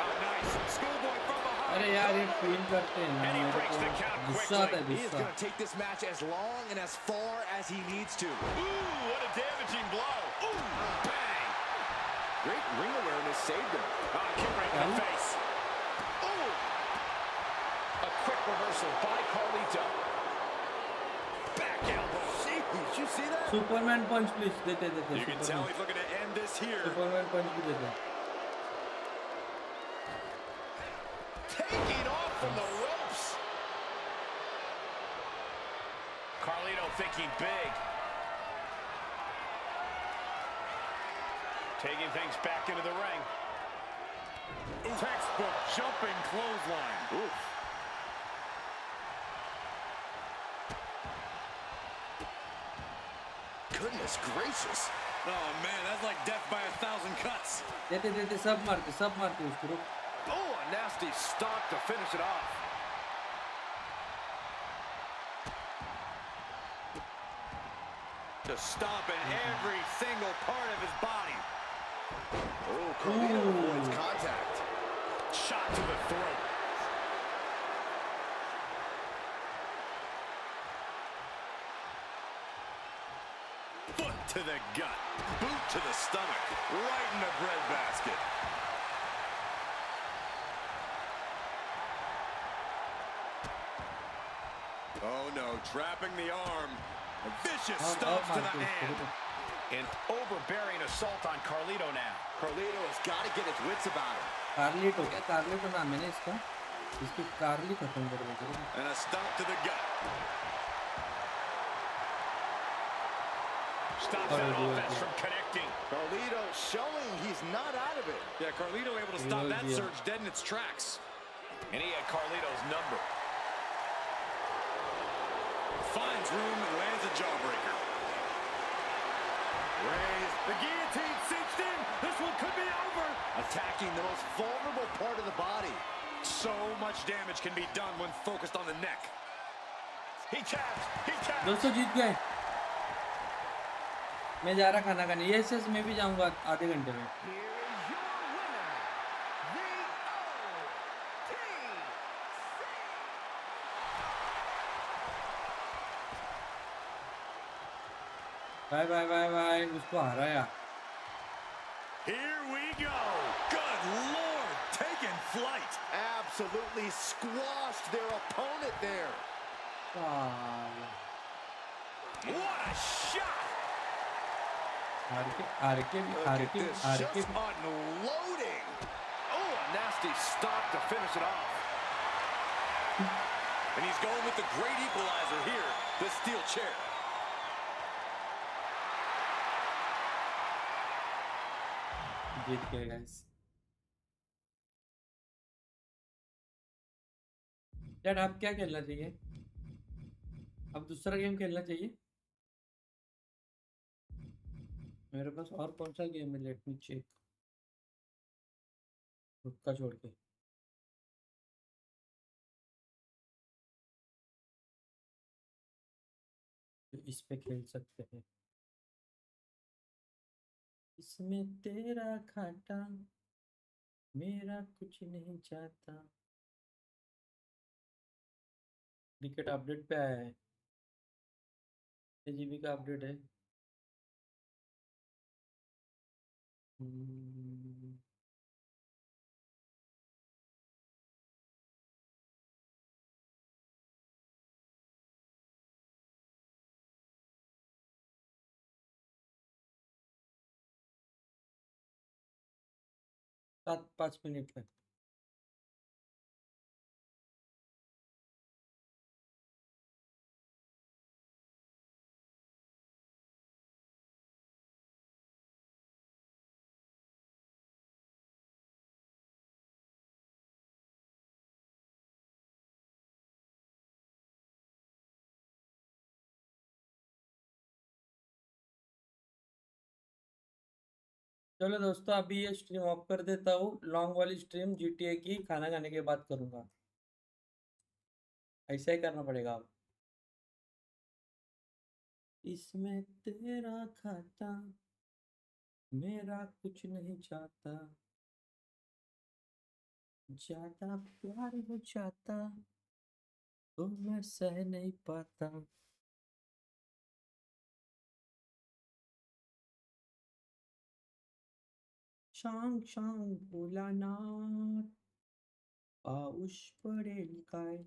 Oh, nice. Schoolboy from behind. अरे यार ये feel करते हैं ना. And he मेरे breaks the को count गुस्सा आता है He is गुस्सा. going to take this match as long and as far as he needs to. Ooh, what a damaging blow. Ooh, bang. Great ring awareness saved him. Oh, kick right in the face. Ooh. A quick reversal by Carlito. Back elbow. Did you see that? Superman punch please देते You can tell he's looking to end this here. Superman punch भी देते. Taking off from the ropes. Carlito thinking big. Taking things back into the ring. Textbook jumping clothesline. Oof. Goodness gracious. Oh, man, that's like death by 1,000 cuts. देते सब मारते उसको. Oh, a nasty stomp to finish it off. Just stomping every single part of his body. Oh, Carlito avoids contact. Shot to the throat. Foot to the gut. Boot to the stomach. Right in the breadbasket. Oh no, trapping the arm. A vicious stomp to the hand. An overbearing assault on Carlito now. Carlito has got to get his wits about him. Carlito क्या कार्लिटो नाम है ना इसका. इसकी कार्ली खत्म कर देते. And a stomp to the gut. Stops that offense from connecting. Carlito showing he's not out of it. Yeah, Carlito able to stop that surge dead in its tracks. And he had Carlito's number. Finds room and lands a jawbreaker. Raised. The guillotine cinched in. This one could be over. Attacking the most vulnerable part of the body. So much damage can be done when focused on the neck. He taps. He taps. दोस्तों जीत गए. मैं जा रहा खाना खाने. Yes मैं भी जाऊंगा आधे घंटे में. Here is your winner, the bye bye bye bye. उसको हराया. Here we go. Good Lord. Taking flight. light. Absolutely squashed their opponent there. What a shot! Look at this, just unloading. Oh, a nasty stop to finish it off. And he's going with the great equalizer here, the steel chair. जीत गए guys. यार अब क्या खेलना चाहिए? अब दूसरा game खेलना चाहिए। मेरे पास और कौन सा गेम है? Let me check. रुका छोड़ के। तो इस पे खेल सकते हैं। इसमें तेरा घाटा मेरा कुछ नहीं जाता। क्रिकेट अपडेट पे आया है। जीबी का अपडेट है। हम्म, 7-5 मिनट में। चलो दोस्तों, अभी ये स्ट्रीम ऑफ कर देता हूँ। लॉन्ग वाली स्ट्रीम जीटीए की खाना खाने के बाद करूँगा। ऐसा ही करना पड़ेगा अब। इसमें तेरा खाता मेरा कुछ नहीं जाता, ज्यादा प्यार हो जाता तो मैं सह नहीं पाता। शांग शांग भोलानाथ पाऊस पडेल काय।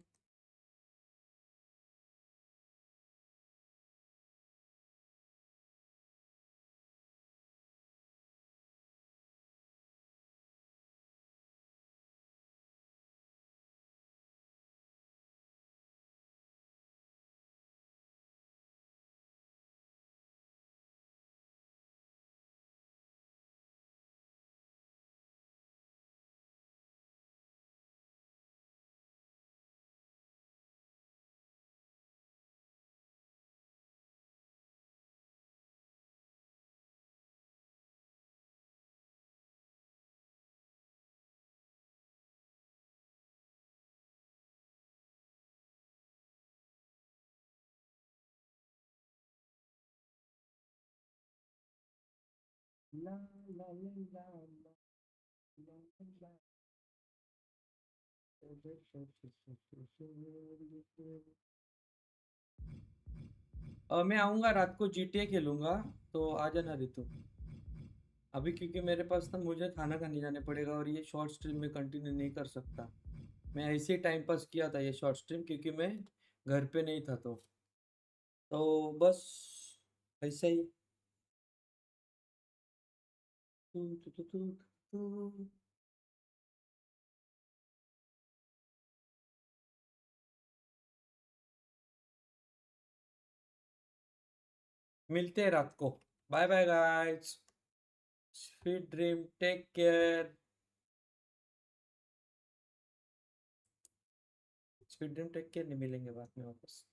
ला ला ला ला ला ला ला। मैं आऊँगा रात को जीटीए खेलूंगा, तो आ जाना रितु। अभी क्योंकि मेरे पास ना मुझे खाना खाने जाने पड़ेगा और ये शॉर्ट स्ट्रीम में कंटिन्यू नहीं कर सकता। मैं ऐसे ही टाइम पास किया था ये शॉर्ट स्ट्रीम, क्योंकि मैं घर पे नहीं था। तो बस ऐसे ही। तू तू तू तू तू। मिलते हैं रात को। Bye bye guys, sweet dream, take care. Sweet dream take care. नहीं मिलेंगे बाद में वापस।